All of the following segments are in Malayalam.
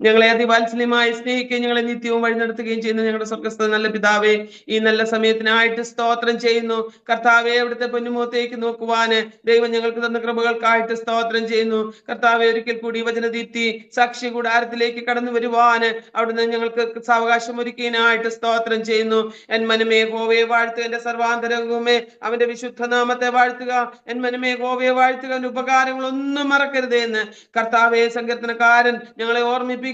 ഞങ്ങളെ അതിവാത്സല്യമായി സ്നേഹിക്കുകയും ഞങ്ങളെ നിത്യവും വഴി നടത്തുകയും ചെയ്യുന്ന ഞങ്ങളുടെ സ്വർഗ്ഗസ്ഥ നല്ല പിതാവേ, ഈ നല്ല സമയത്തിനായിട്ട് സ്തോത്രം ചെയ്യുന്നു. കർത്താവെ, അവിടുത്തെ പൊന്നുമുഖത്തേക്ക് നോക്കുവാന് ദൈവം ഞങ്ങൾക്ക് തന്ന കൃപകൾക്കായിട്ട് സ്തോത്രം ചെയ്യുന്നു. കർത്താവെ, ഒരിക്കൽ കൂടി വചനദീപ്തി സാക്ഷി കൂടാരത്തിലേക്ക് കടന്നു വരുവാന് അവിടുന്ന് ഞങ്ങൾക്ക് സാവകാശം ഒരുക്കിയതിനായിട്ട് സ്തോത്രം ചെയ്യുന്നു. എൻ മനമേ യഹോവയെ വാഴ്ത്തുക, എന്റെ സർവാന്തരംഗവുമേ അവന്റെ വിശുദ്ധ നാമത്തെ വാഴ്ത്തുക. എൻ മനമേ യഹോവയെ വാഴ്ത്തുക, അവന്റെ ഉപകാരങ്ങളൊന്നും മറക്കരുതേ എന്ന് കർത്താവെ സങ്കീർത്തനക്കാരൻ ഞങ്ങളെ ഓർമ്മിപ്പിക്കുമ്പോൾ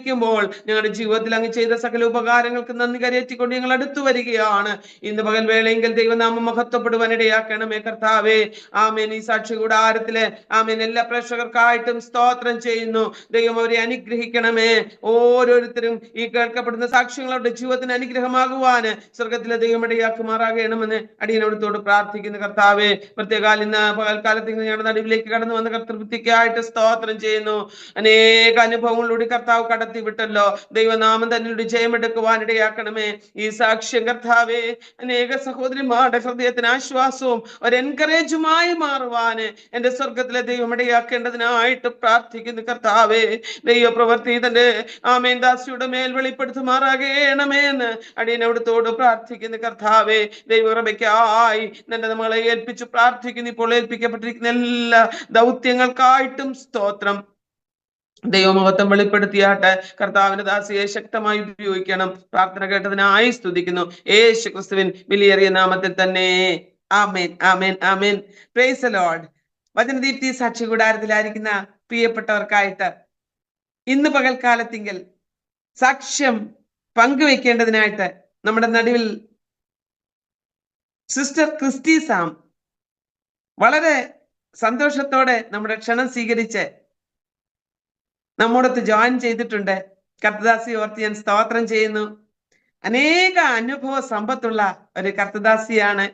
ഞങ്ങളുടെ ജീവിതത്തിൽ അങ്ങ് ചെയ്ത സകല ഉപകാരങ്ങൾക്ക് നന്ദി കരയറ്റിക്കൊണ്ട് ഞങ്ങൾ അടുത്തു വരികയാണ്. ഇന്ന് പകൽ വേളയെങ്കിൽ ദൈവനാമം മഹത്വപ്പെടുവാൻ ഇടയാക്കണമേ കർത്താവേ. ആമേൻ. ഈ സാക്ഷി കൂടാരത്തിലെ ആമേൻ എല്ലാ പ്രേക്ഷകർക്കായിട്ടും സ്തോത്രം ചെയ്യുന്നു. ദൈവം അവരെ അനുഗ്രഹിക്കണമേ. ഓരോരുത്തരും ഈ കേൾക്കപ്പെടുന്ന സാക്ഷ്യങ്ങളുടെ ജീവിതത്തിന് അനുഗ്രഹമാകുവാന് സ്വർഗത്തിലെ ദൈവം ഇടയാക്കുമാറാകണമെന്ന് അടിയനോടത്തോട് പ്രാർത്ഥിക്കുന്നു കർത്താവേ. പ്രത്യേകാൽ ഇന്ന് പകൽക്കാലത്ത് ഞങ്ങളുടെ നടുവിലേക്ക് കടന്നു വന്ന കർത്തൃപ്തിക്കായിട്ട് സ്തോത്രം ചെയ്യുന്നു. അനേക അനുഭവങ്ങളിലൂടെ കർത്താവ് കടത്തി വിട്ടല്ലോ. ദൈവനാമം തന്നെ ജയമെടുക്കുവാൻ ഇടയാക്കണമേ. ഈ സാക്ഷ്യം കർത്താവേ അനേക സഹോദരിമാരുടെ ഹൃദയത്തിന് ആശ്വാസവും ഒരു എൻകറേജുമായി മാറുവാന് എന്റെ സ്വർഗത്തിലെ ദൈവം ഇടയാക്കേണ്ടതിനായിട്ട് പ്രാർത്ഥിക്കുന്നു കർത്താവേ. ദൈവപ്രവൃത്തി തന്റെ ആമേൻ ദാസിയുടെ മേൽ വെളിപ്പെടുത്തുമാറാകണമേ എന്ന് അടിയനോടത്തോട് പ്രാർത്ഥിക്കുന്നു കർത്താവേ. ദൈവകൃപയ്ക്കായി നിന്റെ നമ്മളെ ഏൽപ്പിച്ചു പ്രാർത്ഥിക്കുന്നു. ഇപ്പോൾ ഏൽപ്പിക്കപ്പെട്ടിരിക്കുന്ന എല്ലാ ദൗത്യങ്ങൾക്കായിട്ടും സ്തോത്രം. ദൈവമഹത്വം വെളിപ്പെടുത്തിയാട്ടെ. കർത്താവിന്റെ ദാസിയെ ശക്തമായി ഉപയോഗിക്കണം. പ്രാർത്ഥന കേട്ടതിനായി സ്തുതിക്കുന്നു യേശു ക്രിസ്തുവിൻ വിലയേറിയ നാമത്തിൽ തന്നെ. ആമേൻ, ആമേൻ, ആമേൻ. Praise the Lord. വചനദീപ്തി സാക്ഷി കൂടാരത്തിലായിരിക്കുന്ന പ്രിയപ്പെട്ടവർക്കായിട്ട് ഇന്ന് പകൽക്കാലത്തിങ്കിൽ സാക്ഷ്യം പങ്കുവെക്കേണ്ടതിനായിട്ട് നമ്മുടെ നടുവിൽ സിസ്റ്റർ ക്രിസ്റ്റി സാം വളരെ സന്തോഷത്തോടെ നമ്മുടെ ക്ഷണം സ്വീകരിച്ച് നമ്മോടൊത്ത് ജോയിൻ ചെയ്തിട്ടുണ്ട്. കർത്തദാസി ഓർത്ത് ഞാൻ സ്തോത്രം ചെയ്യുന്നു. അനേക അനുഭവ സമ്പത്തുള്ള ഒരു കർത്തദാസിയാണ്.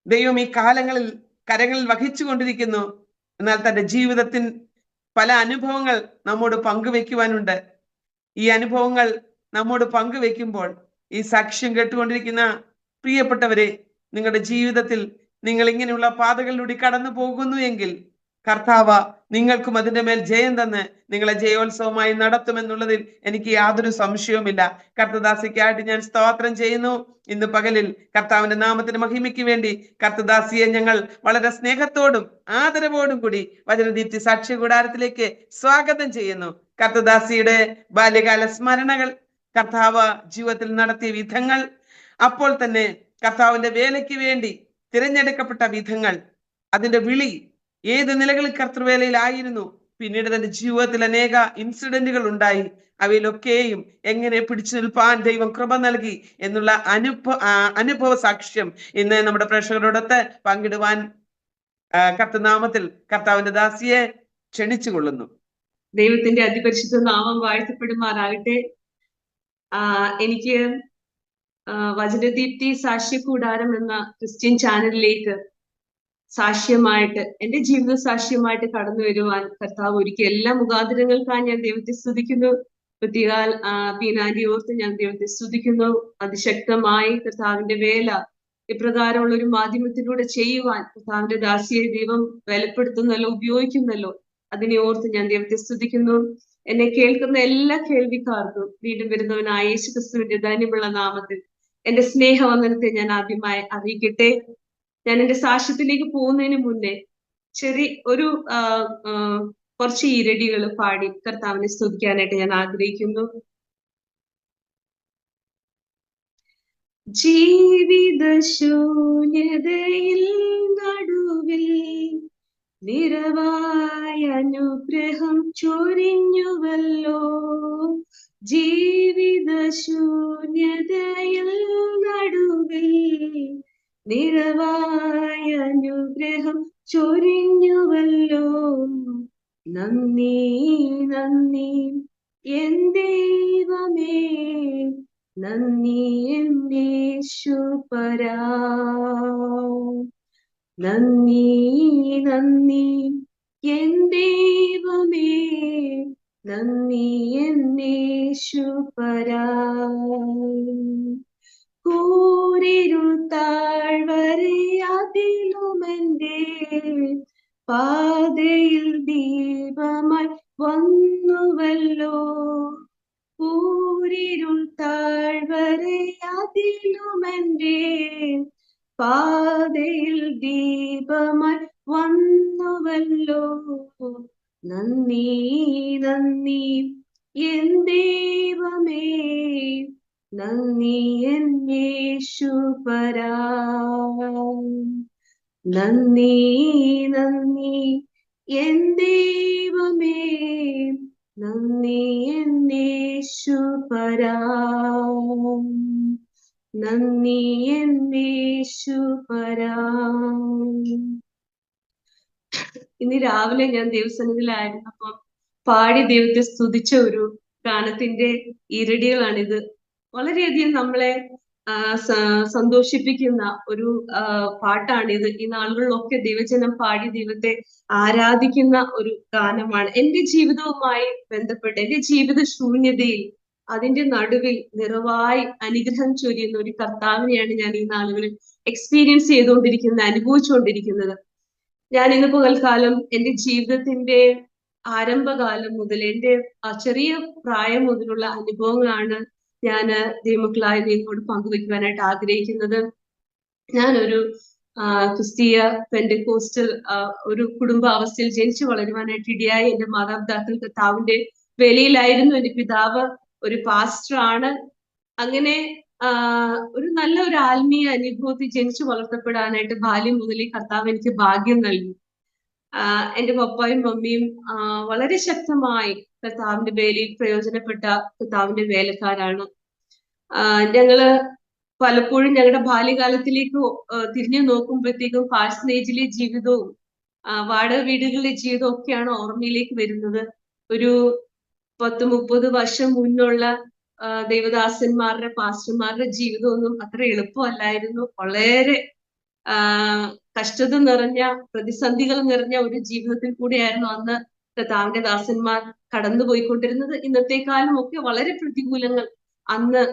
ദൈവം ഈ കാലങ്ങളിൽ കരങ്ങളിൽ വഹിച്ചു കൊണ്ടിരിക്കുന്നു. എന്നാൽ തന്റെ ജീവിതത്തിൽ പല അനുഭവങ്ങൾ നമ്മോട് പങ്കുവെക്കുവാനുണ്ട്. ഈ അനുഭവങ്ങൾ നമ്മോട് പങ്കുവെക്കുമ്പോൾ ഈ സാക്ഷ്യം കേട്ടുകൊണ്ടിരിക്കുന്ന പ്രിയപ്പെട്ടവരെ, നിങ്ങളുടെ ജീവിതത്തിൽ നിങ്ങൾ ഇങ്ങനെയുള്ള പാതകളിലൂടെ കടന്നു പോകുന്നു എങ്കിൽ കർത്താവ് നിങ്ങൾക്കും അതിന്റെ മേൽ ജയം തന്ന് നിങ്ങളെ ജയോത്സവമായി നടത്തുമെന്നുള്ളതിൽ എനിക്ക് യാതൊരു സംശയവുമില്ല. കർത്തദാസിക്കായിട്ട് ഞാൻ സ്തോത്രം ചെയ്യുന്നു. ഇന്ന് പകലിൽ കർത്താവിന്റെ നാമത്തിന് മഹിമയ്ക്ക് വേണ്ടി കർത്തദാസിയെ ഞങ്ങൾ വളരെ സ്നേഹത്തോടും ആദരവോടും കൂടി വചനദീപ്തി സാക്ഷി കൂടാരത്തിലേക്ക് സ്വാഗതം ചെയ്യുന്നു. കർത്തദാസിയുടെ ബാല്യകാല സ്മരണകൾ, കർത്താവ് ജീവിതത്തിൽ നടത്തിയ വിധങ്ങൾ, അപ്പോൾ തന്നെ കർത്താവിന്റെ വേലയ്ക്ക് വേണ്ടി തിരഞ്ഞെടുക്കപ്പെട്ട വിധങ്ങൾ, അതിന്റെ വിളി, ഏത് നിലകളിൽ കർത്തൃവേലയിലായിരുന്നു, പിന്നീട് തന്റെ ജീവിതത്തിൽ അനേക ഇൻസിഡന്റുകൾ ഉണ്ടായി, അവയിലൊക്കെയും എങ്ങനെ പിടിച്ചു നിൽപ്പാൻ ദൈവം കൃപ നൽകി എന്നുള്ള അനുഭവ സാക്ഷ്യം ഇന്ന് നമ്മുടെ പ്രേക്ഷകരോടൊത്ത് പങ്കിടുവാൻ കർത്തനാമത്തിൽ കർത്താവിന്റെ ദാസിയെ ക്ഷണിച്ചു കൊള്ളുന്നു. ദൈവത്തിന്റെ അതിപരിശുദ്ധ നാമം വാഴ്ത്തപ്പെടുമാറാകട്ടെ. എനിക്ക് വചനദീപ്തി സാക്ഷ്യകൂടാരം എന്ന ക്രിസ്ത്യൻ ചാനലിലേക്ക് സാക്ഷ്യമായിട്ട്, എന്റെ ജീവിത സാക്ഷ്യമായിട്ട് കടന്നു വരുവാൻ കർത്താവ് ഒരുക്കിയ എല്ലാ മുഖാന്തരങ്ങൾക്കായി ഞാൻ ദൈവത്തെ സ്തുതിക്കുന്നു. പ്രത്യേകാൽ പീനാന്റി ഓർത്ത് ഞാൻ ദൈവത്തെ സ്തുതിക്കുന്നു. അതിശക്തമായി കർത്താവിന്റെ വേല ഇപ്രകാരമുള്ള ഒരു മാധ്യമത്തിലൂടെ ചെയ്യുവാൻ കർത്താവിന്റെ ദാസിയെ ദൈവം ബലപ്പെടുത്തുന്നല്ലോ, ഉപയോഗിക്കുന്നല്ലോ. അതിനെ ഓർത്ത് ഞാൻ ദൈവത്തെ സ്തുതിക്കുന്നു. എന്നെ കേൾക്കുന്ന എല്ലാ കേൾവിക്കാർക്കും വീണ്ടും വരുന്നവനായ യേശു ക്രിസ്തുവിന്റെ ധന്യമുള്ള നാമത്തിൽ എന്റെ സ്നേഹവന്ദനത്തെ ഞാൻ ആദ്യമായി അറിയിക്കട്ടെ. ഞാൻ എന്റെ സാക്ഷ്യത്തിലേക്ക് പോകുന്നതിന് മുന്നേ കുറച്ച് ഈരടികൾ പാടി കർത്താവിനെ സ്തുതിക്കാനായിട്ട് ഞാൻ ആഗ്രഹിക്കുന്നു. ജീവിത ശൂന്യതയിൽ നടുവിൽ നിറവായ അനുഗ്രഹം ചൊരിഞ്ഞുവല്ലോ. ജീവിത ശൂന്യതയിൽ നടുവിൽ നിറവായ അനുഗ്രഹം ചൊരിഞ്ഞുവല്ലോ. നന്ദി നന്ദി എൻ ദൈവമേ, നന്ദി എൻ യേശുപരാ. നന്ദി നന്ദി എൻ ദൈവമേ, നന്ദി എൻ യേശുപരാ. കൂരിരുൾ താഴ്വരയാതിലുമെന്റെ പാതയിൽ ദീപമായി വന്നുവല്ലോ. കൂരിരുൾ താഴ്വരയതിലുമെന്റെ പാതയിൽ ദീപമായി വന്നുവല്ലോ. നന്ദി നന്ദി എൻ ദൈവമേ, നന്ദി എൻ യേശുപരാ. നന്ദി നന്ദി എൻ ദൈവമേ, നന്ദി എൻ യേശുപരാ. നന്ദി എൻ യേശുപരാ. ഇന്ന് രാവിലെ ഞാൻ ദൈവസന്നിധിയിലായിരുന്നപ്പം പാടി ദൈവത്തെ സ്തുതിച്ച ഒരു ഗാനത്തിന്റെ ഇരടികളാണിത്. വളരെയധികം നമ്മളെ സന്തോഷിപ്പിക്കുന്ന ഒരു പാട്ടാണിത്. ഈ നാളുകളിലൊക്കെ ദൈവജനം പാടി ദൈവത്തെ ആരാധിക്കുന്ന ഒരു ഗാനമാണ്. എന്റെ ജീവിതവുമായി ബന്ധപ്പെട്ട് എന്റെ ജീവിത ശൂന്യതയിൽ അതിന്റെ നടുവിൽ നിറവായി അനുഗ്രഹം ചൊരിയുന്ന ഒരു കർത്താവിനെയാണ് ഞാൻ ഈ നാളുകളിൽ എക്സ്പീരിയൻസ് ചെയ്തുകൊണ്ടിരിക്കുന്നത്, അനുഭവിച്ചുകൊണ്ടിരിക്കുന്നത്. ഞാൻ ഇന്ന് പകൽക്കാലം എന്റെ ജീവിതത്തിന്റെ ആരംഭകാലം മുതൽ എന്റെ ചെറിയ പ്രായം മുതലുള്ള അനുഭവങ്ങളാണ് ഞാൻ ദൈവമക്കളായ നിങ്ങളോട് പങ്കുവെക്കുവാനായിട്ട് ആഗ്രഹിക്കുന്നത്. ഞാനൊരു ക്രിസ്തീയ പെന്റക്കോസ്റ്റൽ ഒരു കുടുംബാവസ്ഥയിൽ ജനിച്ചു വളരുവാനായിട്ട് ഇടയായി. എന്റെ മാതാപിതാക്കൾ കർത്താവിന്റെ വേലയിലായിരുന്നു. എന്റെ പിതാവ് ഒരു പാസ്റ്ററാണ്. അങ്ങനെ ഒരു നല്ല ഒരു ആത്മീയ അനുഭവത്തിൽ ജനിച്ചു വളർത്തപ്പെടാനായിട്ട് ബാല്യം മുതലേ കർത്താവ് എനിക്ക് ഭാഗ്യം നൽകി. എന്റെ പപ്പായും മമ്മിയും വളരെ ശക്തമായി കർത്താവിന്റെ വേലയിൽ പ്രയോജനപ്പെട്ട കർത്താവിന്റെ വേലക്കാരാണ്. ഞങ്ങള് പലപ്പോഴും ഞങ്ങളുടെ ബാല്യകാലത്തിലേക്ക് തിരിഞ്ഞു നോക്കുമ്പോഴത്തേക്കും പാഴ്സനേജിലെ ജീവിതവും വാടക വീടുകളിലെ ജീവിതവും ഒക്കെയാണ് ഓർമ്മയിലേക്ക് വരുന്നത്. ഒരു 10-30 വർഷം മുന്നുള്ള ദൈവദാസന്മാരുടെ പാസ്റ്റർമാരുടെ ജീവിതമൊന്നും അത്ര എളുപ്പമല്ലായിരുന്നു. വളരെ കഷ്ടത നിറഞ്ഞ, പ്രതിസന്ധികൾ നിറഞ്ഞ ഒരു ജീവിതത്തിൽ കൂടെയായിരുന്നു അന്ന് കർത്താവിന്റെ ദാസന്മാർ കടന്നുപോയിക്കൊണ്ടിരുന്നത്. ഇന്നത്തെക്കാളും ഒക്കെ വളരെ പ്രതികൂലങ്ങൾ അന്ന്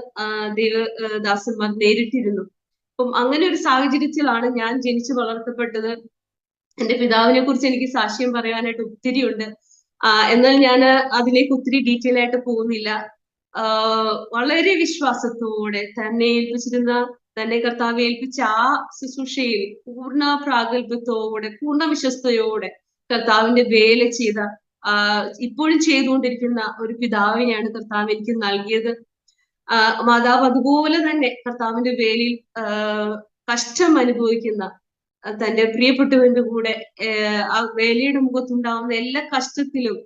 ദൈവദാസന്മാർ നേരിട്ടിരുന്നു. അപ്പം അങ്ങനെ ഒരു സാഹചര്യത്തിലാണ് ഞാൻ ജനിച്ചു വളർത്തപ്പെട്ടത്. എന്റെ പിതാവിനെ കുറിച്ച് എനിക്ക് സാക്ഷ്യം പറയാനായിട്ട് ഒത്തിരി ഉണ്ട്. എന്നാൽ ഞാൻ അതിലേക്ക് ഒത്തിരി ഡീറ്റെയിൽ ആയിട്ട് പോകുന്നില്ല. വളരെ വിശ്വാസത്തോടെ തന്നെ കർത്താവ് ഏൽപ്പിച്ച ആ ശുശ്രൂഷയിൽ പൂർണ്ണ പ്രാഗൽഭ്യത്തോടെ, പൂർണ്ണ വിശ്വസ്തയോടെ കർത്താവിന്റെ വേല ചെയ്ത, ഇപ്പോഴും ചെയ്തുകൊണ്ടിരിക്കുന്ന ഒരു പിതാവിനെയാണ് കർത്താവ് എനിക്ക് നൽകിയത്. മാതാവ് അതുപോലെ തന്നെ കർത്താവിന്റെ വേലയിൽ കഷ്ടം അനുഭവിക്കുന്ന തന്റെ പ്രിയപ്പെട്ടവന്റെ കൂടെ ആ വേലയുടെ മുഖത്തുണ്ടാവുന്ന എല്ലാ കഷ്ടത്തിലും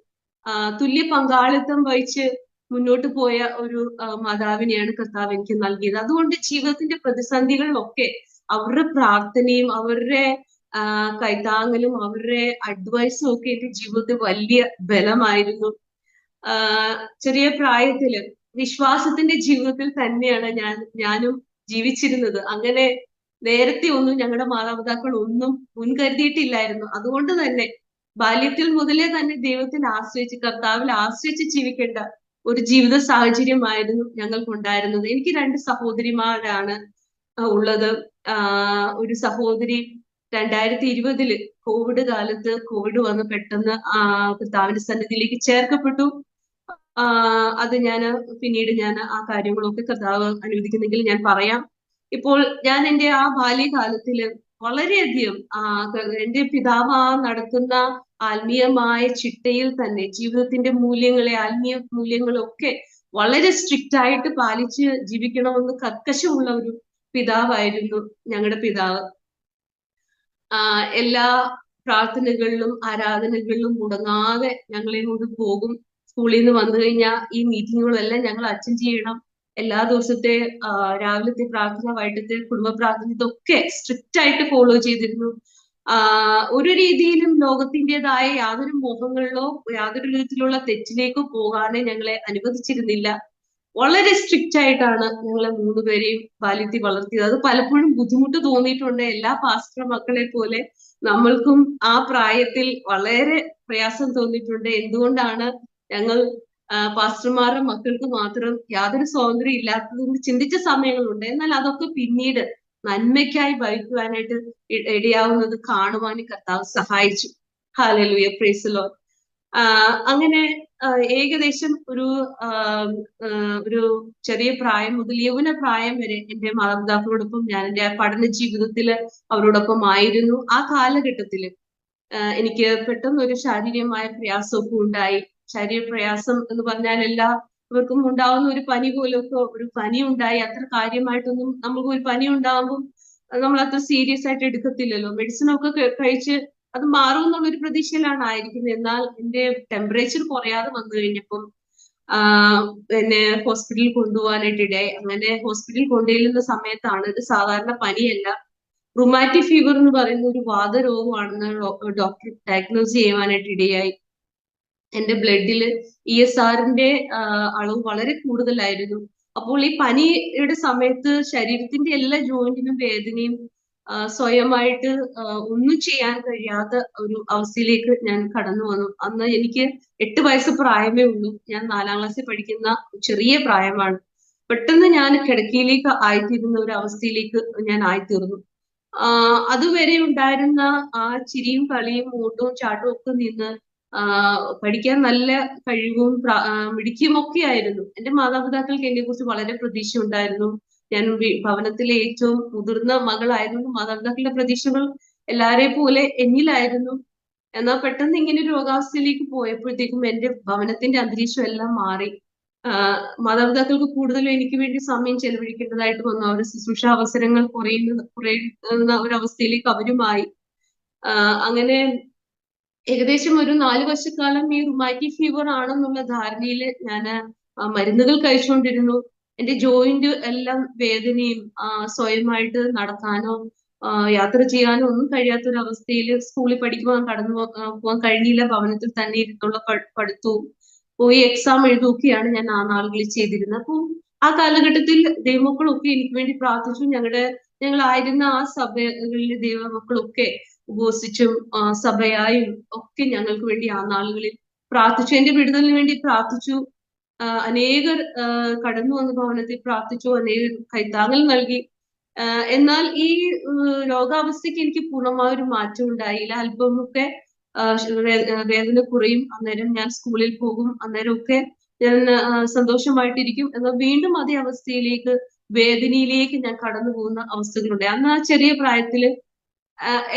തുല്യ പങ്കാളിത്തം വഹിച്ച് മുന്നോട്ട് പോയ ഒരു മാതാവിനെയാണ് കർത്താവ് എനിക്ക് നൽകിയത്. അതുകൊണ്ട് ജീവിതത്തിന്റെ പ്രതിസന്ധികളിലൊക്കെ അവരുടെ പ്രാർത്ഥനയും അവരുടെ കൈത്താങ്ങലും അവരുടെ അഡ്വൈസും ഒക്കെ എന്റെ ജീവിതത്തിൽ വലിയ ബലമായിരുന്നു. ചെറിയ പ്രായത്തില് വിശ്വാസത്തിന്റെ ജീവിതത്തിൽ തന്നെയാണ് ഞാനും ജീവിച്ചിരുന്നത്. അങ്ങനെ നേരത്തെ ഒന്നും ഞങ്ങളുടെ മാതാപിതാക്കൾ ഒന്നും മുൻകരുതിയിട്ടില്ലായിരുന്നു. അതുകൊണ്ട് തന്നെ ബാല്യത്തിൽ മുതലേ തന്നെ ദൈവത്തിൽ ആശ്രയിച്ച്, കർത്താവിൽ ആശ്രയിച്ച് ജീവിക്കേണ്ട ഒരു ജീവിത സാഹചര്യമായിരുന്നു ഞങ്ങൾക്കുണ്ടായിരുന്നത്. എനിക്ക് 2 സഹോദരിമാരാണ് ഉള്ളത്. ഒരു സഹോദരി 2020 കോവിഡ് കാലത്ത് കോവിഡ് വന്ന് പെട്ടെന്ന് കർത്താവിന്റെ സന്നിധിയിലേക്ക് ചേർക്കപ്പെട്ടു. അത് പിന്നീട് ആ കാര്യങ്ങളൊക്കെ കർത്താവ് അനുവദിക്കുന്നെങ്കിൽ ഞാൻ പറയാം. ഇപ്പോൾ ഞാൻ എന്റെ ആ ബാല്യകാലത്തില് വളരെയധികം എന്റെ പിതാവ് നടത്തുന്ന ആത്മീയമായ ചിട്ടയിൽ തന്നെ ജീവിതത്തിന്റെ മൂല്യങ്ങളെ, ആത്മീയ മൂല്യങ്ങളൊക്കെ വളരെ സ്ട്രിക്റ്റ് ആയിട്ട് പാലിച്ച് ജീവിക്കണമെന്ന് കർക്കശമുള്ള ഒരു പിതാവായിരുന്നു ഞങ്ങളുടെ പിതാവ്. എല്ലാ പ്രാർത്ഥനകളിലും ആരാധനകളിലും മുടങ്ങാതെ ഞങ്ങളെ കൊണ്ട് പോകും. സ്കൂളിൽ നിന്ന് വന്നു കഴിഞ്ഞാൽ ഈ മീറ്റിങ്ങുകളെല്ലാം ഞങ്ങൾ അറ്റൻഡ് ചെയ്യണം. എല്ലാ ദിവസത്തെ രാവിലത്തെ പ്രാർത്ഥന, വൈകിട്ടത്തെ കുടുംബ പ്രാർത്ഥന, ഇതൊക്കെ സ്ട്രിക്റ്റ് ആയിട്ട് ഫോളോ ചെയ്തിരുന്നു. ഒരു രീതിയിലും ലോകത്തിൻ്റെതായ യാതൊരു മോഹങ്ങളിലോ യാതൊരു വിധത്തിലുള്ള തെറ്റിലേക്കോ പോകാനേ ഞങ്ങളെ അനുവദിച്ചിരുന്നില്ല. വളരെ സ്ട്രിക്റ്റ് ആയിട്ടാണ് ഞങ്ങളെ 3 പേരെയും ബാല്യത്തിൽ വളർത്തിയത്. അത് പലപ്പോഴും ബുദ്ധിമുട്ട് തോന്നിയിട്ടുണ്ട്. എല്ലാ പാസ്റ്റർ മക്കളെ പോലെ നമ്മൾക്കും ആ പ്രായത്തിൽ വളരെ പ്രയാസം തോന്നിയിട്ടുണ്ട്. എന്തുകൊണ്ടാണ് ഞങ്ങൾ പാസ്റ്റർമാരുടെ മക്കൾക്ക് മാത്രം യാതൊരു സ്വാതന്ത്ര്യം ഇല്ലാത്തതെന്ന് ചിന്തിച്ച സമയങ്ങളുണ്ട്. എന്നാൽ അതൊക്കെ പിന്നീട് നന്മയ്ക്കായി ഭവിക്കുവാനായിട്ട് ഇടയാവുന്നത് കാണുവാൻ കർത്താവ് സഹായിച്ചു. Hallelujah, price the Lord. അങ്ങനെ ഏകദേശം ഒരു ചെറിയ പ്രായം മുതൽ യൗവന പ്രായം വരെ എന്റെ മാതാപിതാക്കളോടൊപ്പം ഞാൻ എന്റെ പഠന ജീവിതത്തിൽ അവരോടൊപ്പം ആയിരുന്നു. ആ കാലഘട്ടത്തില് എനിക്ക് പെട്ടെന്ന് ഒരു ശാരീരികമായ പ്രയാസമൊക്കെ ഉണ്ടായി. ശാരീരിക പ്രയാസം എന്ന് പറഞ്ഞാൽ എല്ലാവർക്കും ഉണ്ടാവുന്ന ഒരു പനി പോലൊക്കെ ഒരു പനി ഉണ്ടായി. അത്ര കാര്യമായിട്ടൊന്നും നമുക്ക് ഒരു പനി ഉണ്ടാകുമ്പോൾ നമ്മൾ അത്ര സീരിയസ് ആയിട്ട് എടുക്കത്തില്ലല്ലോ. മെഡിസിൻ ഒക്കെ കഴിച്ച് അത് മാറും എന്നുള്ളൊരു പ്രതീക്ഷയിലാണ് ആയിരിക്കുന്നത്. എന്നാൽ എന്റെ ടെമ്പറേച്ചർ കുറയാതെ വന്നു കഴിഞ്ഞപ്പം എന്നെ ഹോസ്പിറ്റലിൽ കൊണ്ടുപോകാനായിട്ട് ഇടയായി. അങ്ങനെ ഹോസ്പിറ്റലിൽ കൊണ്ടുചെല്ലുന്ന സമയത്താണ് ഇത് സാധാരണ പനിയല്ല, റുമാറ്റിക് ഫീവർ എന്ന് പറയുന്ന ഒരു വാതരോഗമാണെന്ന് ഡോക്ടർ ഡയഗ്നോസ് ചെയ്യുവാനായിട്ട് ഇടയായി. എന്റെ ബ്ലഡില് ESRന്റെ അളവ് വളരെ കൂടുതലായിരുന്നു. അപ്പോൾ ഈ പനിയുടെ സമയത്ത് ശരീരത്തിന്റെ എല്ലാ ജോയിന്റിനും വേദനയും, സ്വയമായിട്ട് ഒന്നും ചെയ്യാൻ കഴിയാത്ത ഒരു അവസ്ഥയിലേക്ക് ഞാൻ കടന്നു വന്നു. അന്ന് എനിക്ക് 8 വയസ്സ് പ്രായമേ ഉള്ളൂ. ഞാൻ 4ാം ക്ലാസ്സിൽ പഠിക്കുന്ന ചെറിയ പ്രായമാണ്. പെട്ടെന്ന് ഞാൻ കിടക്കയിലേക്ക് ആയിത്തീരുന്ന ഒരു അവസ്ഥയിലേക്ക് ഞാൻ ആയിത്തീർന്നു. അതുവരെ ഉണ്ടായിരുന്ന ആ ചിരിയും കളിയും ഓട്ടവും ചാട്ടവും ഒക്കെ നിന്ന് പഠിക്കാൻ നല്ല കഴിവും മിടുക്കിയും ഒക്കെ ആയിരുന്നു. എന്റെ മാതാപിതാക്കൾക്ക് എന്നെ കുറിച്ച് വളരെ പ്രതീക്ഷ ഉണ്ടായിരുന്നു. ഞാൻ ഭവനത്തിലെ ഏറ്റവും മുതിർന്ന മകളായിരുന്നു. മാതാപിതാക്കളുടെ പ്രതീക്ഷകൾ എല്ലാരെ പോലെ എന്നിലായിരുന്നു. എന്നാൽ പെട്ടെന്ന് ഇങ്ങനെ ഒരു രോഗാവസ്ഥയിലേക്ക് പോയപ്പോഴത്തേക്കും എന്റെ ഭവനത്തിന്റെ അന്തരീക്ഷം എല്ലാം മാറി. മാതാപിതാക്കൾക്ക് കൂടുതലും എനിക്ക് വേണ്ടി സമയം ചെലവഴിക്കേണ്ടതായിട്ട് വന്നു. അവരുടെ ശുശ്രൂഷ അവസരങ്ങൾ കുറയുന്ന ഒരവസ്ഥയിലേക്ക് അവരുമായി. അങ്ങനെ ഏകദേശം ഒരു 4 വർഷക്കാലം ഈ റുമാറ്റിക് ഫീവർ ആണെന്നുള്ള ധാരണയിൽ ഞാൻ മരുന്നുകൾ കഴിച്ചുകൊണ്ടിരുന്നു. എന്റെ ജോയിന്റ് എല്ലാം വേദനയും, സ്വയമായിട്ട് നടക്കാനോ യാത്ര ചെയ്യാനോ ഒന്നും കഴിയാത്ത ഒരു അവസ്ഥയിൽ സ്കൂളിൽ പഠിക്കുവാൻ പോകാൻ കഴിഞ്ഞില്ല. ഭവനത്തിൽ തന്നെ ഇരുന്നുള്ള പഠിത്തവും പോയി എക്സാം എഴുതുകയൊക്കെയാണ് ഞാൻ ആ നാളുകളിൽ ചെയ്തിരുന്നത്. അപ്പോൾ ആ കാലഘട്ടത്തിൽ ദൈവമക്കളൊക്കെ എനിക്ക് വേണ്ടി പ്രാർത്ഥിച്ചു. ഞങ്ങളായിരുന്ന ആ സഭകളിലെ ദൈവമക്കളൊക്കെ ഉപവസിച്ചും സഭയായും ഒക്കെ ഞങ്ങൾക്ക് വേണ്ടി ആ നാളുകളിൽ പ്രാർത്ഥിച്ചു. എന്റെ വിടുതലിന് വേണ്ടി പ്രാർത്ഥിച്ചു. അനേകർ കടന്നു വന്ന ഭവനത്തിൽ പ്രാർത്ഥിച്ചു. അനേകർ കൈത്താങ്ങൽ നൽകി. എന്നാൽ ഈ രോഗാവസ്ഥയ്ക്ക് എനിക്ക് പൂർണ്ണമായ ഒരു മാറ്റം ഉണ്ടായില്ല. അല്പമൊക്കെ വേദന കുറയും. അന്നേരം ഞാൻ സ്കൂളിൽ പോകും. അന്നേരമൊക്കെ ഞാൻ സന്തോഷമായിട്ടിരിക്കും. എന്നാൽ വീണ്ടും അതേ അവസ്ഥയിലേക്ക്, വേദനയിലേക്ക് ഞാൻ കടന്നു പോകുന്ന അവസ്ഥകളുണ്ട്. അന്ന് ആ ചെറിയ പ്രായത്തില്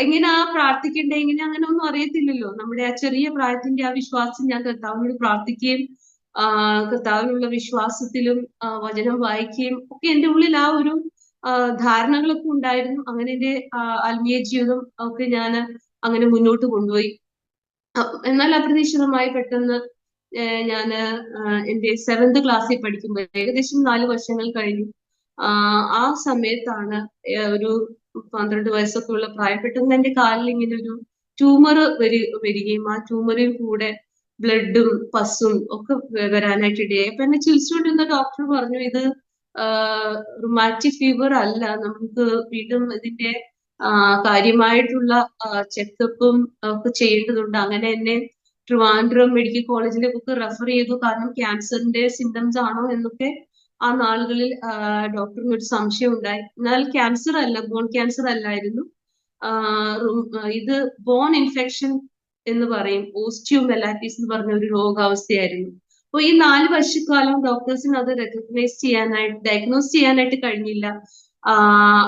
എങ്ങനെയാ പ്രാർത്ഥിക്കണ്ടേ, എങ്ങനെ അങ്ങനെ ഒന്നും അറിയത്തില്ലല്ലോ. നമ്മുടെ ആ ചെറിയ പ്രായത്തിന്റെ ആ വിശ്വാസം ഞാൻ കർത്താവിനോട് പ്രാർത്ഥിക്കുകയും കർത്താവിനുള്ള വിശ്വാസത്തിലും വചനം വായിക്കുകയും ഒക്കെ എന്റെ ഉള്ളിൽ ആ ഒരു ധാരണകളൊക്കെ ഉണ്ടായിരുന്നു. അങ്ങനെ എന്റെ ആത്മീയ ജീവിതം ഒക്കെ ഞാൻ അങ്ങനെ മുന്നോട്ട് കൊണ്ടുപോയി. എന്നാൽ അപ്രതീക്ഷിതമായി പെട്ടെന്ന് ഞാന് എന്റെ 7th ക്ലാസ്സിൽ പഠിക്കുമ്പോൾ ഏകദേശം 4 വർഷങ്ങൾ കഴിഞ്ഞു. ആ സമയത്താണ് ഒരു 12 വയസ്സൊക്കെ ഉള്ള പ്രായം പെട്ടെന്ന് എന്റെ കാലിൽ ഇങ്ങനെ ഒരു ട്യൂമർ വരികയും ആ ട്യൂമറിൽ കൂടെ ബ്ലഡും പസും ഒക്കെ വരാനായിട്ട് ഇടയായി. അപ്പൊ എന്നെ ചികിത്സിച്ചുകൊണ്ടിരുന്ന ഡോക്ടർ പറഞ്ഞു, ഇത് റുമാറ്റിക് ഫീവർ അല്ല, നമുക്ക് വീണ്ടും ഇതിന്റെ കാര്യമായിട്ടുള്ള ചെക്കപ്പും ഒക്കെ ചെയ്യേണ്ടതുണ്ട്. അങ്ങനെ എന്നെ ട്രിവാൻഡ്രം മെഡിക്കൽ കോളേജിലേക്കൊക്കെ റെഫർ ചെയ്തു. കാരണം ക്യാൻസറിന്റെ സിംറ്റംസ് ആണോ എന്നൊക്കെ ആ നാളുകളിൽ ഡോക്ടറിന് ഒരു സംശയം ഉണ്ടായി. എന്നാൽ ക്യാൻസർ അല്ല, ബോൺ ക്യാൻസർ അല്ലായിരുന്നു. ഇത് ബോൺ ഇൻഫെക്ഷൻ എന്ന് പറയും, ഓസ്റ്റിയോമെലാറ്റിസ് എന്ന് പറഞ്ഞ ഒരു രോഗാവസ്ഥയായിരുന്നു. അപ്പൊ ഈ 4 വർഷക്കാലം ഡോക്ടേഴ്സിന് അത് ഡയഗ്നോസ് ചെയ്യാനായിട്ട് കഴിഞ്ഞില്ല.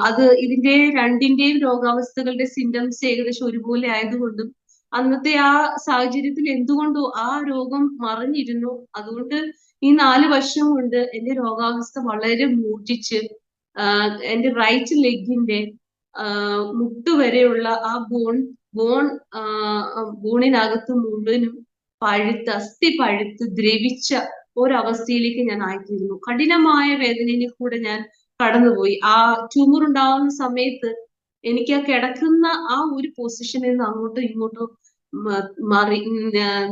അത് ഇതിന്റെ രണ്ടിന്റെയും രോഗാവസ്ഥകളുടെ സിംറ്റംസ് ഏകദേശം ഒരുപോലെ ആയതുകൊണ്ടും അന്നത്തെ ആ സാഹചര്യത്തിൽ എന്തുകൊണ്ടോ ആ രോഗം മറഞ്ഞിരുന്നു. അതുകൊണ്ട് ഈ 4 വർഷം കൊണ്ട് എന്റെ രോഗാവസ്ഥ വളരെ മൂർച്ഛിച്ച് എന്റെ റൈറ്റ് ലെഗിന്റെ മുട്ടുവരെയുള്ള ആ ബോണിനകത്ത് മുഴുവനും അസ്ഥി പഴുത്ത് ദ്രവിച്ച ഒരവസ്ഥയിലേക്ക് ഞാൻ ആയിത്തീരുന്നു. കഠിനമായ വേദനയിൽ കൂടെ ഞാൻ കടന്നുപോയി. ആ ട്യൂമർ ഉണ്ടാവുന്ന സമയത്ത് എനിക്ക് ആ കിടക്കുന്ന ആ ഒരു പൊസിഷനിൽ നിന്ന് അങ്ങോട്ടും ഇങ്ങോട്ടും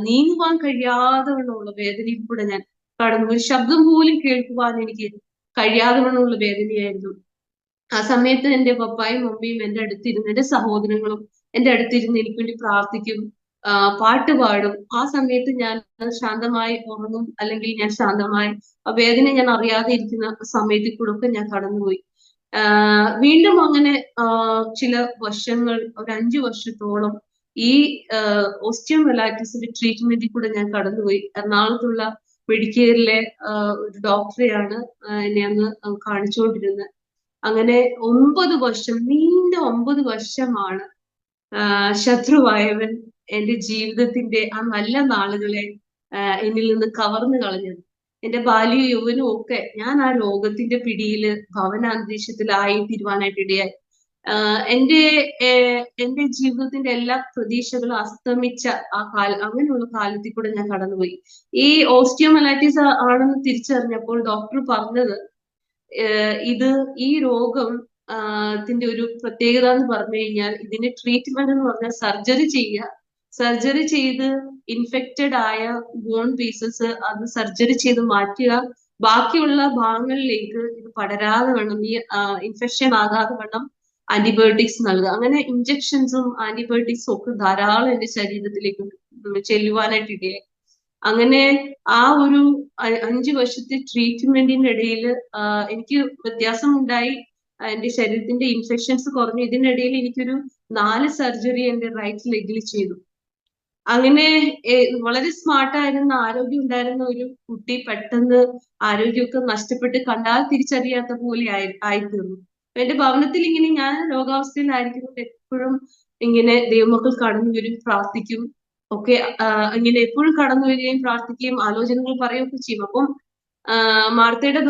നീങ്ങുവാൻ കഴിയാതെ വണ്ണമുള്ള വേദനയിൽ കൂടെ ഞാൻ കടന്നു. ഒരു ശബ്ദം പോലും കേൾക്കുവാൻ എനിക്ക് കഴിയാതെ വണ്ണമുള്ള വേദനയായിരുന്നു. ആ സമയത്ത് എന്റെ പപ്പായും മമ്മിയും എന്റെ അടുത്തിരുന്ന്, എന്റെ സഹോദരങ്ങളും എന്റെ അടുത്തിരുന്ന് എനിക്ക് വേണ്ടി പ്രാർത്ഥിക്കും, പാട്ട് പാടും. ആ സമയത്ത് ഞാൻ ശാന്തമായി ഉറങ്ങും, അല്ലെങ്കിൽ ഞാൻ ശാന്തമായി ആ വേദന ഞാൻ അറിയാതെ ഇരിക്കുന്ന സമയത്തിൽ കൂടെ ഒക്കെ ഞാൻ കടന്നുപോയി. വീണ്ടും അങ്ങനെ ചില വർഷങ്ങൾ, ഒരു 5 വർഷത്തോളം ഈ ഓസ്റ്റിയോമെലാറ്റിസിന്റെ ട്രീറ്റ്മെന്റിൽ കൂടെ ഞാൻ കടന്നുപോയി. എറണാകുളത്തുള്ള മെഡിക്കെയറിലെ ഒരു ഡോക്ടറെയാണ് എന്നെ അന്ന് കാണിച്ചുകൊണ്ടിരുന്നത്. അങ്ങനെ 9 വർഷം, നീണ്ട 9 വർഷമാണ് ശത്രുവായവൻ എന്റെ ജീവിതത്തിന്റെ ആ നല്ല നാളുകളെ എന്നിൽ നിന്ന് കവർന്നു കളഞ്ഞത്. എന്റെ ബാല്യവും യൗവനവും ഒക്കെ ഞാൻ ആ രോഗത്തിന്റെ പിടിയില് ഭവനാന്തരീക്ഷത്തിലായി തീരുവാനായിട്ട് ഇടയായി. എന്റെ ജീവിതത്തിന്റെ എല്ലാ പ്രതീക്ഷകളും അസ്തമിച്ച അങ്ങനെയുള്ള കാലത്തിൽ കൂടെ ഞാൻ കടന്നുപോയി. ഈ ഓസ്റ്റിയോമലൈറ്റിസ് ആണെന്ന് തിരിച്ചറിഞ്ഞപ്പോൾ ഡോക്ടർ പറഞ്ഞത്, ഈ രോഗം ത്തിന്റെ ഒരു പ്രത്യേകത എന്ന് പറഞ്ഞു കഴിഞ്ഞാൽ, ഇതിന്റെ ട്രീറ്റ്മെന്റ് എന്ന് പറഞ്ഞാൽ സർജറി ചെയ്യുക. സർജറി ചെയ്ത് ഇൻഫെക്റ്റഡ് ആയ ബോൺ പീസസ് അത് സർജറി ചെയ്ത് മാറ്റുക. ബാക്കിയുള്ള ഭാഗങ്ങളിലേക്ക് ഇത് പടരാതെ വേണം, ഈ ഇൻഫെക്ഷൻ ആകാതെ വേണം ആന്റിബയോട്ടിക്സ് നൽകുക. അങ്ങനെ ഇഞ്ചക്ഷൻസും ആന്റിബയോട്ടിക്സും ഒക്കെ ധാരാളം എന്റെ ശരീരത്തിലേക്ക് ചെല്ലുവാനായിട്ട് ഇടയായി. അങ്ങനെ ആ ഒരു 5 വർഷത്തെ ട്രീറ്റ്മെന്റിന്റെ ഇടയിൽ എനിക്ക് വ്യത്യാസം ഉണ്ടായി. എന്റെ ശരീരത്തിന്റെ ഇൻഫെക്ഷൻസ് കുറഞ്ഞു. ഇതിനിടയിൽ എനിക്കൊരു 4 സർജറി എന്റെ റൈറ്റ് ലെഗിൽ ചെയ്തു. അങ്ങനെ വളരെ സ്മാർട്ടായിരുന്ന, ആരോഗ്യം ഉണ്ടായിരുന്ന ഒരു കുട്ടി പെട്ടെന്ന് ആരോഗ്യമൊക്കെ നഷ്ടപ്പെട്ട് കണ്ടാൽ തിരിച്ചറിയാത്ത പോലെ ആയിത്തീർന്നു. എന്റെ ഭവനത്തിൽ ഇങ്ങനെ ഞാൻ രോഗാവസ്ഥയിലായിരിക്കുന്നത് എപ്പോഴും ഇങ്ങനെ ദൈവമക്കൾ കടന്നു വരും, പ്രാർത്ഥിക്കും ഒക്കെ, ഇങ്ങനെ എപ്പോഴും കടന്നു വരികയും പ്രാർത്ഥിക്കുകയും ആലോചനകൾ പറയുകയൊക്കെ ചെയ്യും. അപ്പം മാർത്തയുടെ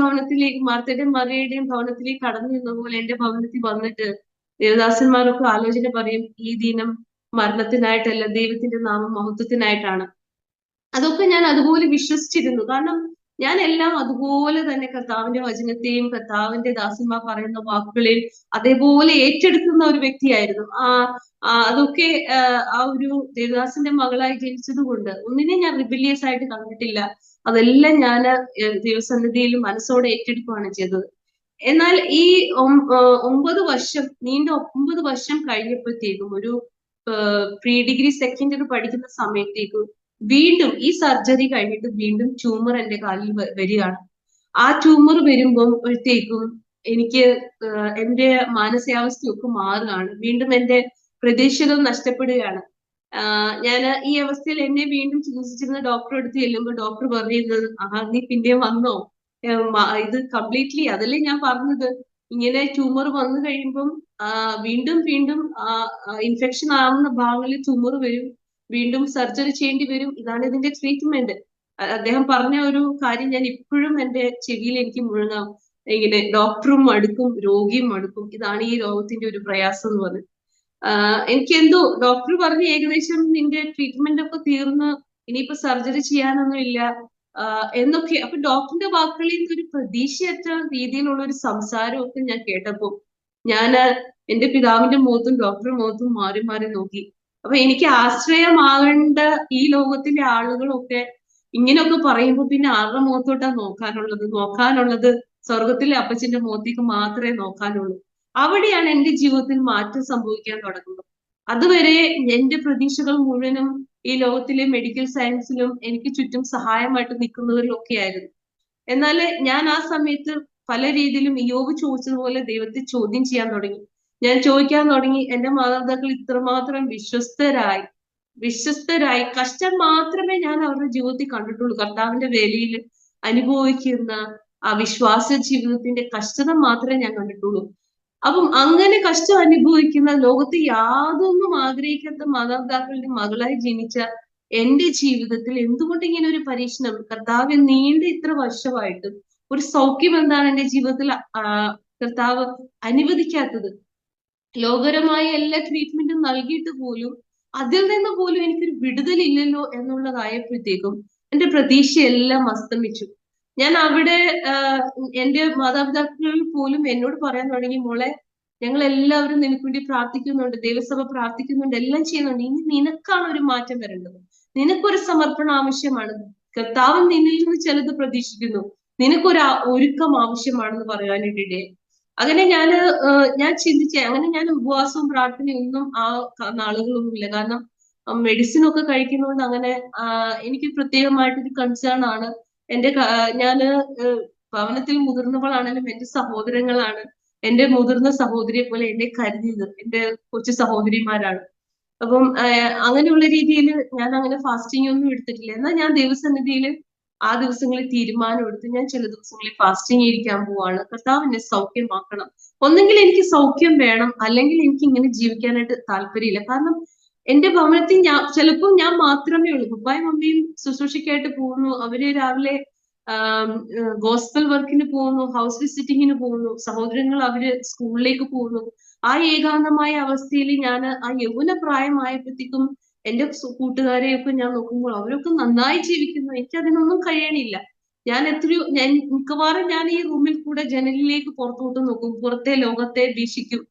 മറിയുടെയും ഭവനത്തിലേക്ക് കടന്നു നിന്ന പോലെ എന്റെ ഭവനത്തിൽ വന്നിട്ട് ദേവദാസന്മാരൊക്കെ ആലോചന പറയും, ഈ ദിനം മരണത്തിനായിട്ടല്ല, ദൈവത്തിന്റെ നാമം മഹത്വത്തിനായിട്ടാണ്. അതൊക്കെ ഞാൻ അതുപോലെ വിശ്വസിച്ചിരുന്നു. കാരണം ഞാൻ എല്ലാം അതുപോലെ തന്നെ കർത്താവിന്റെ വചനത്തെയും കർത്താവിന്റെ ദാസന്മാർ പറയുന്ന വാക്കുകളെയും അതേപോലെ ഏറ്റെടുക്കുന്ന ഒരു വ്യക്തിയായിരുന്നു. അതൊക്കെ ആ ഒരു ദേവദാസന്റെ മകളായി ജനിച്ചത് കൊണ്ട് ഒന്നിനെ ഞാൻ റിബിലിയസ് ആയിട്ട് കണ്ടിട്ടില്ല. അതെല്ലാം ഞാൻ ദൈവസന്നിധിയിൽ മനസ്സോടെ ഏറ്റെടുക്കുകയാണ് ചെയ്തത്. എന്നാൽ ഈ 9 വർഷം, നീണ്ട 9 വർഷം കഴിഞ്ഞപ്പോഴത്തേക്കും, ഒരു പ്രീ ഡിഗ്രി സെക്കൻഡ് ഇയർ പഠിക്കുന്ന സമയത്തേക്കും വീണ്ടും ഈ സർജറി കഴിഞ്ഞിട്ട് വീണ്ടും ട്യൂമർ എന്റെ കാലിൽ വരികയാണ്. ആ ട്യൂമർ വരുമ്പോഴത്തേക്കും എനിക്ക് എന്റെ മാനസികാവസ്ഥയൊക്കെ മാറുകയാണ്. വീണ്ടും എന്റെ പ്രതീക്ഷകൾ നഷ്ടപ്പെടുകയാണ്. ഞാൻ ഈ അവസ്ഥയിൽ എന്നെ വീണ്ടും ചികിത്സിച്ചിരുന്ന ഡോക്ടറെ അടുത്ത് ചെല്ലുമ്പോൾ ഡോക്ടർ പറയുന്നത്, നീ പിന്നെയും വന്നോ, ഇത് കംപ്ലീറ്റ്ലി, അതല്ലേ ഞാൻ പറഞ്ഞത്, ഇങ്ങനെ ട്യൂമർ വന്നു കഴിയുമ്പം വീണ്ടും വീണ്ടും ഇൻഫെക്ഷൻ ആവുന്ന ഭാഗങ്ങളിൽ ട്യൂമർ വരും, വീണ്ടും സർജറി ചെയ്യേണ്ടി വരും, ഇതാണ് ഇതിന്റെ ട്രീറ്റ്മെന്റ്. അദ്ദേഹം പറഞ്ഞ ഒരു കാര്യം ഞാൻ ഇപ്പോഴും എന്റെ ചെവിയിൽ എനിക്ക് മുഴങ്ങാം. ഇങ്ങനെ ഡോക്ടറും മടുക്കും, രോഗിയും മടുക്കും, ഇതാണ് ഈ രോഗത്തിന്റെ ഒരു പ്രയാസം എന്ന് പറഞ്ഞു. എനിക്ക് എന്തോ ഡോക്ടർ പറഞ്ഞ് ഏകദേശം നിന്റെ ട്രീറ്റ്മെന്റ് ഒക്കെ തീർന്ന് ഇനിയിപ്പോ സർജറി ചെയ്യാനൊന്നും ഇല്ല എന്നൊക്കെ. അപ്പൊ ഡോക്ടറിന്റെ വാക്കുകളിൽ നിന്ന് ഒരു പ്രതീക്ഷയറ്റ രീതിയിലുള്ള ഒരു സംസാരമൊക്കെ ഞാൻ കേട്ടപ്പോ ഞാൻ എന്റെ പിതാവിന്റെ മുഖത്തും ഡോക്ടറുടെ മുഖത്തും മാറി മാറി നോക്കി. അപ്പൊ എനിക്ക് ആശ്രയമാകേണ്ട ഈ ലോകത്തിലെ ആളുകളൊക്കെ ഇങ്ങനെയൊക്കെ പറയുമ്പോ പിന്നെ ആരുടെ മുഖത്തോട്ടാ നോക്കാനുള്ളത് സ്വർഗത്തിലെ അപ്പച്ചന്റെ മുഖത്തേക്ക് മാത്രമേ നോക്കാനുള്ളൂ. അവിടെയാണ് എന്റെ ജീവിതത്തിൽ മാറ്റം സംഭവിക്കാൻ തുടങ്ങുന്നത്. അതുവരെ എന്റെ പ്രതീക്ഷകൾ മുഴുവനും ഈ ലോകത്തിലെ മെഡിക്കൽ സയൻസിലും എനിക്ക് ചുറ്റും സഹായമായിട്ട് നിൽക്കുന്നവരിലൊക്കെ ആയിരുന്നു. എന്നാൽ ഞാൻ ആ സമയത്ത് പല രീതിയിലും ഇയ്യോബ് ചോദിച്ചതുപോലെ ദൈവത്തെ ചോദ്യം ചെയ്യാൻ തുടങ്ങി. ഞാൻ ചോദിക്കാൻ തുടങ്ങി, എന്റെ മാതാപിതാക്കൾ ഇത്രമാത്രം വിശ്വസ്തരായി കഷ്ടം മാത്രമേ ഞാൻ അവരുടെ ജീവിതത്തിൽ കണ്ടിട്ടുള്ളൂ. കർത്താവിന്റെ വേലയിൽ അനുഭവിക്കുന്ന ആ വിശ്വാസ ജീവിതത്തിന്റെ കഷ്ടത മാത്രമേ ഞാൻ കണ്ടിട്ടുള്ളൂ. അപ്പം അങ്ങനെ കഷ്ടം അനുഭവിക്കുന്ന, ലോകത്ത് യാതൊന്നും ആഗ്രഹിക്കാത്ത മാതാപിതാക്കളുടെ മകളായി ജനിച്ച എന്റെ ജീവിതത്തിൽ എന്തുകൊണ്ട് ഇങ്ങനെ ഒരു പരീക്ഷണം? കർത്താവ് നീണ്ട ഇത്ര വർഷമായിട്ട് ഒരു സൗഖ്യം എന്താണ് എന്റെ ജീവിതത്തിൽ കർത്താവ് അനുവദിക്കാത്തത്? ലോകപരമായ എല്ലാ ട്രീറ്റ്മെന്റും നൽകിയിട്ട് പോലും അതിൽ നിന്ന് പോലും എനിക്കൊരു വിടുതലില്ലല്ലോ എന്നുള്ളതായപ്പോഴത്തേക്കും എന്റെ പ്രതീക്ഷയെല്ലാം അസ്തമിച്ചു. ഞാൻ അവിടെ എന്റെ മാതാപിതാക്കൾ പോലും എന്നോട് പറയാൻ തുടങ്ങി, മോളെ, ഞങ്ങൾ എല്ലാവരും നിനക്ക് വേണ്ടി പ്രാർത്ഥിക്കുന്നുണ്ട്, ദൈവസഭ പ്രാർത്ഥിക്കുന്നുണ്ട്, എല്ലാം ചെയ്യുന്നുണ്ട്. ഇനി നിനക്കാണ് ഒരു മാറ്റം വരേണ്ടത്, നിനക്കൊരു സമർപ്പണം ആവശ്യമാണ്, കർത്താവ് നിന്നിൽ നിന്ന് ചിലത് പ്രതീക്ഷിക്കുന്നു, നിനക്കൊരു ഒരുക്കം ആവശ്യമാണെന്ന് പറയാനിടയായി. അങ്ങനെ ഞാൻ ചിന്തിച്ചേ, അങ്ങനെ ഞാൻ ഉപവാസവും പ്രാർത്ഥനയും ഒന്നും ആ നാളുകളൊന്നുമില്ല. കാരണം മെഡിസിൻ ഒക്കെ കഴിക്കുന്നതുകൊണ്ട് അങ്ങനെ എനിക്ക് പ്രത്യേകമായിട്ടൊരു കൺസേൺ ആണ്. ഞാന് ഭവനത്തിൽ മുതിർന്നവളാണെങ്കിലും എന്റെ സഹോദരങ്ങളാണ് എന്റെ മുതിർന്ന സഹോദരിയെ പോലെ എന്നെ കരുതിയത്, എന്റെ കൊച്ചു സഹോദരിമാരാണ്. അപ്പം അങ്ങനെയുള്ള രീതിയിൽ ഞാൻ അങ്ങനെ ഫാസ്റ്റിംഗ് ഒന്നും എടുത്തിട്ടില്ല. എന്നാൽ ഞാൻ ദൈവസന്നിധിയിൽ ആ ദിവസങ്ങളിൽ തീരുമാനം എടുത്ത് ഞാൻ ചില ദിവസങ്ങളിൽ ഫാസ്റ്റിംഗ് ഇരിക്കാൻ പോവാണ്. കർത്താവ് എന്നെ സൗഖ്യമാക്കണം. ഒന്നെങ്കിൽ എനിക്ക് സൗഖ്യം വേണം, അല്ലെങ്കിൽ എനിക്ക് ഇങ്ങനെ ജീവിക്കാനായിട്ട് താല്പര്യമില്ല. കാരണം എന്റെ ഭവനത്തിൽ ചിലപ്പോൾ ഞാൻ മാത്രമേ ഉള്ളൂ. പപ്പായും മമ്മിയും ശുശ്രൂഷയ്ക്കായിട്ട് പോകുന്നു. അവര് രാവിലെ ഗോസ്പൽ വർക്കിന് പോകുന്നു, ഹൗസ് വിസിറ്റിങ്ങിന് പോകുന്നു, സഹോദരങ്ങൾ അവര് സ്കൂളിലേക്ക് പോകുന്നു. ആ ഏകാന്തമായ അവസ്ഥയിൽ ഞാൻ ആ യൗവന പ്രായമായപ്പോഴത്തേക്കും എന്റെ കൂട്ടുകാരെയൊക്കെ ഞാൻ നോക്കുമ്പോൾ അവരൊക്കെ നന്നായി ജീവിക്കുന്നു. എനിക്ക് അതിനൊന്നും കഴിയണില്ല. ഞാൻ മിക്കവാറും ഞാൻ ഈ റൂമിൽ കൂടെ ജനലിലേക്ക് പുറത്തോട്ട് നോക്കും, പുറത്തെ ലോകത്തെ വീക്ഷിക്കും.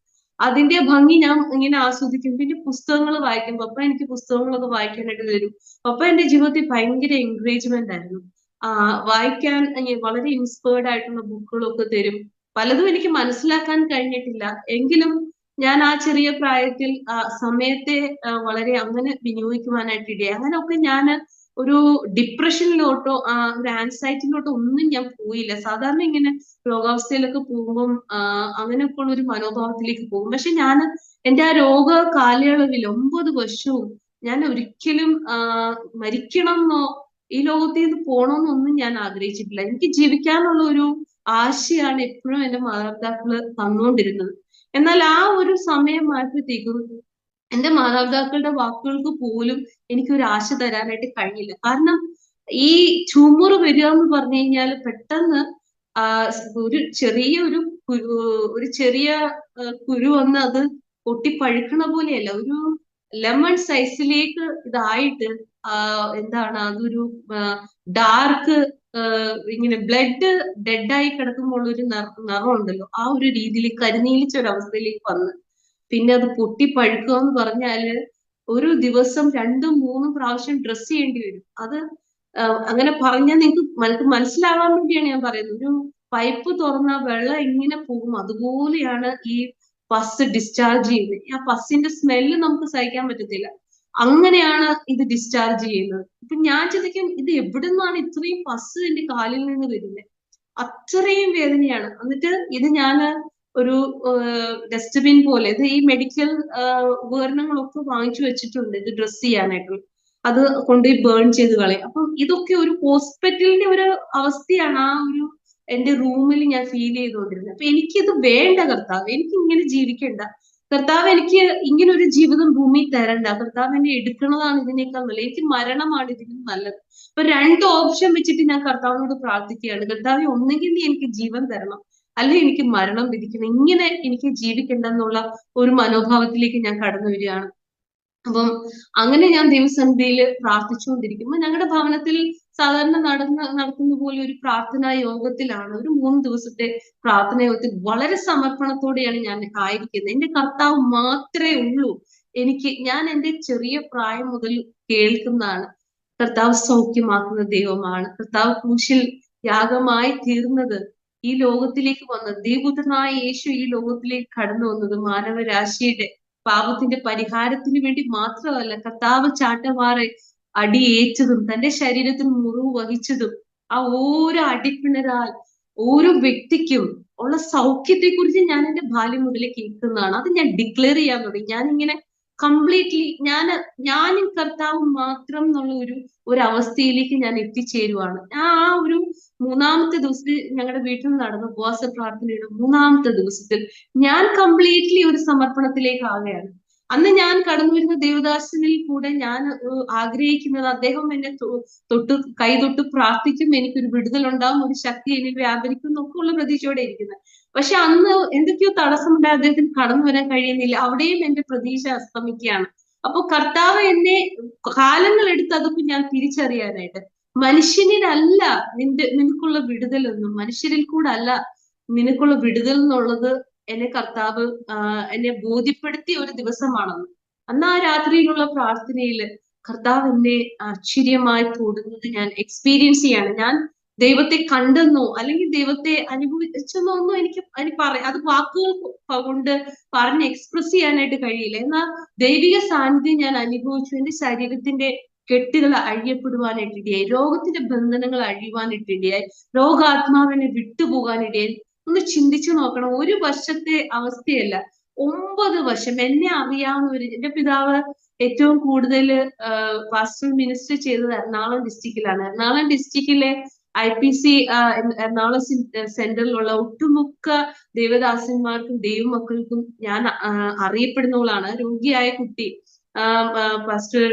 അതിന്റെ ഭംഗി ഞാൻ ഇങ്ങനെ ആസ്വദിക്കും. പിന്നെ പുസ്തകങ്ങൾ വായിക്കും. പപ്പ എനിക്ക് പുസ്തകങ്ങളൊക്കെ വായിക്കാനായിട്ട് തരും. പപ്പ എന്റെ ജീവിതത്തിൽ ഭയങ്കര എൻകറേജ്മെന്റ് ആയിരുന്നു. വായിക്കാൻ വളരെ ഇൻസ്പയർഡ് ആയിട്ടുള്ള ബുക്കുകളൊക്കെ തരും. പലതും എനിക്ക് മനസ്സിലാക്കാൻ കഴിഞ്ഞിട്ടില്ല. എങ്കിലും ഞാൻ ആ ചെറിയ പ്രായത്തിൽ സമയത്തെ വളരെ അങ്ങനെ വിനിയോഗിക്കുവാനായിട്ട് ഇടയായി. അങ്ങനെയൊക്കെ ഞാൻ ഒരു ഡിപ്രഷനിലോട്ടോ ഒരു ആൻസൈറ്റിയിലോട്ടോ ഒന്നും ഞാൻ പോയില്ല. സാധാരണ ഇങ്ങനെ രോഗാവസ്ഥയിലൊക്കെ പോകുമ്പം അങ്ങനെയൊക്കെ ഉള്ള ഒരു മനോഭാവത്തിലേക്ക് പോകും. പക്ഷെ ഞാൻ എന്റെ ആ രോഗ കാലയളവിൽ 9 വർഷവും ഞാൻ ഒരിക്കലും മരിക്കണം എന്നോ ഈ ലോകത്തിൽ നിന്ന് പോണമെന്നൊന്നും ഞാൻ ആഗ്രഹിച്ചിട്ടില്ല. എനിക്ക് ജീവിക്കാനുള്ള ഒരു ആശയാണ് എപ്പോഴും എന്റെ മാതാപിതാക്കള് തന്നുകൊണ്ടിരുന്നത്. എന്നാൽ ആ ഒരു സമയമായപ്പോഴത്തേക്കും എന്റെ മാതാപിതാക്കളുടെ വാക്കുകൾക്ക് പോലും എനിക്കൊരു ആശ തരാനായിട്ട് കഴിഞ്ഞില്ല. കാരണം ഈ ട്യൂമർ വരിക എന്ന് പറഞ്ഞു കഴിഞ്ഞാൽ പെട്ടെന്ന് ഒരു ചെറിയ ഒരു ചെറിയ കുരു വന്ന് അത് പൊട്ടിപ്പഴുക്കണ പോലെയല്ല, ഒരു ലെമൺ സൈസിലേക്ക് ഇതായിട്ട് എന്താണ് അതൊരു ഡാർക്ക് ഇങ്ങനെ ബ്ലഡ് ഡെഡായി കിടക്കുമ്പോൾ ഒരു നിറം ഉണ്ടല്ലോ, ആ ഒരു രീതിയിൽ കരിനീലിച്ച ഒരു അവസ്ഥയിലേക്ക് വന്ന് പിന്നെ അത് പൊട്ടിപ്പഴുക്കുക എന്ന് പറഞ്ഞാല് ഒരു ദിവസം 2ഉം 3ഉം പ്രാവശ്യം ഡ്രസ് ചെയ്യേണ്ടി വരും. അത് അങ്ങനെ പറഞ്ഞാൽ നിങ്ങൾക്ക് മനസ്സിലാവാൻ വേണ്ടിയാണ് ഞാൻ പറയുന്നത്. ഒരു പൈപ്പ് തുറന്ന വെള്ളം എങ്ങനെ പോകും അതുപോലെയാണ് ഈ പസ് ഡിസ്ചാർജ് ചെയ്യുന്നത്. ആ പസ്സിന്റെ സ്മെല്ല് നമുക്ക് സഹിക്കാൻ പറ്റത്തില്ല. അങ്ങനെയാണ് ഇത് ഡിസ്ചാർജ് ചെയ്യുന്നത്. ഇപ്പൊ ഞാൻ ചിന്തിക്കും, ഇത് എവിടെ നിന്നാണ് ഇത്രയും പസ് എന്റെ കാലിൽ നിന്ന് വരുന്നത്? അത്രയും വേദനയാണ്. എന്നിട്ട് ഇത് ഞാൻ ഒരു ഡസ്റ്റ്ബിൻ പോലെ, ഇത് ഈ മെഡിക്കൽ ഉപകരണങ്ങളൊക്കെ വാങ്ങിച്ചു വെച്ചിട്ടുണ്ട് ഇത് ഡ്രസ് ചെയ്യാനായിട്ട്. അത് കൊണ്ടുപോയി ബേൺ ചെയ്ത് കളയും. അപ്പം ഇതൊക്കെ ഒരു ഹോസ്പിറ്റലിന്റെ ഒരു അവസ്ഥയാണ് ആ ഒരു എന്റെ റൂമിൽ ഞാൻ ഫീൽ ചെയ്തുകൊണ്ടിരുന്നത്. അപ്പൊ എനിക്കിത് വേണ്ട കർത്താവ്, എനിക്ക് ഇങ്ങനെ ജീവിക്കണ്ട കർത്താവ്, എനിക്ക് ഇങ്ങനെ ഒരു ജീവിതം ഭൂമി തരണ്ട കർത്താവ്, എന്നെ എടുക്കുന്നതാണ് ഇതിനേക്കാൾ നല്ലത്, എനിക്ക് മരണമാണ് ഇതിനും നല്ലത്. അപ്പൊ 2 ഓപ്ഷൻ വെച്ചിട്ട് ഞാൻ കർത്താവിനോട് പ്രാർത്ഥിക്കുകയാണ്. കർത്താവ്, ഒന്നെങ്കിൽ നീ എനിക്ക് ജീവൻ തരണം, അല്ലെ എനിക്ക് മരണം വിധിക്കണം. ഇങ്ങനെ എനിക്ക് ജീവിക്കണ്ട എന്നുള്ള ഒരു മനോഭാവത്തിലേക്ക് ഞാൻ കടന്നു വരികയാണ്. അപ്പം അങ്ങനെ ഞാൻ ദൈവസന്നിധിയിൽ പ്രാർത്ഥിച്ചുകൊണ്ടിരിക്കുമ്പോൾ ഞങ്ങളുടെ ഭവനത്തിൽ സാധാരണ നടക്കുന്ന പോലെ ഒരു പ്രാർത്ഥനാ യോഗത്തിലാണ്, ഒരു 3 ദിവസത്തെ പ്രാർത്ഥനാ യോഗത്തിൽ വളരെ സമർപ്പണത്തോടെയാണ് ഞാൻ ആയിരിക്കുന്നത്. എന്റെ കർത്താവ് മാത്രമേ ഉള്ളൂ ഞാൻ എന്റെ ചെറിയ പ്രായം മുതൽ കേൾക്കുന്നതാണ്. കർത്താവ് സൗഖ്യമാക്കുന്ന ദൈവമാണ്. കർത്താവ് ക്രൂശിൽ യാഗമായി തീർന്നത്, ഈ ലോകത്തിലേക്ക് വന്നത്, ദൈവപുത്രനായ യേശു ഈ ലോകത്തിലേക്ക് കടന്നു വന്നത് മാനവരാശിയുടെ പാപത്തിന്റെ പരിഹാരത്തിന് വേണ്ടി മാത്രമല്ല, കർത്താവ് ചാട്ടവാറെ അടിയേറ്റതും തന്റെ ശരീരത്തിൽ മുറിവ് വഹിച്ചതും ആ ഓരോ അടിപ്പിണരാൽ ഓരോ വ്യക്തിക്കും ഉള്ള സൗഖ്യത്തെ കുറിച്ച് ഞാൻ എന്റെ ബാല്യം മുതലേ കേൾക്കുന്നതാണ്. അത് ഞാൻ ഡിക്ലെയർ ചെയ്യാൻ തുടങ്ങി. ഞാനിങ്ങനെ കംപ്ലീറ്റ്ലി ഞാനും കർത്താവും മാത്രം എന്നുള്ള ഒരു അവസ്ഥയിലേക്ക് ഞാൻ എത്തിച്ചേരുവാണ്. ആ ഒരു 3-ാമത്തെ ദിവസത്തിൽ ഞങ്ങളുടെ വീട്ടിൽ നിന്ന് നടന്ന ഉപവാസ പ്രാർത്ഥനയുടെ 3-ാമത്തെ ദിവസത്തിൽ ഞാൻ കംപ്ലീറ്റ്ലി ഒരു സമർപ്പണത്തിലേക്ക് ആവുകയാണ്. അന്ന് ഞാൻ കടന്നു വരുന്ന ദേവദാസനിൽ കൂടെ ഞാൻ ആഗ്രഹിക്കുന്നത്, അദ്ദേഹം എന്നെ കൈതൊട്ട് പ്രാർത്ഥിക്കും, എനിക്കൊരു വിടുതൽ ഉണ്ടാവും, ഒരു ശക്തി എന്നിൽ വ്യാപരിക്കും എന്നൊക്കെ ഉള്ള പ്രതീക്ഷയോടെ ഇരിക്കുന്നത്. പക്ഷെ അന്ന് എന്തൊക്കെയോ തടസ്സമുണ്ടായി അദ്ദേഹത്തിന് കടന്നു വരാൻ കഴിയുന്നില്ല. അവിടെയും എന്റെ പ്രതീക്ഷ അസ്തമിക്കുകയാണ്. അപ്പൊ കർത്താവ് എന്നെ കാലങ്ങൾ എടുത്ത് അതൊക്കെ ഞാൻ തിരിച്ചറിയാനായിട്ട്, മനുഷ്യനിലല്ല നിനക്കുള്ള വിടുതലൊന്നും, മനുഷ്യരിൽ കൂടെ അല്ല നിനക്കുള്ള വിടുതൽ എന്നുള്ളത് എന്നെ കർത്താവ് എന്നെ ബോധ്യപ്പെടുത്തിയ ഒരു ദിവസമാണെന്ന്. അന്ന് ആ രാത്രിയിലുള്ള പ്രാർത്ഥനയില് കർത്താവ് എന്നെ ആശ്ചര്യമായി തൊടുന്നത് ഞാൻ എക്സ്പീരിയൻസ് ചെയ്യാണ്. ഞാൻ ദൈവത്തെ കണ്ടെന്നോ അല്ലെങ്കിൽ ദൈവത്തെ അനുഭവിച്ചെന്നോ ഒന്നും എനിക്ക് അത് വാക്കുകൾ കൊണ്ട് പറഞ്ഞ് എക്സ്പ്രസ് ചെയ്യാനായിട്ട് കഴിയില്ല. എന്നാൽ ദൈവിക സാന്നിധ്യം ഞാൻ അനുഭവിച്ചു. എന്റെ ശരീരത്തിന്റെ കെട്ടുകൾ അഴിയപ്പെടുവാനായിട്ടിടയായി, രോഗത്തിന്റെ ബന്ധനങ്ങൾ അഴിയുവാനായിട്ടിടയായി, രോഗാത്മാവിനെ വിട്ടുപോകാനിടയായി. ഒന്ന് ചിന്തിച്ചു നോക്കണം, 1 വർഷത്തെ അവസ്ഥയല്ല, 9 വർഷം. എന്നെ അറിയാവുന്നവര്, എന്റെ പിതാവ് ഏറ്റവും കൂടുതൽ പാസ്റ്റർ മിനിസ്റ്റർ ചെയ്തത് എറണാകുളം ഡിസ്ട്രിക്റ്റിലാണ്. എറണാകുളം ഡിസ്ട്രിക്റ്റിലെ IPC എറണാകുളം സെന്ററിലുള്ള ഒട്ടുമുക്ക ദേവദാസന്മാർക്കും ദൈവമക്കൾക്കും ഞാൻ അറിയപ്പെടുന്നവളാണ്. രോഗിയായ കുട്ടി, പാസ്റ്റർ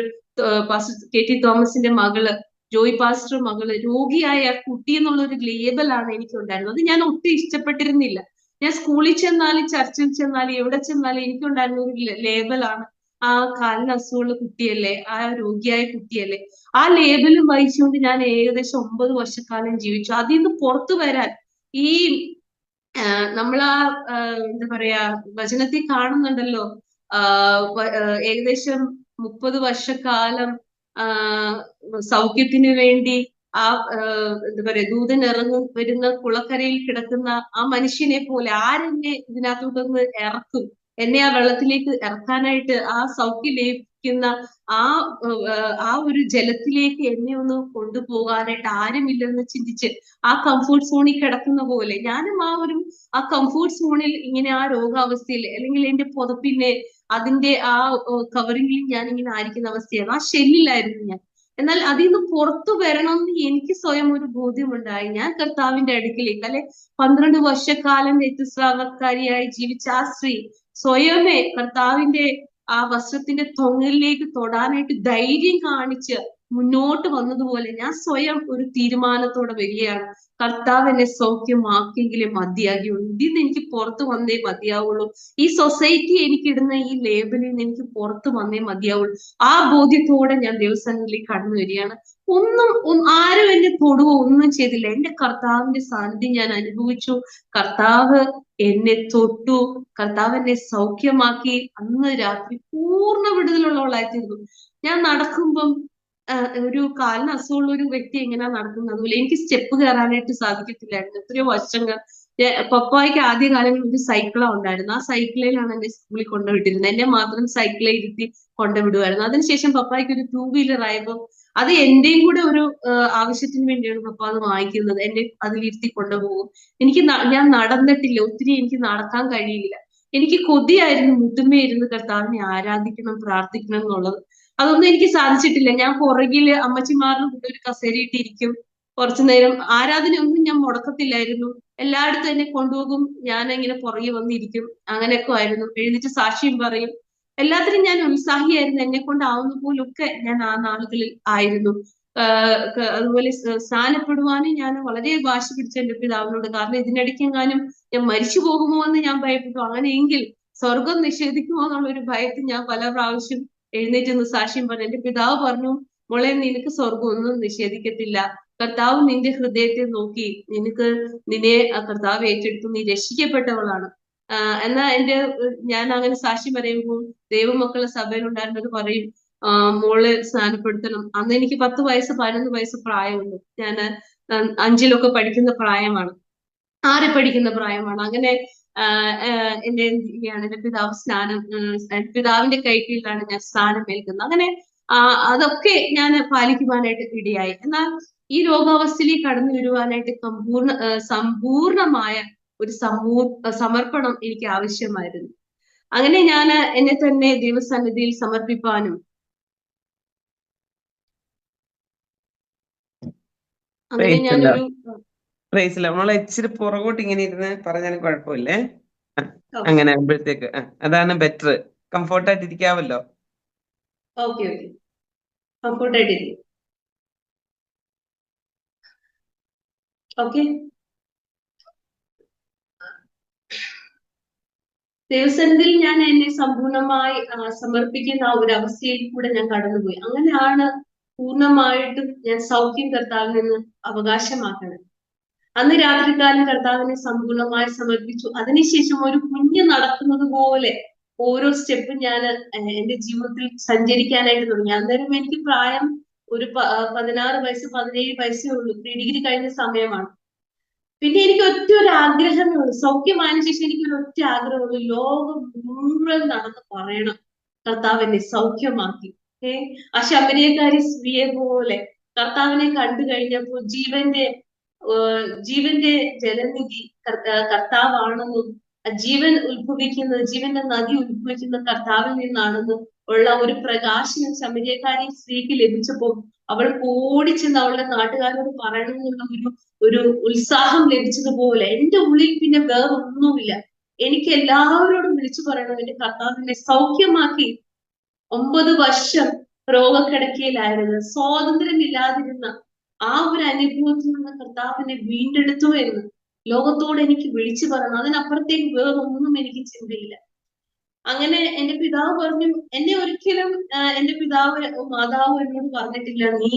KT തോമസിന്റെ മകള്, ജോയ് പാസ്റ്റർ മകള്, രോഗിയായ കുട്ടി എന്നുള്ള ഒരു ലേബലാണ് എനിക്ക് ഉണ്ടായിരുന്നത്. അത് ഞാൻ ഒട്ടും ഇഷ്ടപ്പെട്ടിരുന്നില്ല. ഞാൻ സ്കൂളിൽ ചെന്നാലും ചർച്ചിൽ ചെന്നാലും എവിടെ ചെന്നാലും എനിക്കുണ്ടായിരുന്ന ഒരു ലേബലാണ് ആ കാലിന് അസുഖമുള്ള കുട്ടിയല്ലേ, ആ രോഗിയായ കുട്ടിയല്ലേ. ആ ലേബലും വഹിച്ചുകൊണ്ട് ഞാൻ ഏകദേശം 9 വർഷക്കാലം ജീവിച്ചു. അതിൽ നിന്ന് പുറത്തു വരാൻ ഈ നമ്മളാ എന്താ പറയാ വചനത്തിൽ കാണുന്നുണ്ടല്ലോ, ഏകദേശം 30 വർഷക്കാലം സൗഖ്യത്തിന് വേണ്ടി ആ എന്താ പറയാ ദൂതൻ വരുന്ന കുളക്കരയിൽ കിടക്കുന്ന ആ മനുഷ്യനെ പോലെ ആരെന്നെ ഇതിനകത്തോട്ടൊന്ന് ഇറക്കും, എന്നെ ആ വെള്ളത്തിലേക്ക് ഇറക്കാനായിട്ട്, ആ സൗഖ്യം ലഭിക്കുന്ന ആ ഒരു ജലത്തിലേക്ക് എന്നെ ഒന്ന് കൊണ്ടുപോകാനായിട്ട് ആരുമില്ലെന്ന് ചിന്തിച്ച് ആ കംഫോർട്ട് സോണിൽ കിടക്കുന്ന പോലെ ഞാനും ആ കംഫോർട്ട് സോണിൽ ഇങ്ങനെ ആ രോഗാവസ്ഥയിൽ, അല്ലെങ്കിൽ എന്റെ പുതപ്പിന്റെ അതിന്റെ ആ കവറിങ്ങിൽ ഞാൻ ഇങ്ങനെ ആയിരിക്കുന്ന അവസ്ഥയാണ്. ആ ഷെല്ലിലായിരുന്നു ഞാൻ. എന്നാൽ അതിൽ നിന്ന് പുറത്തു വരണമെന്ന് എനിക്ക് സ്വയം ഒരു ബോധ്യമുണ്ടായി. ഞാൻ കർത്താവിന്റെ അടുക്കിലേക്ക്, അല്ലെ 12 വർഷക്കാലം ഋതുസ്രാവക്കാരിയായി ജീവിച്ച ആ സ്ത്രീ സ്വയമേ കർത്താവിന്റെ ആ വസ്ത്രത്തിന്റെ തൊങ്ങലിലേക്ക് തൊടാനായിട്ട് ധൈര്യം കാണിച്ച് മുന്നോട്ട് വന്നതുപോലെ ഞാൻ സ്വയം ഒരു തീരുമാനത്തോടെ വരികയാണ്. കർത്താവ് എന്നെ സൗഖ്യമാക്കിയെങ്കിലേ മതിയാകുള്ളൂ, ഇതിന്ന് എനിക്ക് പുറത്തു വന്നേ മതിയാവുള്ളൂ, ഈ സൊസൈറ്റി എനിക്കിടുന്ന ഈ ലേബലിൽ നിന്ന് എനിക്ക് പുറത്തു വന്നേ മതിയാവുള്ളൂ. ആ ബോധ്യത്തോടെ ഞാൻ ദൈവസന്നിധിയിലേക്ക് കടന്നു വരികയാണ്. ആരും എന്നെ തൊടുവോ ഒന്നും ചെയ്തില്ല. എന്റെ കർത്താവിന്റെ സാന്നിധ്യം ഞാൻ അനുഭവിച്ചു. കർത്താവ് എന്നെ തൊട്ടു, കർത്താവ് എന്നെ സൗഖ്യമാക്കി. അന്ന് രാത്രി പൂർണ്ണ വിടുതലുള്ളവളായിത്തീർന്നു. ഞാൻ നടക്കുമ്പം ഒരു കാലിന് അസുഖമുള്ള ഒരു വ്യക്തി എങ്ങനെയാ നടക്കുന്നത് അതുപോലെ എനിക്ക് സ്റ്റെപ്പ് കയറാനായിട്ട് സാധിക്കത്തില്ലായിരുന്നു. എത്രയോ വർഷങ്ങൾ പപ്പായ്ക്ക് ആദ്യ കാലങ്ങളിൽ ഒരു സൈക്കിളാ ഉണ്ടായിരുന്നു. ആ സൈക്കിളിലാണ് എന്നെ സ്കൂളിൽ കൊണ്ടുവിട്ടിരുന്നത്. എന്നെ മാത്രം സൈക്കിളിൽ ഇരുത്തി കൊണ്ടുവിടുമായിരുന്നു. അതിനുശേഷം പപ്പായ്ക്ക് ഒരു 2 വീലർ ആയപ്പോൾ അത് എന്റെയും കൂടെ ഒരു ആവശ്യത്തിന് വേണ്ടിയാണ് പപ്പ അത് വാങ്ങിക്കുന്നത്. എന്നെ അതിലിരുത്തി കൊണ്ടുപോകും. ഞാൻ നടന്നിട്ടില്ല, ഒത്തിരി എനിക്ക് നടക്കാൻ കഴിയില്ല. എനിക്ക് കൊതിയായിരുന്നു മുട്ടുമേയിരുന്ന് കർത്താവിനെ ആരാധിക്കണം, പ്രാർത്ഥിക്കണം എന്നുള്ളത്. അതൊന്നും എനിക്ക് സാധിച്ചിട്ടില്ല. ഞാൻ പുറകില് അമ്മച്ചിമാരുടെ കൂടെ ഒരു കസേരയിട്ടിരിക്കും, കുറച്ചു നേരം ആരാധനയൊന്നും ഞാൻ മുടക്കത്തില്ലായിരുന്നു. എല്ലായിടത്തും എന്നെ കൊണ്ടുപോകും, ഞാൻ ഇങ്ങനെ പുറകെ വന്നിരിക്കും, അങ്ങനെയൊക്കെ ആയിരുന്നു. എഴുന്നേറ്റ് സാക്ഷ്യം പറയും, എല്ലാത്തിനും ഞാൻ ഉത്സാഹിയായിരുന്നു. എന്നെ കൊണ്ടാവുന്ന പോലൊക്കെ ഞാൻ ആ നാളുകളിൽ ആയിരുന്നു. അതുപോലെ സ്നാനപ്പെടുവാനും ഞാൻ വളരെ വാശി പിടിച്ച എന്റെ പിതാവിനോട്. കാരണം ഇതിനിടയ്ക്കെങ്ങാനും ഞാൻ മരിച്ചു പോകുമോ എന്ന് ഞാൻ ഭയപ്പെട്ടു. അങ്ങനെയെങ്കിൽ സ്വർഗം നിഷേധിക്കുമോ എന്നുള്ള ഒരു ഭയത്തിൽ ഞാൻ പല പ്രാവശ്യം എഴുന്നേറ്റ് സാക്ഷ്യം പറഞ്ഞു. എന്റെ പിതാവ് പറഞ്ഞു, മോളെ നിനക്ക് സ്വർഗം ഒന്നും നിഷേധിക്കത്തില്ല, കർത്താവ് നിന്റെ ഹൃദയത്തെ നോക്കി നിന്നെ കർത്താവ് ഏറ്റെടുത്തു, നീ രക്ഷിക്കപ്പെട്ടവളാണ്. എന്നാൽ ഞാൻ അങ്ങനെ സാക്ഷ്യം പറയുമ്പോൾ ദൈവമക്കളെ സഭയിലുണ്ടായിരുന്നത് പറയും, മോള് സ്നാനപ്പെടുത്തണം. അന്ന് എനിക്ക് 10 വയസ്സ് 11 വയസ്സ് പ്രായമുണ്ട്. ഞാൻ 5-ലൊക്കെ പഠിക്കുന്ന പ്രായമാണ്, 6 പഠിക്കുന്ന പ്രായമാണ്. അങ്ങനെ എന്റെ എന്ത് ചെയ്യാണ്, എന്റെ പിതാവിന്റെ കൈക്കീഴിലാണ് ഞാൻ സ്ഥാനം ഏൽക്കുന്നത്. അങ്ങനെ അതൊക്കെ ഞാൻ പാലിക്കുവാനായിട്ട് ഇടയായി. എന്നാൽ ഈ രോഗാവസ്ഥയിലേക്ക് കടന്നു വരുവാനായിട്ട് സമ്പൂർണമായ ഒരു സമർപ്പണം എനിക്ക് ആവശ്യമായിരുന്നു. അങ്ങനെ ഞാൻ എന്നെ തന്നെ ദൈവസന്നിധിയിൽ സമർപ്പിപ്പാനും അങ്ങനെ ഞാനൊരു നമ്മളെ ഇച്ചിരി പുറകോട്ട് ഇങ്ങനെ ഇരുന്ന് പറഞ്ഞാലും കുഴപ്പമില്ലേ. അങ്ങനെ ആകുമ്പോഴത്തേക്ക് അതാണ് ബെറ്റർ. കംഫോർട്ടായിട്ട് ഇരിക്കാവല്ലോ. ഓക്കെ ഓക്കെ, കംഫോർട്ടായിട്ടിരിക്കും. ഓക്കെ, ദൈവസന്നിധിയിൽ ഞാൻ എന്നെ സമ്പൂർണമായി സമർപ്പിക്കുന്ന ആ ഒരു അവസ്ഥയിൽ കൂടെ ഞാൻ കടന്നുപോയി. അങ്ങനെയാണ് പൂർണ്ണമായിട്ടും ഞാൻ സൗഖ്യം കർത്താവിൽ നിന്ന് അവകാശമാക്കണം. അന്ന് രാത്രികാലം കർത്താവിനെ സമ്പൂർണമായി സമർപ്പിച്ചു. അതിനുശേഷം ഒരു കുഞ്ഞ് നടക്കുന്നത് പോലെ ഓരോ സ്റ്റെപ്പും ഞാൻ എന്റെ ജീവിതത്തിൽ സഞ്ചരിക്കാനായിട്ട് തുടങ്ങി. അന്നേരം എനിക്ക് പ്രായം ഒരു 16 വയസ്സ് 17 വയസ്സേ ഉള്ളൂ. ഡിഗ്രി കഴിഞ്ഞ സമയമാണ്. പിന്നെ എനിക്ക് ഒറ്റ ഒരു ആഗ്രഹമേ ഉള്ളൂ, സൗഖ്യമായതിനു ശേഷം എനിക്ക് ഒരു ഒറ്റ ആഗ്രഹമുള്ളൂ, ലോകം മുഴുവൻ നടന്ന് പറയണം കർത്താവ് എന്നെ സൗഖ്യമാക്കി. ആ ശമരിയക്കാരി സ്ത്രീയെ പോലെ കർത്താവിനെ കണ്ടു കഴിഞ്ഞപ്പോൾ ജീവന്റെ ജലനിധി കർത്താവാണെന്നും ജീവൻ ഉത്ഭവിക്കുന്നത്, ജീവന്റെ നദി ഉത്ഭവിക്കുന്ന കർത്താവിൽ നിന്നാണെന്ന് ഉള്ള ഒരു പ്രകാശനം ശമര്യക്കാരി സ്ത്രീക്ക് ലഭിച്ചപ്പോൾ അവൾ ഓടിച്ചെന്ന് അവളുടെ നാട്ടുകാരോട് പറയണമെന്നുള്ള ഒരു ഉത്സാഹം ലഭിച്ചതുപോലെ എന്റെ ഉള്ളിൽ പിന്നെ വേറൊന്നുമില്ല. എനിക്ക് എല്ലാവരോടും വിളിച്ചു പറയണം എന്റെ കർത്താവിനെ സൗഖ്യമാക്കി. 9 വർഷം രോഗക്കിടക്കയിലായിരുന്നു, സ്വാതന്ത്ര്യമില്ലാതിരുന്ന ആ ഒരു അനുഭവത്തിൽ നിന്ന് കർത്താവിനെ വീണ്ടെടുത്തു എന്ന് ലോകത്തോട് എനിക്ക് വിളിച്ചു പറയണം. അതിനപ്പുറത്തേക്ക് വേറൊന്നും എനിക്ക് ചിന്തയില്ല. അങ്ങനെ എന്റെ പിതാവ് പറഞ്ഞു, എന്നെ ഒരിക്കലും എന്റെ മാതാവ് എന്നോട് പറഞ്ഞിട്ടില്ല നീ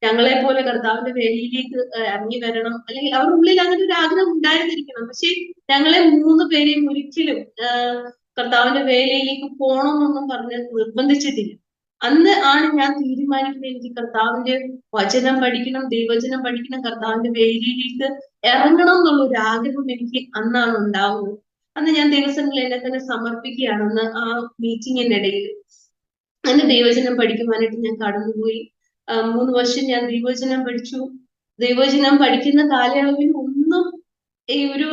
ഞങ്ങളെ പോലെ കർത്താവിന്റെ വേലയിലേക്ക് ഇറങ്ങി വരണം, അല്ലെങ്കിൽ അവരുടെ ഉള്ളിൽ അങ്ങനെ ഒരു ആഗ്രഹം ഉണ്ടായിരുന്നിരിക്കണം. പക്ഷെ ഞങ്ങളെ 3 പേരെയും ഒരിക്കലും കർത്താവിന്റെ വേലയിലേക്ക് പോകണമെന്നൊന്നും പറഞ്ഞ് നിർബന്ധിച്ചിട്ടില്ല. അന്ന് ആണ് ഞാൻ തീരുമാനിക്കുന്നത് എനിക്ക് കർത്താവിന്റെ വചനം പഠിക്കണം, ദൈവവചനം പഠിക്കണം, കർത്താവിന്റെ വേലയിലേക്ക് ഇറങ്ങണം എന്നുള്ള ഒരു ആഗ്രഹം എനിക്ക് അന്നാണ് ഉണ്ടാവുന്നത്. അന്ന് ഞാൻ ദൈവസന്നിധിയിൽ എന്നെ തന്നെ സമർപ്പിക്കുകയാണെന്ന് ആ മീറ്റിങ്ങിനിടയിൽ. അങ്ങനെ ദൈവവചനം പഠിക്കുവാനായിട്ട് ഞാൻ കടന്നുപോയി. 3 വർഷം ഞാൻ ദൈവവചനം പഠിച്ചു. ദൈവവചനം പഠിക്കുന്ന കാലയളവിൽ ഒന്നും ഈ ഒരു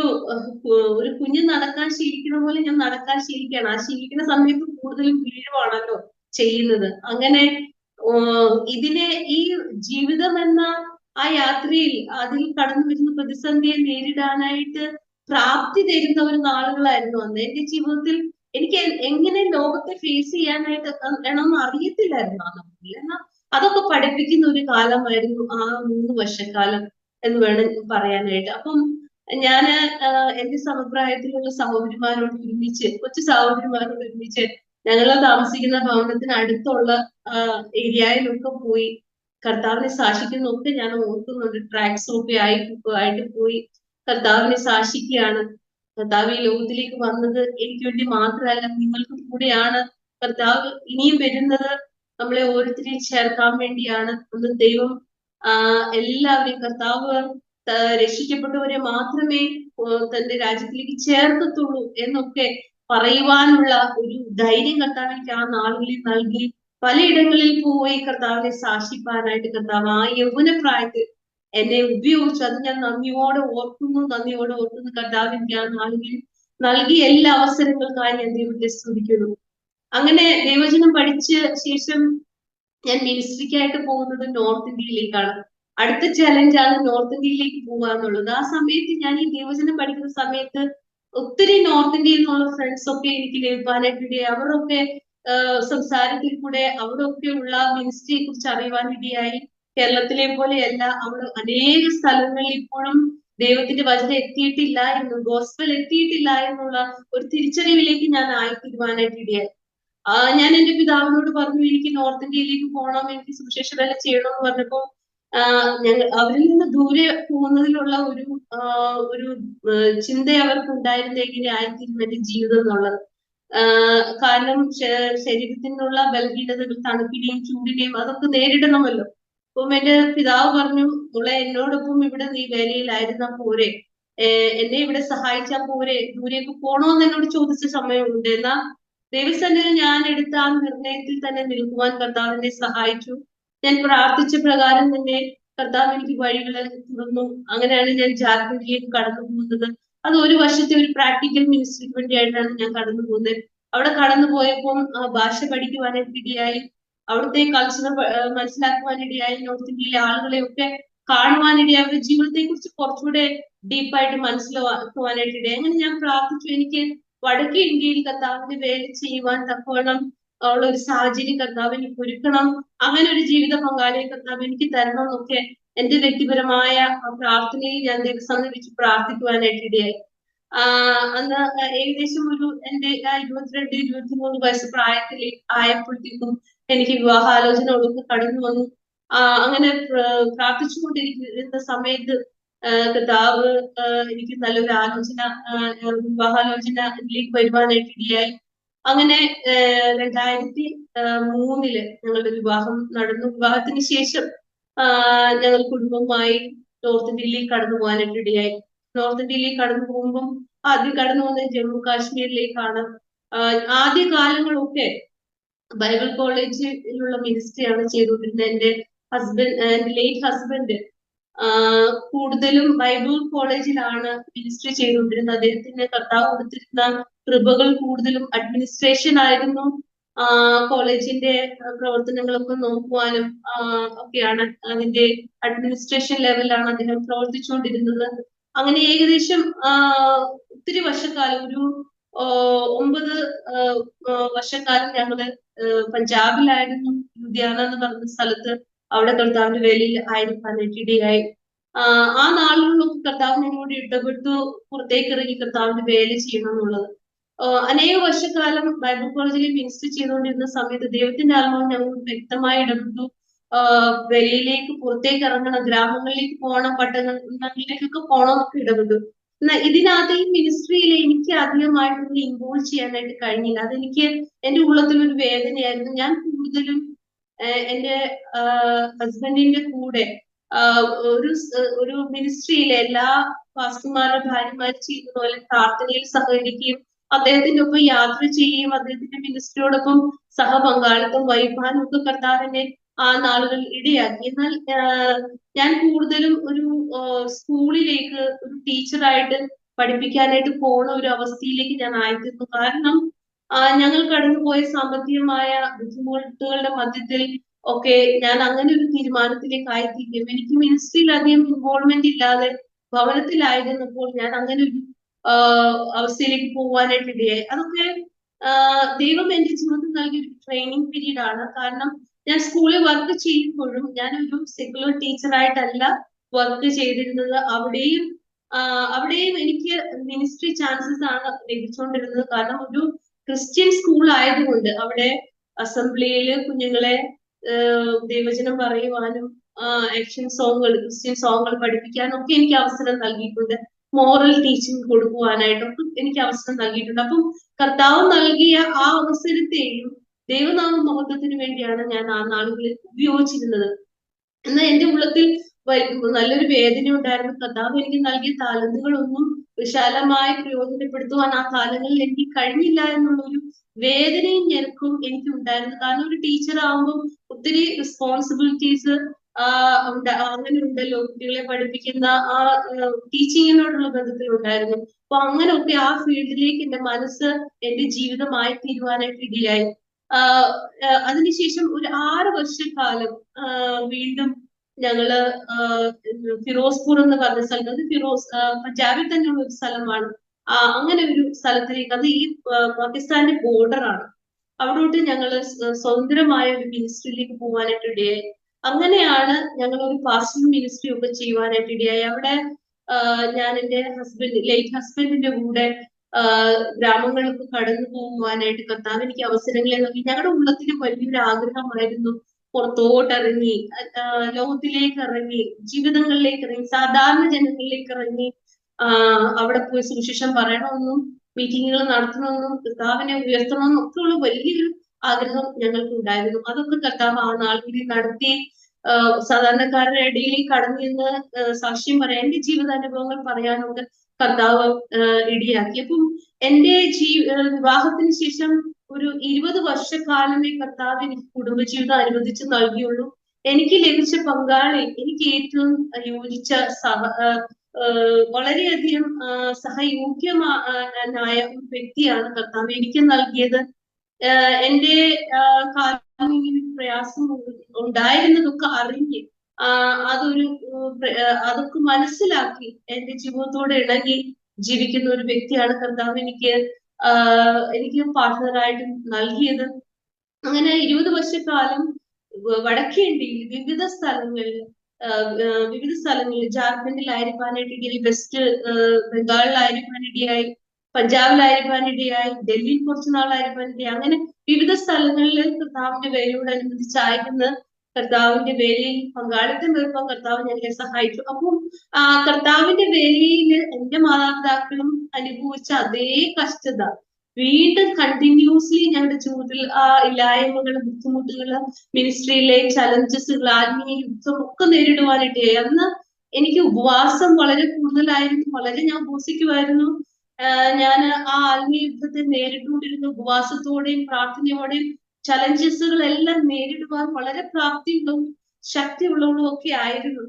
കുഞ്ഞ് നടക്കാൻ ശീലിക്കുന്ന പോലെ ഞാൻ നടക്കാൻ ശീലിക്കുകയാണ്. ആ ശീലിക്കുന്ന സമയത്ത് കൂടുതലും വീഴുവാണല്ലോ ചെയ്യുന്നത്. അങ്ങനെ ഇതിനെ ഈ ജീവിതം എന്ന ആ യാത്രയിൽ അതിൽ കടന്നു വരുന്ന പ്രതിസന്ധിയെ നേരിടാനായിട്ട് പ്രാപ്തി തരുന്ന ഒരു നാളുകളായിരുന്നു അന്ന്. എന്റെ ജീവിതത്തിൽ എനിക്ക് എങ്ങനെ ലോകത്തെ ഫേസ് ചെയ്യാനായിട്ട് വേണമെന്ന് അറിയത്തില്ലായിരുന്നു ആ നാട്ടിൽ. എന്നാൽ അതൊക്കെ പഠിപ്പിക്കുന്ന ഒരു കാലമായിരുന്നു ആ 3 വർഷക്കാലം എന്ന് വേണം പറയാനായിട്ട്. അപ്പം ഞാന് എന്റെ സമപ്രായത്തിലുള്ള സഹോദരിമാരോട് ഒരുമിച്ച്, കൊച്ചു സഹോദരിമാരോട് ഒരുമിച്ച് ഞങ്ങൾ താമസിക്കുന്ന ഭവനത്തിന് അടുത്തുള്ള ഏരിയയിലൊക്കെ പോയി കർത്താവിനെ സാക്ഷിക്കുന്നൊക്കെ ഞാൻ ഓർക്കുന്നുണ്ട്. ട്രാക്സ് ഒക്കെ ആയിട്ട് പോയി കർത്താവിനെ സാക്ഷിക്കുകയാണ്. കർത്താവ് ഈ ലോകത്തിലേക്ക് വന്നത് എനിക്ക് വേണ്ടി മാത്രമല്ല, നിങ്ങൾക്കും കൂടെയാണ്. കർത്താവ് ഇനിയും വരുന്നത് നമ്മളെ ഓരോരുത്തരെയും ചേർക്കാൻ വേണ്ടിയാണ്. അന്ന് ദൈവം എല്ലാവരെയും, കർത്താവ് രക്ഷിക്കപ്പെട്ടവരെ മാത്രമേ തന്റെ രാജ്യത്തിലേക്ക് ചേർക്കത്തുള്ളൂ എന്നൊക്കെ പറയുവാനുള്ള ഒരു ധൈര്യം കർത്താവ് എനിക്ക് ആ നാളുകളിൽ നൽകി. പലയിടങ്ങളിൽ പോയി കർത്താവിനെ സാക്ഷിപ്പാനായിട്ട് കർത്താവ് ആ യൗവന പ്രായത്തിൽ എന്നെ ഉപയോഗിച്ചു. അത് ഞാൻ നന്ദിയോടെ ഓർക്കുന്നു. കർത്താവ് എനിക്ക് ആ നാളുകളിൽ നൽകി എല്ലാ അവസരങ്ങൾക്കായി ഞാൻ ദൈവത്തെ സ്തുതിക്കുന്നു. അങ്ങനെ ദൈവവചനം പഠിച്ച ശേഷം ഞാൻ മിനിസ്ട്രിക്കായിട്ട് പോകുന്നത് നോർത്ത് ഇന്ത്യയിലേക്കാണ്. അടുത്ത ചലഞ്ചാണ് നോർത്ത് ഇന്ത്യയിലേക്ക് പോകുക എന്നുള്ളത്. ആ സമയത്ത് ഞാൻ ഈ ദൈവവചനം പഠിക്കുന്ന സമയത്ത് ഒത്തിരി നോർത്ത് ഇന്ത്യയിൽ നിന്നുള്ള ഫ്രണ്ട്സ് ഒക്കെ എനിക്ക് ലഭിക്കാനായിട്ടിടയായി. അവരൊക്കെ സംസാരത്തിൽ കൂടെ അവിടെ ഒക്കെയുള്ള മിനിസ്ട്രിയെ കുറിച്ച് അറിയുവാനിടയായി. കേരളത്തിലെ പോലെയല്ല, അവിടെ അനേക സ്ഥലങ്ങളിൽ ഇപ്പോഴും ദൈവത്തിന്റെ വചനം എത്തിയിട്ടില്ല എന്നും ഗോസ്പൽ എത്തിയിട്ടില്ല എന്നുള്ള ഒരു തിരിച്ചറിവിലേക്ക് ഞാൻ ആയിത്തീരുവാനായിട്ട് ഇടയായി. ഞാൻ എന്റെ പിതാവിനോട് പറഞ്ഞു എനിക്ക് നോർത്ത് ഇന്ത്യയിലേക്ക് പോകണം, എനിക്ക് സുവിശേഷ വേല ചെയ്യണം എന്ന് പറഞ്ഞപ്പോ അവരിൽ നിന്ന് ദൂരെ പോകുന്നതിലുള്ള ഒരു ചിന്ത അവർക്ക് ഉണ്ടായിരുന്നത് എങ്ങനെ ആയിത്തീരും എന്റെ ജീവിതം എന്നുള്ളത്. കാരണം ശരീരത്തിനുള്ള ബലഹീനതകൾ, തണുപ്പിനെയും ചൂടിനെയും അതൊക്കെ നേരിടണമല്ലോ. അപ്പം എന്റെ പിതാവ് പറഞ്ഞു, മോളെ എന്നോടൊപ്പം ഇവിടെ നീ വേലയിലായിരുന്ന പോരെ, എന്നെ ഇവിടെ സഹായിച്ചാൽ പോരെ, ദൂരേക്ക് പോണോന്ന് എന്നോട് ചോദിച്ച സമയമുണ്ട്. എന്നാൽ ദൈവസന്നിധിയിൽ ഞാൻ എടുത്ത ആ നിർണയത്തിൽ തന്നെ നിൽക്കുവാൻ കർത്താവ് എന്നെ സഹായിച്ചു. ഞാൻ പ്രാർത്ഥിച്ച പ്രകാരം തന്നെ കർത്താവ് എനിക്ക് വഴികളെ തുറന്നു. അങ്ങനെയാണ് ഞാൻ ജാർഖണ്ഡിലേക്ക് കടന്നു പോകുന്നത്. അത് 1 വർഷത്തെ ഒരു പ്രാക്ടിക്കൽ മിനിസ്ട്രിക്ക് വേണ്ടിയായിട്ടാണ് ഞാൻ കടന്നു പോകുന്നത്. അവിടെ കടന്നു പോയപ്പോൾ ഭാഷ പഠിക്കുവാനായിട്ട് ഇടയായി. അവിടുത്തെ കൾച്ചർ മനസ്സിലാക്കുവാനിടയായി. നോർത്ത് ഇന്ത്യയിലെ ആളുകളെയൊക്കെ കാണുവാനിടയായി. അവരുടെ ജീവിതത്തെ കുറിച്ച് കുറച്ചുകൂടെ ഡീപ്പായിട്ട് മനസ്സിലാക്കുവാനായിട്ട് ഇടയായി. അങ്ങനെ ഞാൻ പ്രാർത്ഥിച്ചു, എനിക്ക് വടക്കേ ഇന്ത്യയിൽ കർത്താവിന്റെ വേല ചെയ്യുവാൻ തക്കവണ്ണം ഉള്ള ഒരു സാഹചര്യം കർത്താവ് എനിക്ക് ഒരുക്കണം, അങ്ങനെ ഒരു ജീവിത പങ്കാളിയെ കർത്താവ് എനിക്ക് തരണം എന്നൊക്കെ എന്റെ വ്യക്തിപരമായ പ്രാർത്ഥനയിൽ ഞാൻ ദൈവസന്നിധിയിൽ വെച്ച് പ്രാർത്ഥിക്കുവാനായിട്ട് ഇടയായി. അന്ന് ഏകദേശം എന്റെ 22-23 വയസ്സ് പ്രായത്തിൽ ആയപ്പോഴത്തേക്കും എനിക്ക് വിവാഹാലോചനകളൊക്കെ കടന്നു വന്നു. അങ്ങനെ പ്രാർത്ഥിച്ചുകൊണ്ടിരിക്കുന്ന സമയത്ത് കർത്താവ് എനിക്ക് നല്ലൊരു വിവാഹാലോചനയിലേക്ക് വരുവാനായിട്ട് ഇടയായി. അങ്ങനെ 2003 ഞങ്ങളുടെ വിവാഹം നടന്നു. വിവാഹത്തിന് ശേഷം ഞങ്ങൾ കുടുംബമായി നോർത്ത് ഇന്ത്യയിലേക്ക് കടന്നു പോകാനായിട്ട് ഇടയായി. നോർത്ത് ഇന്ത്യയിലേക്ക് കടന്നു പോകുമ്പം ആദ്യം കടന്നു പോകുന്നത് ജമ്മു കാശ്മീരിലേക്കാണ്. ആദ്യ കാലങ്ങളൊക്കെ ബൈബിൾ കോളേജിലുള്ള മിനിസ്ട്രിയാണ് ചെയ്തുകൊണ്ടിരുന്നത്. എന്റെ ലേറ്റ് ഹസ്ബൻഡ് കൂടുതലും ബൈബിൾ കോളേജിലാണ് മിനിസ്ട്രി ചെയ്തുകൊണ്ടിരുന്നത്. അദ്ദേഹത്തിന് കർത്താവ് കൊടുത്തിരുന്ന കൃപകൾ കൂടുതലും അഡ്മിനിസ്ട്രേഷൻ ആയിരുന്നു. കോളേജിന്റെ പ്രവർത്തനങ്ങളൊക്കെ നോക്കുവാനും ഒക്കെയാണ്, അതിന്റെ അഡ്മിനിസ്ട്രേഷൻ ലെവലിലാണ് അദ്ദേഹം പ്രവർത്തിച്ചുകൊണ്ടിരുന്നത്. അങ്ങനെ ഏകദേശം ഒത്തിരി വർഷക്കാലം, ഒരു 9 വർഷക്കാലം ഞങ്ങള് പഞ്ചാബിലായിരുന്നു, ലുധിയാന എന്ന് പറയുന്ന സ്ഥലത്ത്. അവിടെ കർത്താവിന്റെ വേലയിൽ ആയിരിക്കാനായിട്ട് ഇടയായി. ആ നാളുകളിലൊക്കെ കർത്താവിനോട് ഇടപെട്ടു പുറത്തേക്ക് ഇറങ്ങി കർത്താവിന്റെ വേല ചെയ്യണം എന്നുള്ളത്. അനേക വർഷക്കാലം ബൈബിൾ കോളേജിൽ മിനിസ്റ്റർ ചെയ്തുകൊണ്ടിരുന്ന സമയത്ത് ദൈവത്തിന്റെ ആത്മാവ് ഞങ്ങൾ വ്യക്തമായി ഇടപെട്ടു. വെളിയിലേക്ക് പുറത്തേക്ക് ഇറങ്ങണം, ഗ്രാമങ്ങളിലേക്ക് പോകണം, പട്ടണങ്ങളിലേക്കൊക്കെ പോകണം എന്നൊക്കെ ഇടപെട്ടു. എന്നാൽ ഇതിനകത്ത് ഈ മിനിസ്ട്രിയിൽ എനിക്ക് അധികമായിട്ടൊന്നും ഇൻവോൾവ് ചെയ്യാനായിട്ട് കഴിഞ്ഞില്ല. അതെനിക്ക് എന്റെ ഉള്ളത്തിൽ ഒരു വേദനയായിരുന്നു. ഞാൻ കൂടുതലും എന്റെ ഹസ്ബൻഡിന്റെ കൂടെ ഒരു മിനിസ്ട്രിയിലെ എല്ലാ പാസ്റ്റർമാരുടെ ഭാര്യമാര് ചെയ്യുന്ന പോലെ പ്രാർത്ഥനയിൽ സഹകരിക്കുകയും അദ്ദേഹത്തിന്റെ ഒപ്പം യാത്ര ചെയ്യുകയും അദ്ദേഹത്തിന്റെ മിനിസ്ട്രിയോടൊപ്പം സഹപങ്കാളിത്തം വഹിക്കാനും ഒക്കെ കർത്താവിനെ ആ നാളുകൾ ഇടയാക്കി. എന്നാൽ ഞാൻ കൂടുതലും ഒരു സ്കൂളിലേക്ക് ഒരു ടീച്ചറായിട്ട് പഠിപ്പിക്കാനായിട്ട് പോണ ഒരു അവസ്ഥയിലേക്ക് ഞാൻ ആയിത്തീർന്നു. കാരണം ഞങ്ങൾ കടന്നുപോയ സാമ്പത്തികമായ ബുദ്ധിമുട്ടുകളുടെ മധ്യത്തിൽ ഒക്കെ ഞാൻ അങ്ങനെ ഒരു തീരുമാനത്തിലേക്ക് ആയിത്തീരുകയും എനിക്ക് മിനിസ്ട്രിയിൽ അധികം ഇൻവോൾവ്മെന്റ് ഇല്ലാതെ ഭവനത്തിലായിരുന്നപ്പോൾ ഞാൻ അങ്ങനെ ഒരു അവസ്ഥയിലേക്ക് പോകാനായിട്ട് ഇടയായി. അതൊക്കെ ദൈവം എന്റെ ജീവിതത്തിൽ നൽകിയ ഒരു ട്രെയിനിങ് പീരീഡ് ആണ്. കാരണം ഞാൻ സ്കൂളിൽ വർക്ക് ചെയ്യുമ്പോഴും ഞാൻ ഒരു സെക്യുലർ ടീച്ചറായിട്ടല്ല വർക്ക് ചെയ്തിരുന്നത്. അവിടെയും എനിക്ക് മിനിസ്ട്രി ചാൻസസ് ആണ് ലഭിച്ചുകൊണ്ടിരുന്നത്. കാരണം ഒരു ക്രിസ്ത്യൻ സ്കൂൾ ആയതുകൊണ്ട് അവിടെ അസംബ്ലിയിൽ കുഞ്ഞുങ്ങളെ ദൈവചനം പറയുവാനും ആക്ഷൻ സോങ്ങുകൾ, ക്രിസ്ത്യൻ സോങ്ങുകൾ പഠിപ്പിക്കാനും ഒക്കെ എനിക്ക് അവസരം നൽകിയിട്ടുണ്ട്. മോറൽ ടീച്ചിങ് കൊടുക്കുവാനായിട്ടൊക്കെ എനിക്ക് അവസരം നൽകിയിട്ടുണ്ട്. അപ്പം കർത്താവ് നൽകിയ ആ അവസരത്തെയും ദൈവനാമ മഹത്വത്തിന് വേണ്ടിയാണ് ഞാൻ ആ നാളുകളിൽ ഉപയോഗിച്ചിരുന്നത്. എന്നാൽ എന്റെ ഉള്ളത്തിൽ നല്ലൊരു വേദന ഉണ്ടായിരുന്നു. കർത്താവ് എനിക്ക് നൽകിയ താലന്തുകളൊന്നും വിശാലമായി പ്രയോജനപ്പെടുത്തുവാൻ ആ കാലങ്ങളിൽ എനിക്ക് കഴിഞ്ഞില്ല എന്നുള്ളൊരു വേദനയും ഞെരുക്കും എനിക്ക് ഉണ്ടായിരുന്നു. കാരണം ഒരു ടീച്ചർ ആവുമ്പോൾ ഒത്തിരി റെസ്പോൺസിബിലിറ്റീസ് അങ്ങനെ ഉണ്ടല്ലോ, കുട്ടികളെ പഠിപ്പിക്കുന്ന ആ ടീച്ചിങ്ങിനോടുള്ള ബന്ധത്തിൽ ഉണ്ടായിരുന്നു. അപ്പൊ അങ്ങനെയൊക്കെ ആ ഫീൽഡിലേക്ക് എന്റെ മനസ്സ്, എന്റെ ജീവിതമായി തീരുവാനായിട്ട് ഇടയായി. അതിനുശേഷം ഒരു 6 വർഷക്കാലം വീണ്ടും ഞങ്ങള് ഫിറോസ്പൂർ എന്ന് പറഞ്ഞ സ്ഥലത്ത്, അത് പഞ്ചാബിൽ തന്നെയുള്ള ഒരു സ്ഥലമാണ്. അങ്ങനെ ഒരു സ്ഥലത്തിലേക്ക്, അത് ഈ പാകിസ്ഥാന്റെ ബോർഡറാണ്, അവിടോട്ട് ഞങ്ങള് സ്വതന്ത്രമായ ഒരു മിനിസ്ട്രിയിലേക്ക് പോകാനായിട്ട് ഇടയായി. അങ്ങനെയാണ് ഞങ്ങൾ ഒരു പാസ്റ്റർ മിനിസ്ട്രി ഒക്കെ ചെയ്യുവാനായിട്ട് ഇടയായി. അവിടെ ഞാൻ എന്റെ ലേറ്റ് ഹസ്ബൻഡിന്റെ കൂടെ ഗ്രാമങ്ങൾക്ക് കടന്നു പോകുവാനായിട്ട് കർത്താവ് എനിക്ക് അവസരങ്ങളെ നൽകി. ഞങ്ങളുടെ ഉള്ളത്തിന് വലിയൊരു ആഗ്രഹമായിരുന്നു പുറത്തോട്ടിറങ്ങി, ലോകത്തിലേക്ക് ഇറങ്ങി, ജീവിതങ്ങളിലേക്ക് ഇറങ്ങി, സാധാരണ ജനങ്ങളിലേക്ക് ഇറങ്ങി അവിടെ പോയി സുവിശേഷം പറയണമെന്നും മീറ്റിങ്ങുകൾ നടത്തണമെന്നും കർത്താവിനെ ഉയർത്തണമെന്നും ഒക്കെ ഉള്ള വലിയൊരു ആഗ്രഹം ഞങ്ങൾക്ക് ഉണ്ടായിരുന്നു. അതൊക്കെ കർത്താവ് ആ നാളുകളിൽ നടത്തി സാധാരണക്കാരുടെ ഇടയിൽ കടന്നു നിന്ന് സാക്ഷ്യം പറയാൻ, എന്റെ ജീവിതാനുഭവങ്ങൾ പറയാനൊക്കെ കർത്താവ് ഇടയാക്കി. അപ്പം എന്റെ വിവാഹത്തിന് ശേഷം ഒരു 20 വർഷക്കാലമേ കർത്താവ് എനിക്ക് കുടുംബജീവിതം അനുവദിച്ച് നൽകിയുള്ളൂ. എനിക്ക് ലഭിച്ച പങ്കാളി എനിക്ക് ഏറ്റവും യോജിച്ച വളരെയധികം സഹയോഗ്യമായ ഒരു വ്യക്തിയാണ് കർത്താവ് എനിക്ക് നൽകിയത്. എന്റെ കാലിന് പ്രയാസം ഉണ്ടായിരുന്നതൊക്കെ അറിഞ്ഞ് അതൊക്കെ മനസ്സിലാക്കി എന്റെ ജീവിതത്തോട് ഇണങ്ങി ജീവിക്കുന്ന ഒരു വ്യക്തിയാണ് കർത്താവ് എനിക്ക് പാർട്ട്ണറായിട്ട് നൽകിയത്. അങ്ങനെ 20 വർഷക്കാലം വടക്കേ ഇന്ത്യയിൽ വിവിധ സ്ഥലങ്ങളിൽ ജാർഖണ്ഡിലായിരിക്കാനായിട്ട് ഇടയായി, വെസ്റ്റ് ബംഗാളിലായിരിക്കാനിടയായി, പഞ്ചാബിലായിരിക്കാനിടയായി, ഡൽഹിയിൽ കുറച്ചു നാളായിരിക്കാനിടയായി. അങ്ങനെ വിവിധ സ്ഥലങ്ങളിൽ കർത്താവിന്റെ വേലയോടനുബന്ധിച്ചായിരുന്ന കർത്താവിന്റെ വേലയിൽ പങ്കാളിത്തം വരുമ്പോൾ കർത്താവ് ഞങ്ങളെ സഹായിച്ചു. അപ്പം കർത്താവിന്റെ വേലയിൽ എന്റെ മാതാപിതാക്കളും അനുഭവിച്ച അതേ കഷ്ടത വീണ്ടും കണ്ടിന്യൂസ്ലി ഞങ്ങളുടെ ജീവിതത്തിൽ ഇല്ലായ്മകള്, ബുദ്ധിമുട്ടുകള്, മിനിസ്ട്രിയിലെ ചലഞ്ചസുകൾ, ആത്മീയ യുദ്ധം ഒക്കെ നേരിടുവാനായിട്ട്. അന്ന് എനിക്ക് ഉപവാസം വളരെ കൂടുതലായിരുന്നു, വളരെ ഞാൻ ഉപവസിക്കുമായിരുന്നു. ഞാൻ ആ ആത്മീയ യുദ്ധത്തെ നേരിട്ടുകൊണ്ടിരുന്ന ഉപവാസത്തോടെയും പ്രാർത്ഥനയോടെയും ചലഞ്ചസുകളെല്ലാം നേരിടുവാൻ വളരെ പ്രാപ്തിയുള്ളതും ശക്തിയുള്ളതും ഒക്കെ ആയിരുന്നു.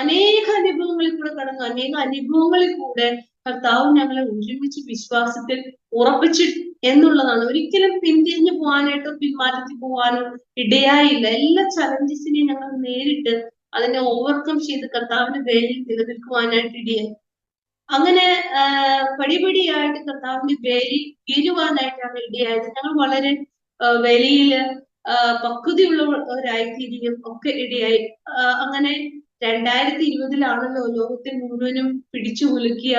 അനേക അനുഭവങ്ങളിൽ കൂടെ കടന്നു. അനേക അനുഭവങ്ങളിൽ കൂടെ കർത്താവ് ഞങ്ങളെ ഒരുമിച്ച് വിശ്വാസത്തിൽ ഉറപ്പിച്ചു എന്നുള്ളതാണ്. ഒരിക്കലും പിന്തിരിഞ്ഞു പോകാനായിട്ടോ പിന്മാറ്റത്തിൽ പോകാനോ ഇടയായില്ല. എല്ലാ ചലഞ്ചസിനെയും ഞങ്ങൾ നേരിട്ട് അതിനെ ഓവർകം ചെയ്ത് കർത്താവിന്റെ വേലയിൽ നിലനിൽക്കുവാനായിട്ട് ഇടയായി. അങ്ങനെ പടിപടിയായിട്ട് കർത്താവിന്റെ വേലി വീഴുവാനായിട്ടാണ് ഇടയായത്. ഞങ്ങൾ വളരെ വേലിയില് പക്വതയുള്ളവരായിത്തീരുകയും ഒക്കെ ഇടയായി. അങ്ങനെ 2020-ലാണല്ലോ ലോകത്തെ മുഴുവനും പിടിച്ചു കുലുക്കിയ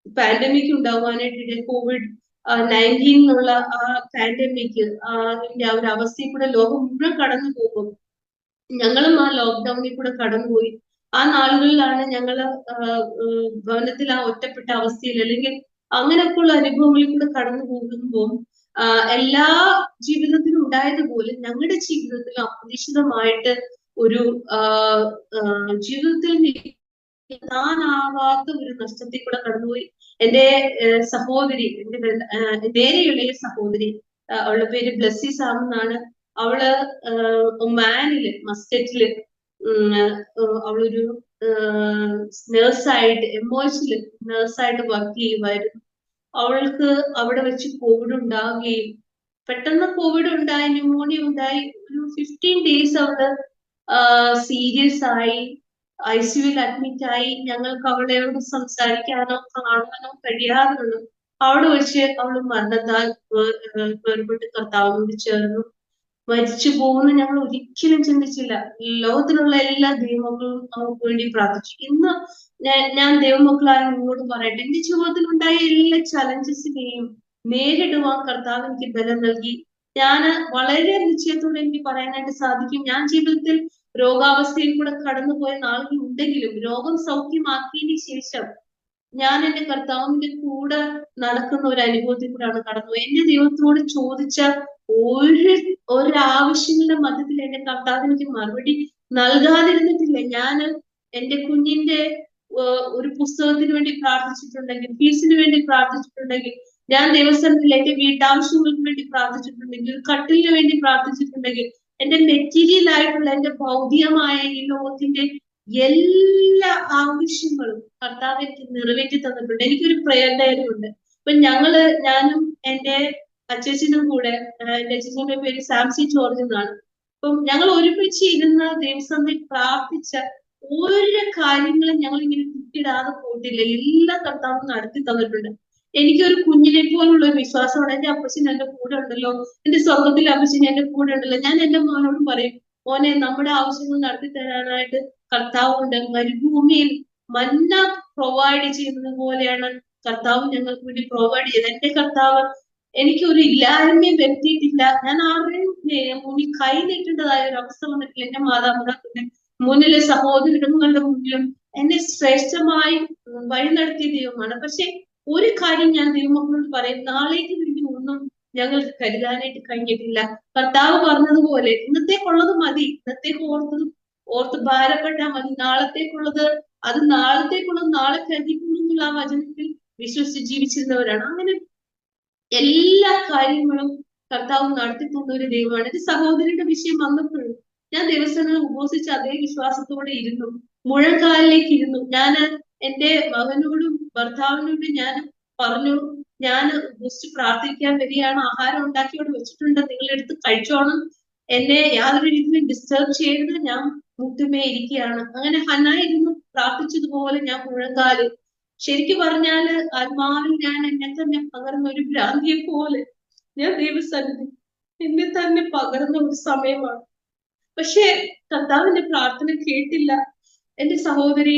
പാൻഡമിക് ഉണ്ടാവാനായിട്ട് COVID-19 എന്നുള്ള ആ പാൻഡമിക് അതിന്റെ ആ ഒരു അവസ്ഥയിൽ കൂടെ ലോകം മുഴുവൻ കടന്നു പോകും. ഞങ്ങളും ആ ലോക്ക്ഡൌണിൽ കൂടെ കടന്നുപോയി. ആ നാളുകളിലാണ് ഞങ്ങള് ഭവനത്തിൽ ആ ഒറ്റപ്പെട്ട അവസ്ഥയിൽ അല്ലെങ്കിൽ അങ്ങനെയൊക്കെയുള്ള അനുഭവങ്ങളിൽ കൂടെ കടന്നു പോകുമ്പോൾ എല്ലാ ജീവിതത്തിലും ഉണ്ടായതുപോലെ ഞങ്ങളുടെ ജീവിതത്തിൽ അപ്രതീക്ഷിതമായിട്ട് ഒരു ജീവിതത്തിൽ താനാവാത്ത ഒരു നഷ്ടത്തിൽ കൂടെ കടന്നുപോയി. എന്റെ സഹോദരി, എന്റെ നേരെയുള്ള സഹോദരി, അവളുടെ പേര് ബ്ലസ്സി സാം എന്നാണ്. അവള് ഒമാനില് മസ്കറ്റില് അവളൊരു നേഴ്സായിട്ട് എംഒഎച്ചില് നേഴ്സായിട്ട് വർക്ക് ചെയ്യുമായിരുന്നു. അവൾക്ക് അവിടെ വെച്ച് കോവിഡ് ഉണ്ടാവുകയും പെട്ടെന്ന് കോവിഡ് ഉണ്ടായി, ന്യൂമോണിയ ഉണ്ടായി. ഒരു 15 days അവള് സീരിയസ് ആയി ICUവിൽ അഡ്മിറ്റ് ആയി. ഞങ്ങൾക്ക് അവളോട് സംസാരിക്കാനോ കാണാനോ കഴിയാതെ അവിടെ വെച്ച് അവള് മരണത്താൽ വേർപെട്ട് കർത്താവിനോട് ചേർന്നു. മരിച്ചു പോകുന്ന ഞങ്ങൾ ഒരിക്കലും ചിന്തിച്ചില്ല. ലോകത്തിലുള്ള എല്ലാ ദൈവമക്കളും നമുക്ക് വേണ്ടി പ്രാർത്ഥിച്ചു. ഇന്ന് ഞാൻ ദൈവമക്കളായ നിങ്ങളോട് പറയട്ടെ, എന്റെ ജീവിതത്തിൽ ഉണ്ടായ എല്ലാ ചലഞ്ചസിനെയും നേരിടുവാൻ കർത്താവ് എനിക്ക് ബലം നൽകി. ഞാന് വളരെ നിശ്ചയത്തോടെ എനിക്ക് പറയാനായിട്ട് സാധിക്കും, ഞാൻ ജീവിതത്തിൽ രോഗാവസ്ഥയിൽ കൂടെ കടന്നുപോയ നാളുകൾ ഉണ്ടെങ്കിലും രോഗം സൗഖ്യമാക്കിയതിന് ശേഷം ഞാൻ എന്റെ കർത്താവിന്റെ കൂടെ നടക്കുന്ന ഒരു അനുഭവത്തിൽ കൂടെയാണ് കടന്നുപോയത്. എന്റെ ദൈവത്തോട് ചോദിച്ച ഒരാവശ്യങ്ങളുടെ മധ്യത്തിൽ എന്റെ കർത്താവ് എനിക്ക് മറുപടി നൽകാതിരുന്നിട്ടില്ല. ഞാന് എന്റെ കുഞ്ഞിന്റെ ഒരു പുസ്തകത്തിന് വേണ്ടി പ്രാർത്ഥിച്ചിട്ടുണ്ടെങ്കിൽ, ഫീസിന് വേണ്ടി പ്രാർത്ഥിച്ചിട്ടുണ്ടെങ്കിൽ, ഞാൻ ദിവസത്തിൽ എന്റെ വീട്ടാവശ്യങ്ങൾക്ക് വേണ്ടി പ്രാർത്ഥിച്ചിട്ടുണ്ടെങ്കിൽ, കട്ടിലിന് വേണ്ടി പ്രാർത്ഥിച്ചിട്ടുണ്ടെങ്കിൽ, എന്റെ മെറ്റീരിയൽ ആയിട്ടുള്ള എന്റെ ഭൗതികമായ ഈ ലോകത്തിന്റെ എല്ലാ ആവശ്യങ്ങളും കർത്താവ് എനിക്ക് നിറവേറ്റി തന്നിട്ടുണ്ട്. എനിക്കൊരു പ്രയർ ഡയറി ഉണ്ട്. അപ്പൊ ഞാനും എന്റെ അച്ഛനും കൂടെ, എന്റെ അച്ഛന്റെ പേര് സാംസി ജോർജ് എന്നാണ്. അപ്പം ഞങ്ങൾ ഒരുമിച്ച് ഇരുന്ന് ദൈവസന്നിധിയിൽ പ്രാർത്ഥിച്ച ഓരോ കാര്യങ്ങളും ഞങ്ങൾ ഇങ്ങനെ കുത്തിയിടാതെ പോയിട്ടില്ല. എല്ലാ കർത്താവും നടത്തി തന്നിട്ടുണ്ട്. എനിക്കൊരു കുഞ്ഞിനെ പോലുള്ള ഒരു വിശ്വാസമാണ്. എന്റെ അപ്പച്ചൻ എന്റെ കൂടെ ഉണ്ടല്ലോ, എന്റെ സ്വർഗത്തിലെ അപ്പച്ചൻ എന്റെ കൂടെ ഉണ്ടല്ലോ. ഞാൻ എന്റെ മോനോട് പറയും, മോനെ നമ്മുടെ ആവശ്യങ്ങൾ നടത്തി തരാനായിട്ട് കർത്താവുണ്ട്. മരുഭൂമിയിൽ മന്ന പ്രൊവൈഡ് ചെയ്യുന്നത് പോലെയാണ് കർത്താവ് ഞങ്ങൾക്ക് വേണ്ടി പ്രൊവൈഡ് ചെയ്തത്. എന്റെ കർത്താവ് എനിക്കൊരു ഇല്ലായ്മയും വരുത്തിയിട്ടില്ല. ഞാൻ ആരുടെയും മുന്നിൽ കൈ നീട്ടേണ്ടതായ ഒരു അവസ്ഥ വന്നിട്ടില്ല. എന്റെ മാതാപിതാക്കളുടെ മുന്നിലെ സഹോദരങ്ങളുടെ മുന്നിലും എന്നെ ശ്രേഷ്ഠമായി വഴി നടത്തിയ ദൈവമാണ്. പക്ഷെ ഒരു കാര്യം ഞാൻ ദൈവമക്കളോട് പറയും, നാളേക്ക് വേണ്ടി ഒന്നും ഞങ്ങൾക്ക് കരുതാനായിട്ട് കഴിഞ്ഞിട്ടില്ല. കർത്താവ് പറഞ്ഞതുപോലെ ഇന്നത്തേക്കുള്ളത് മതി, ഇന്നത്തേക്ക് ഓർത്ത് ഭാരപ്പെട്ടാൽ മതി, നാളത്തേക്കുള്ളത് അത് നാളത്തേക്കുള്ളത് നാളെ കരുതിക്കൊള്ളുന്നുള്ള ആ വചനത്തിൽ വിശ്വസിച്ച് ജീവിച്ചിരുന്നവരാണ്. അങ്ങനെ എല്ലാ കാര്യങ്ങളും കർത്താവ് നടത്തി തന്ന ഒരു ദൈവമാണ്. എന്റെ സഹോദരിയുടെ വിഷയം വന്നപ്പോഴും ഞാൻ ദിവസങ്ങൾ ഉപവസിച്ച് അതേ വിശ്വാസത്തോടെ ഇരുന്നു, മുഴങ്കാലിലേക്ക് ഇരുന്നു. ഞാൻ എന്റെ മകനോടും ഭർത്താവിനോടും ഞാൻ പറഞ്ഞു, ഞാൻ ഉപവസിച്ച് പ്രാർത്ഥിക്കാൻ വരികയാണ്, ആഹാരം ഉണ്ടാക്കിയോട് വെച്ചിട്ടുണ്ട്, നിങ്ങളെടുത്ത് കഴിച്ചോണം, എന്നെ യാതൊരു രീതിയിലും ഡിസ്റ്റർബ് ചെയ്യരുത്, ഞാൻ മുട്ടുമേ ഇരിക്കുകയാണ്. അങ്ങനെ ഹന്നായിരുന്നു പ്രാർത്ഥിച്ചതുപോലെ ഞാൻ മുഴങ്കാല്, ശരിക്കും പറഞ്ഞാല് ആത്മാവിൽ ഞാൻ എന്നെ തന്നെ പകർന്ന ഒരു ഭ്രാന്തിയെ പോലെ ഞാൻ ദൈവസന്നിധി എന്നെ തന്നെ പകർന്ന ഒരു സമയമാണ്. പക്ഷെ കർത്താവിന്റെ പ്രാർത്ഥന കേട്ടില്ല. എന്റെ സഹോദരി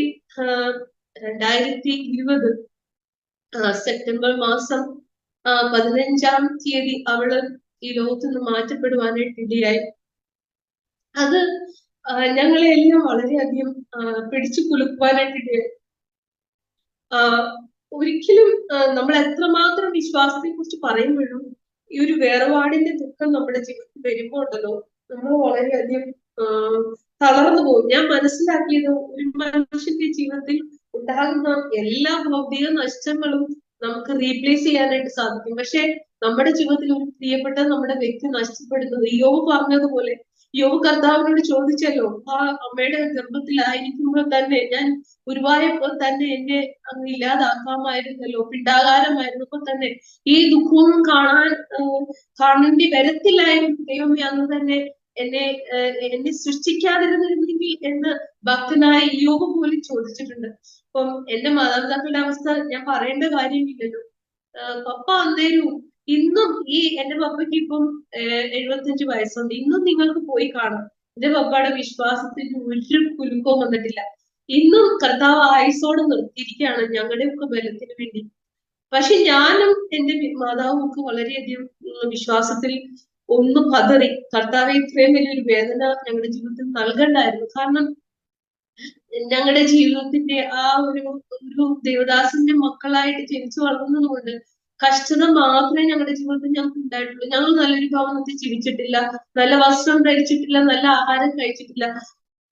2020 സെപ്റ്റംബർ മാസം 15-ാം തീയതി അവള് ഈ ലോകത്ത് നിന്ന് മാറ്റപ്പെടുവാനായിട്ട് ഇടയായി. അത് ഞങ്ങളെ എല്ലാം വളരെയധികം പിടിച്ചു കുലുക്കുവാനായിട്ട് ഇടയായി. ഒരിക്കലും നമ്മൾ എത്രമാത്രം വിശ്വാസത്തെ കുറിച്ച് പറയുമ്പോഴും ഈ ഒരു വേർപാടിന്റെ ദുഃഖം നമ്മുടെ ജീവിതത്തിൽ വരുമ്പോൾ ഉണ്ടല്ലോ, നമ്മൾ വളരെയധികം തളർന്നു പോകും. ഞാൻ മനസ്സിലാക്കിയത്, ഒരു മനുഷ്യന്റെ ജീവിതത്തിൽ ഉണ്ടാകുന്ന എല്ലാ ഭൗതിക നഷ്ടങ്ങളും നമുക്ക് റീപ്ലേസ് ചെയ്യാനായിട്ട് സാധിക്കും. പക്ഷെ നമ്മുടെ ജീവിതത്തിൽ ഒരു പ്രിയപ്പെട്ട നമ്മുടെ വ്യക്തി നഷ്ടപ്പെടുന്നത്, യോബ് പറഞ്ഞതുപോലെ യോബ് കർത്താവിനോട് ചോദിച്ചല്ലോ, ആ അമ്മയുടെ ഗർഭത്തിലായിരിക്കുമ്പോൾ തന്നെ ഞാൻ ഉരുവായപ്പോൾ തന്നെ എന്നെ അങ്ങ് ഇല്ലാതാക്കാമായിരുന്നല്ലോ, പിണ്ടാകാരമായിരുന്നപ്പോൾ തന്നെ ഈ ദുഃഖവും കാണേണ്ടി വരത്തില്ലായിരുന്നു ദൈവമേ, അന്ന് തന്നെ എന്നെ എന്നെ സൃഷ്ടിക്കാതിരുന്നിരുന്നെങ്കിൽ എന്ന് ഭക്തനായ യോബ് പോലും ചോദിച്ചിട്ടുണ്ട്. അപ്പം എന്റെ മാതാപിതാക്കളുടെ അവസ്ഥ ഞാൻ പറയേണ്ട കാര്യമില്ലല്ലോ. പപ്പ അന്നേരവും ഇന്നും എന്റെ പപ്പയ്ക്ക് ഇപ്പം 75 വയസ്സുണ്ട്. ഇന്നും നിങ്ങൾക്ക് പോയി കാണാം, എന്റെ പപ്പയുടെ വിശ്വാസത്തിന് ഒരു കുലുക്കവും വന്നിട്ടില്ല. ഇന്നും കർത്താവ് ആയുസോടെ നിർത്തിയിരിക്കുകയാണ് ഞങ്ങളുടെയൊക്കെ ബലത്തിന് വേണ്ടി. പക്ഷെ ഞാനും എന്റെ മാതാവും ഒക്കെ വളരെയധികം വിശ്വാസത്തിൽ ഒന്ന് പതറി. കർത്താവെ, ഇത്രയും വലിയൊരു വേദന ഞങ്ങളുടെ ജീവിതത്തിൽ നൽകണ്ടായിരുന്നു. കാരണം ഞങ്ങളുടെ ജീവിതത്തിന്റെ ആ ഒരു ദേവദാസന്റെ മക്കളായിട്ട് ജനിച്ചു വളർന്നത് കൊണ്ട് കഷ്ടത മാത്രമേ ഞങ്ങളുടെ ജീവിതത്തിൽ ഞങ്ങൾക്ക് ഉണ്ടായിട്ടുള്ളൂ. ഞങ്ങൾ നല്ലൊരു ഭവനത്തിൽ ജീവിച്ചിട്ടില്ല, നല്ല വസ്ത്രം ധരിച്ചിട്ടില്ല, നല്ല ആഹാരം കഴിച്ചിട്ടില്ല.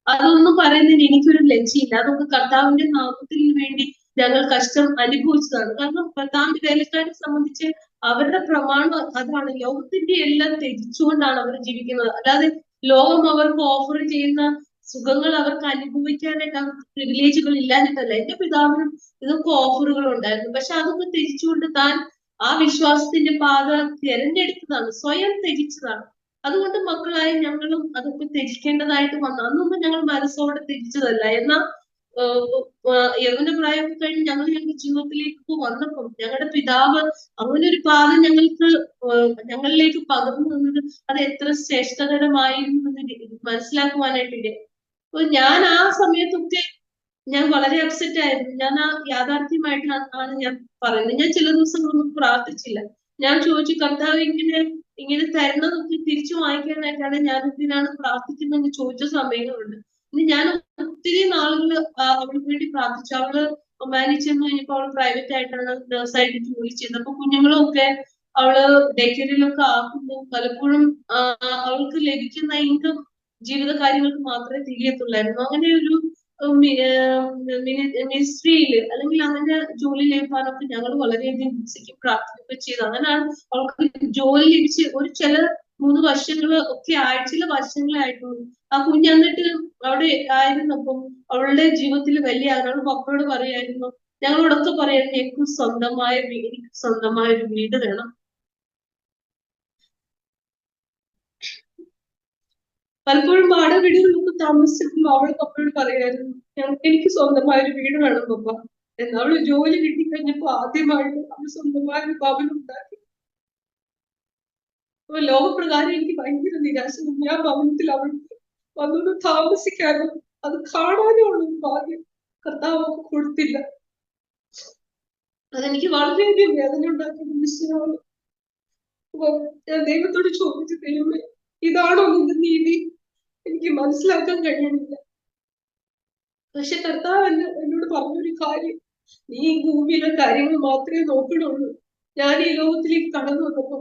അതൊന്നും പറയുന്നതിന് എനിക്കൊരു ലജ്ജയില്ല. അതൊക്കെ കർത്താവിന്റെ നാമത്തിന് വേണ്ടി ഞങ്ങൾ കഷ്ടം അനുഭവിച്ചതാണ്. കാരണം കർത്താവിന്റെ വേലക്കാരെ സംബന്ധിച്ച് അവരുടെ പ്രമാണം അതാണ്. ലോകത്തിന്റെ എല്ലാം ത്യജിച്ചുകൊണ്ടാണ് അവർ ജീവിക്കുന്നത്. അല്ലാതെ ലോകം അവർക്ക് ഓഫർ ചെയ്യുന്ന സുഖങ്ങൾ അവർക്ക് അനുഭവിക്കാനായിട്ട് അവർക്ക് പ്രിവിലേജുകൾ ഇല്ലാഞ്ഞിട്ടല്ല. എന്റെ പിതാവിനും ഇതൊക്കെ ഓഫറുകൾ ഉണ്ടായിരുന്നു. പക്ഷെ അതൊക്കെ ത്യജിച്ചുകൊണ്ട് താൻ ആ വിശ്വാസത്തിന്റെ പാത തിരഞ്ഞെടുത്തതാണ്, സ്വയം ത്യജിച്ചതാണ്. അതുകൊണ്ട് മക്കളായ ഞങ്ങളും അതൊക്കെ ത്യജിക്കേണ്ടതായിട്ട് വന്നു. അന്നൊന്നും ഞങ്ങൾ മനസ്സോടെ ത്യജിച്ചതല്ല. എന്നാൽ യൗവന പ്രായമൊക്കെ കഴിഞ്ഞ് ഞങ്ങളുടെ ജീവിതത്തിലേക്ക് വന്നപ്പോൾ ഞങ്ങളുടെ പിതാവ് അങ്ങനെ ഒരു പാത ഞങ്ങളിലേക്ക് പകർന്നു തന്നത് അത് എത്ര ശ്രേഷ്ഠകരമായിരുന്നു എന്ന് മനസ്സിലാക്കുവാനായിട്ടില്ലേ. അപ്പൊ ഞാൻ ആ സമയത്തൊക്കെ ഞാൻ വളരെ അപ്സെറ്റ് ആയിരുന്നു. ഞാൻ ആ യാഥാർത്ഥ്യമായിട്ടാണ് ഞാൻ പറയുന്നത്. ഞാൻ ചില ദിവസങ്ങളൊന്നും പ്രാർത്ഥിച്ചില്ല. ഞാൻ ചോദിച്ചു, കർത്താവ് ഇങ്ങനെ തരുന്നതൊക്കെ തിരിച്ചു വാങ്ങിക്കാനായിട്ടാണ് ഞാൻ എന്തിനാണ് പ്രാർത്ഥിക്കുന്നതെന്ന് ചോദിച്ച സമയങ്ങളുണ്ട്. ഇനി ഞാൻ ഒത്തിരി നാളുകൾ അവൾക്ക് വേണ്ടി പ്രാർത്ഥിച്ചു. അവള് മാനേജ് ചെന്ന് കഴിഞ്ഞപ്പോ അവൾ പ്രൈവറ്റ് ആയിട്ടാണ് നേഴ്സായിട്ട് ജോലി ചെയ്യുന്നത്. അപ്പൊ കുഞ്ഞുങ്ങളൊക്കെ അവള് ഡേ കെയറിലൊക്കെ ആക്കുന്നു. പലപ്പോഴും അവൾക്ക് ലഭിക്കുന്ന ഇൻകം ജീവിത കാര്യങ്ങൾക്ക് മാത്രമേ തിരിയത്തുള്ളായിരുന്നു. അങ്ങനെ ഒരു മിനിസ്ട്രിയില് അല്ലെങ്കിൽ അങ്ങനെ ജോലി ലഭിക്കാനൊക്കെ ഞങ്ങൾ വളരെയധികം ഉത്സിക്കും പ്രാർത്ഥിക്കുകയൊക്കെ ചെയ്തു. അങ്ങനെയാണ് അവൾക്ക് ജോലി ലഭിച്ച് ചില 3 വർഷങ്ങള് ഒക്കെ ചില വർഷങ്ങളെ ആയിട്ടുള്ളൂ. ആ കുഞ്ഞ് എന്നിട്ട് അവിടെ ആയിരുന്നപ്പം അവളുടെ ജീവിതത്തിൽ വലിയ ആരാണ് പപ്പയോട് പറയായിരുന്നു, ഞങ്ങളോടൊക്കെ പറയായിരുന്നു, എനിക്ക് സ്വന്തമായ ഒരു വീട് വേണം. പലപ്പോഴും വാടക വീടുകളിലൊക്കെ താമസിച്ചപ്പോൾ അവൾ പപ്പയോട് പറയായിരുന്നു, എനിക്ക് സ്വന്തമായ ഒരു വീട് വേണം പപ്പ എന്ന്. അവള് ജോലി കിട്ടിക്കഴിഞ്ഞപ്പോ ആദ്യമായിട്ട് അവൾ സ്വന്തമായ ഒരു ഭവനം ഉണ്ടാക്കി. അപ്പൊ ലോകപ്രകാരം എനിക്ക് ഭയങ്കര നിരാശ. ഞാൻ ഭവനത്തിൽ അവൾക്ക് വന്നൊന്ന് താമസിക്കാനും അത് കാണാനും ഉള്ള ഒരു ഭാഗ്യം കർത്താവ് കൊടുത്തില്ല. അതെനിക്ക് വളരെയധികം വേദന ഉണ്ടാക്കുന്ന വിഷയമാണ്. അപ്പൊ ഞാൻ ദൈവത്തോട് ചോദിച്ചു, ദൈവമേ, ഇതാണോ നിന്റെ നീതി? എനിക്ക് മനസ്സിലാക്കാൻ കഴിയണില്ല. പക്ഷെ കർത്താവ് എന്നോട് പറഞ്ഞൊരു കാര്യം, നീ ഈ ഭൂമിയിലെ കാര്യങ്ങൾ മാത്രമേ നോക്കണുള്ളൂ. ഞാൻ ഈ ലോകത്തിലേക്ക് കടന്നു വന്നപ്പോ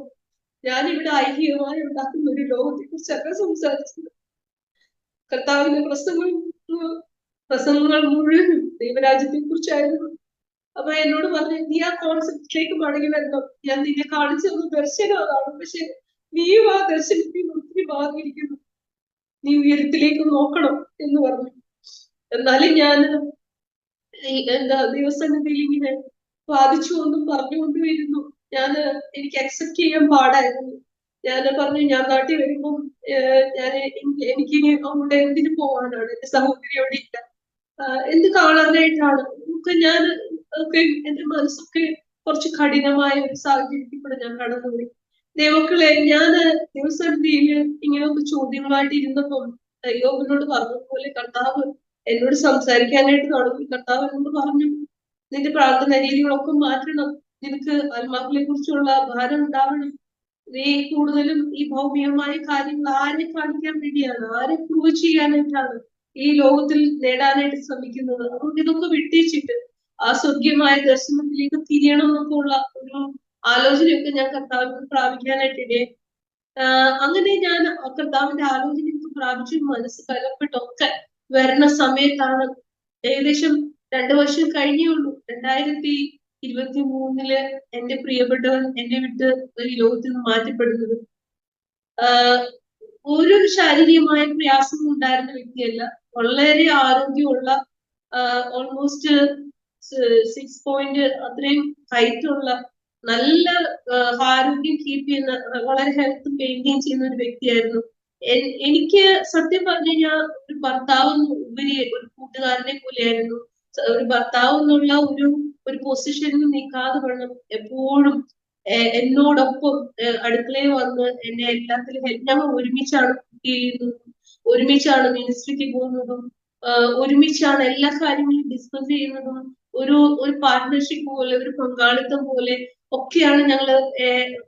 ഞാനിവിടെ ഐഹികമായി ഉണ്ടാക്കുന്ന ഒരു ലോകത്തെ കുറിച്ചല്ല സംസാരിച്ചത്. കർത്താവിന്റെ പ്രസംഗങ്ങൾ മുഴുവൻ ദൈവരാജ്യത്തെ കുറിച്ചായിരുന്നു. അപ്പൊ എന്നോട് പറഞ്ഞു, നീ ആ കോൺസെപ്റ്റിലേക്ക് മടങ്ങി വരണം. ഞാൻ നിന്നെ കാണിച്ചു തന്ന ദർശനം അതാണ്. പക്ഷെ നീയും ആ ദർശനത്തിൽ ഒത്തിരി മാറിയിരിക്കുന്നു. നീ ഉയരത്തിലേക്ക് നോക്കണം എന്ന് പറഞ്ഞു. എന്നാലും ഞാൻ ദൈവസന്നിധിയിൽ ഇങ്ങനെ വാദിച്ചുകൊണ്ടും പറഞ്ഞുകൊണ്ടും ഇരുന്നു. എനിക്ക് അക്സെപ്റ്റ് ചെയ്യാൻ പാടായിരുന്നു. ഞാൻ പറഞ്ഞു, ഞാൻ നാട്ടിൽ വരുമ്പം എനിക്കിനി അവിടെ എന്തിനു പോകാനാണ്? എന്റെ സഹോദരി അവിടെ ഇല്ല, എന്ത് കാണാനായിട്ടാണ്? ഞാൻ എന്റെ മനസ്സൊക്കെ കുറച്ച് കഠിനമായ ഒരു സാഹചര്യത്തിൽ കൂടെ ഞാൻ കടന്നുപോയി. ദൈവക്കളെ, ഞാൻ ദൈവസന്നിധിയിൽ ഇങ്ങനെയൊക്കെ ചോദ്യങ്ങളായിട്ട് ഇരുന്നപ്പോൾ യോബിനോട് പറഞ്ഞതുപോലെ കർത്താവ് എന്നോട് സംസാരിക്കാനായിട്ട് തുടങ്ങി. കർത്താവ് എന്നോട് പറഞ്ഞു, നിന്റെ പ്രാർത്ഥന രീതികളൊക്കെ മാറ്റണം. നിനക്ക് ആത്മാക്കളെ കുറിച്ചുള്ള ഭാരം ഉണ്ടാവണം. നീ കൂടുതലും ഈ ഭൗമികമായ കാര്യങ്ങൾ ആരെ കാണിക്കാൻ വേണ്ടിയാണ്, ആരെ പ്രൂവ് ചെയ്യാനായിട്ടാണ് ഈ ലോകത്തിൽ നേടാനായിട്ട് ശ്രമിക്കുന്നത്? അതുകൊണ്ട് ഇതൊക്കെ വിട്ടേച്ചിട്ട് ആ സ്വർഗീയമായ ദർശനത്തിലേക്ക് തിരിയണം എന്നൊക്കെ ഉള്ള ഒരു ആലോചനയൊക്കെ ഞാൻ കർത്താവിന് പ്രാപിക്കാനായിട്ടിടെ. അങ്ങനെ ഞാൻ കർത്താവിന്റെ ആലോചനയൊക്കെ പ്രാപിച്ചു മനസ്സ് കലപ്പെട്ടൊക്കെ വരുന്ന സമയത്താണ് ഏകദേശം 2 വർഷം കഴിഞ്ഞേ ഉള്ളൂ. 2023 എന്റെ പ്രിയപ്പെട്ടവൻ എന്നെ വിട്ട് ഈ ലോകത്തിൽ നിന്ന് മാറ്റപ്പെടുന്നത്. ഒരു ശാരീരികമായ പ്രയാസവും ഉണ്ടായിരുന്ന വ്യക്തിയല്ല. വളരെ ആരോഗ്യമുള്ള, ഓൾമോസ്റ്റ് 6 പോയിന്റ് അത്രയും ഹൈറ്റ് ഉള്ള, നല്ല ആരോഗ്യം കീപ്പ് ചെയ്യുന്ന, വളരെ ഹെൽത്ത് മെയിൻറ്റെയിൻ ചെയ്യുന്ന ഒരു വ്യക്തിയായിരുന്നു. എനിക്ക് സത്യം പറഞ്ഞു കഴിഞ്ഞാൽ ഒരു ഭർത്താവ് ഉപരി ഒരു കൂട്ടുകാരനെ പോലെയായിരുന്നു. ഒരു ഭർത്താവ് എന്നുള്ള ഒരു പൊസിഷനിൽ നിൽക്കാതെ വേണം എപ്പോഴും എന്നോടൊപ്പം അടുക്കളയിൽ വന്ന് എന്നെ എല്ലാത്തിലും ഞങ്ങൾ ഒരുമിച്ചാണ് കുക്ക് ചെയ്യുന്നതും, ഒരുമിച്ചാണ് മിനിസ്ട്രിക്ക് പോകുന്നതും, ഒരുമിച്ചാണ് എല്ലാ കാര്യങ്ങളും ഡിസ്കസ് ചെയ്യുന്നതും. ഒരു പാർട്ട്ണർഷിപ്പ് പോലെ, ഒരു പങ്കാളിത്തം പോലെ ഒക്കെയാണ് ഞങ്ങള്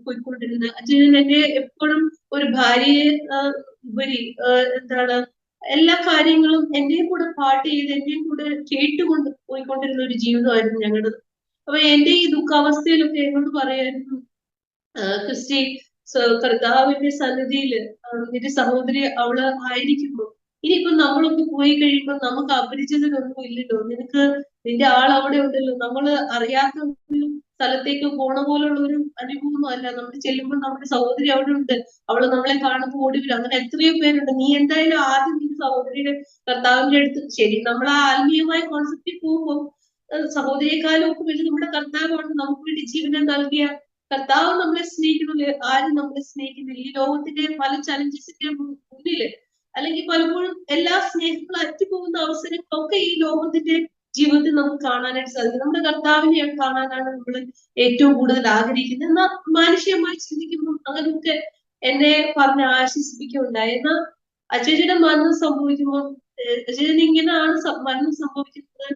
പോയിക്കൊണ്ടിരുന്നത്. അച്ഛൻ എന്നെ എപ്പോഴും ഒരു ഭാര്യയെ ഉപരി എന്താണ് എല്ലാ കാര്യങ്ങളും എന്റെയും കൂടെ പാട്ട് ചെയ്ത് എന്റെയും കൂടെ കേട്ടുകൊണ്ട് പോയിക്കൊണ്ടിരുന്ന ഒരു ജീവിതമായിരുന്നു ഞങ്ങളുടേത്. അപ്പൊ എന്റെ ഈ ദുഃഖാവസ്ഥയിലൊക്കെ എന്നോട് പറയായിരുന്നു, ക്രിസ്റ്റി, കർത്താവിന്റെ സന്നിധിയില് നിന്റെ സഹോദരി അവള് ആയിരിക്കുമ്പോ ഇനിയിപ്പോ നമ്മളൊക്കെ പോയി കഴിയുമ്പോ നമുക്ക് അപരിചിതരൊന്നും ഇല്ലല്ലോ, നിന്റെ ആൾ അവിടെ ഉണ്ടല്ലോ, നമ്മള് അറിയാത്ത ഒരു സ്ഥലത്തേക്ക് പോണ പോലുള്ള ഒരു അനുഭവമൊന്നും അല്ല. നമ്മൾ ചെല്ലുമ്പോൾ നമ്മുടെ സഹോദരി അവിടെ ഉണ്ട്, അവള് നമ്മളെ കാണുമ്പോൾ ഓടി വരും. അങ്ങനെ എത്രയോ പേരുണ്ട്. നീ എന്തായാലും ആദ്യം നിന്റെ സഹോദരിയുടെ കർത്താവിന്റെ അടുത്ത്, ശരി നമ്മൾ ആ ആത്മീയമായ കോൺസെപ്റ്റിൽ പോകുമ്പോൾ സഹോദരിയെക്കാളും ഒക്കെ വലിയ നമ്മുടെ കർത്താവാണ്. നമുക്ക് വേണ്ടി ജീവനം നൽകിയ കർത്താവ് നമ്മളെ സ്നേഹിക്കുന്നില്ല, ആരും നമ്മളെ സ്നേഹിക്കുന്നില്ല. ഈ ലോകത്തിന്റെ പല ചലഞ്ചസിന്റെ മുന്നില്, അല്ലെങ്കിൽ പലപ്പോഴും എല്ലാ സ്നേഹങ്ങളും അറ്റുപോകുന്ന അവസരങ്ങളൊക്കെ ഈ ലോകത്തിന്റെ ജീവിതത്തിൽ നമുക്ക് കാണാനായിട്ട് സാധിക്കും. നമ്മുടെ കർത്താവിനെ കാണാനാണ് നമ്മൾ ഏറ്റവും കൂടുതൽ ആഗ്രഹിക്കുന്നത്. എന്നാൽ മാനുഷികമായി ചിന്തിക്കുമ്പോൾ അങ്ങനെയൊക്കെ എന്നെ പറഞ്ഞ് ആശ്വസിപ്പിക്കുകയുണ്ടായി. എന്നാൽ അജയയുടെ മരണം സംഭവിക്കുമ്പോൾ, അജയന് ഇങ്ങനെയാണ് മരണം സംഭവിക്കുന്നത്.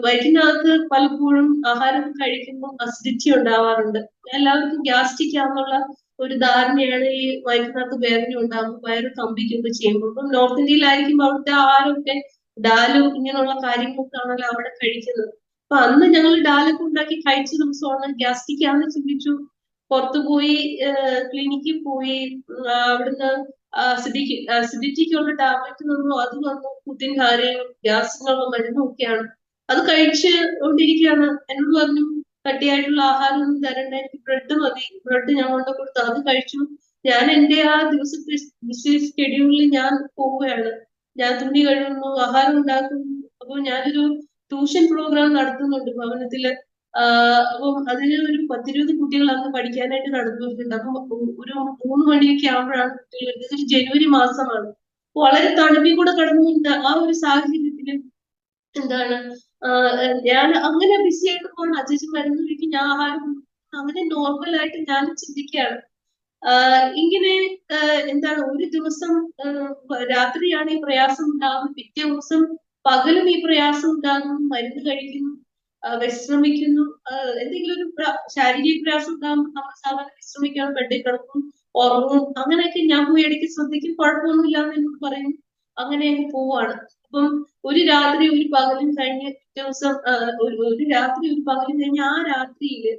വയറ്റിനകത്ത് പലപ്പോഴും ആഹാരം കഴിക്കുമ്പോൾ അസിഡിറ്റി ഉണ്ടാവാറുണ്ട്. എല്ലാവർക്കും ഗ്യാസ്ട്രിക് ആണെന്നുള്ള ഒരു ധാരണയാണ് ഈ വയറ്റിനകത്ത് വേദന ഉണ്ടാകുമ്പോൾ, വയറ് കമ്പിക്കുകയൊക്കെ ചെയ്യുമ്പോൾ. ഇപ്പം നോർത്ത് ഇന്ത്യയിലായിരിക്കുമ്പോൾ അവിടുത്തെ ആഹാരമൊക്കെ ഡാലും ഇങ്ങനെയുള്ള കാര്യങ്ങളൊക്കെയാണല്ലോ അവിടെ കഴിക്കുന്നത്. അപ്പൊ അന്ന് ഞങ്ങൾ ഡാലൊക്കെ ഉണ്ടാക്കി കഴിച്ച ദിവസമാണ് ഗ്യാസ്ട്രിക് ആണെന്ന് ചിന്തിച്ചു. പുറത്തു പോയി ക്ലിനിക്കിൽ പോയി, അവിടുന്ന് അസിഡിറ്റിക്കുള്ള ടാബ്ലറ്റ് തന്നു, അത് തന്നു, പുതിൻ ധാരയും ഗ്യാസിനുള്ള മരുന്നും ഒക്കെയാണ്. അത് കഴിച്ച് കൊണ്ടിരിക്കുകയാണ്. എന്നോട് പറഞ്ഞു, കട്ടിയായിട്ടുള്ള ആഹാരം ഒന്നും തരണ്ട, എനിക്ക് ബ്രെഡ് മതി. ബ്രെഡ് ഞാൻ കൊണ്ട് കൊടുത്തു, അത് കഴിച്ചു. ഞാൻ എന്റെ ആ ദിവസത്തെ ബിസി ഷെഡ്യൂളിൽ ഞാൻ പോവുകയാണ്. ഞാൻ തുണി കഴുകുന്നു, ആഹാരം ഉണ്ടാക്കുന്നു. അപ്പൊ ഞാനൊരു ട്യൂഷൻ പ്രോഗ്രാം നടത്തുന്നുണ്ട് ഭവനത്തില്. അപ്പം അതിന് ഒരു 10-20 കുട്ടികൾ അന്ന് പഠിക്കാനായിട്ട് നടന്നിട്ടുണ്ട്. അപ്പം ഒരു 3 മണിയൊക്കെ ആകുമ്പോഴാണ് കുട്ടികൾ, ഇതൊരു ജനുവരി മാസമാണ്, വളരെ തണുപ്പിൽ കൂടെ കടന്നുകൊണ്ട് ആ ഒരു സാഹചര്യത്തില് എന്താണ് ഞാൻ അങ്ങനെ ബിസി ആയിട്ട് പോകണം. അച്ഛൻ മരുന്ന് കഴിക്കും, ഞാൻ ആഹാരം, അങ്ങനെ നോർമലായിട്ട് ഞാൻ ചിന്തിക്കുകയാണ്. ഇങ്ങനെ എന്താണ് ഒരു ദിവസം രാത്രിയാണ് ഈ പ്രയാസം ഉണ്ടാകുന്നത്, പിറ്റേ ദിവസം പകലും ഈ പ്രയാസം ഉണ്ടാകുന്നു, മരുന്ന് കഴിക്കുന്നു, വിശ്രമിക്കുന്നു. എന്തെങ്കിലും ഒരു ശാരീരിക പ്രയാസം ഉണ്ടാകുമ്പോൾ നമ്മൾ സാധാരണ വിശ്രമിക്കാൻ ബെഡിൽ കിടക്കും, ഉറങ്ങും. അങ്ങനെയൊക്കെ ഞാൻ പോയി ഇടയ്ക്ക് ശ്രദ്ധിക്കും, കുഴപ്പമൊന്നുമില്ല എന്ന് എന്നോട് പറയും. അങ്ങനെ അങ്ങ് പോവാണ്. അപ്പം ഒരു രാത്രി ഒരു പകലും കഴിഞ്ഞ് പിറ്റേ ദിവസം ഒരു രാത്രി ഒരു പകലും കഴിഞ്ഞ് ആ രാത്രിയില്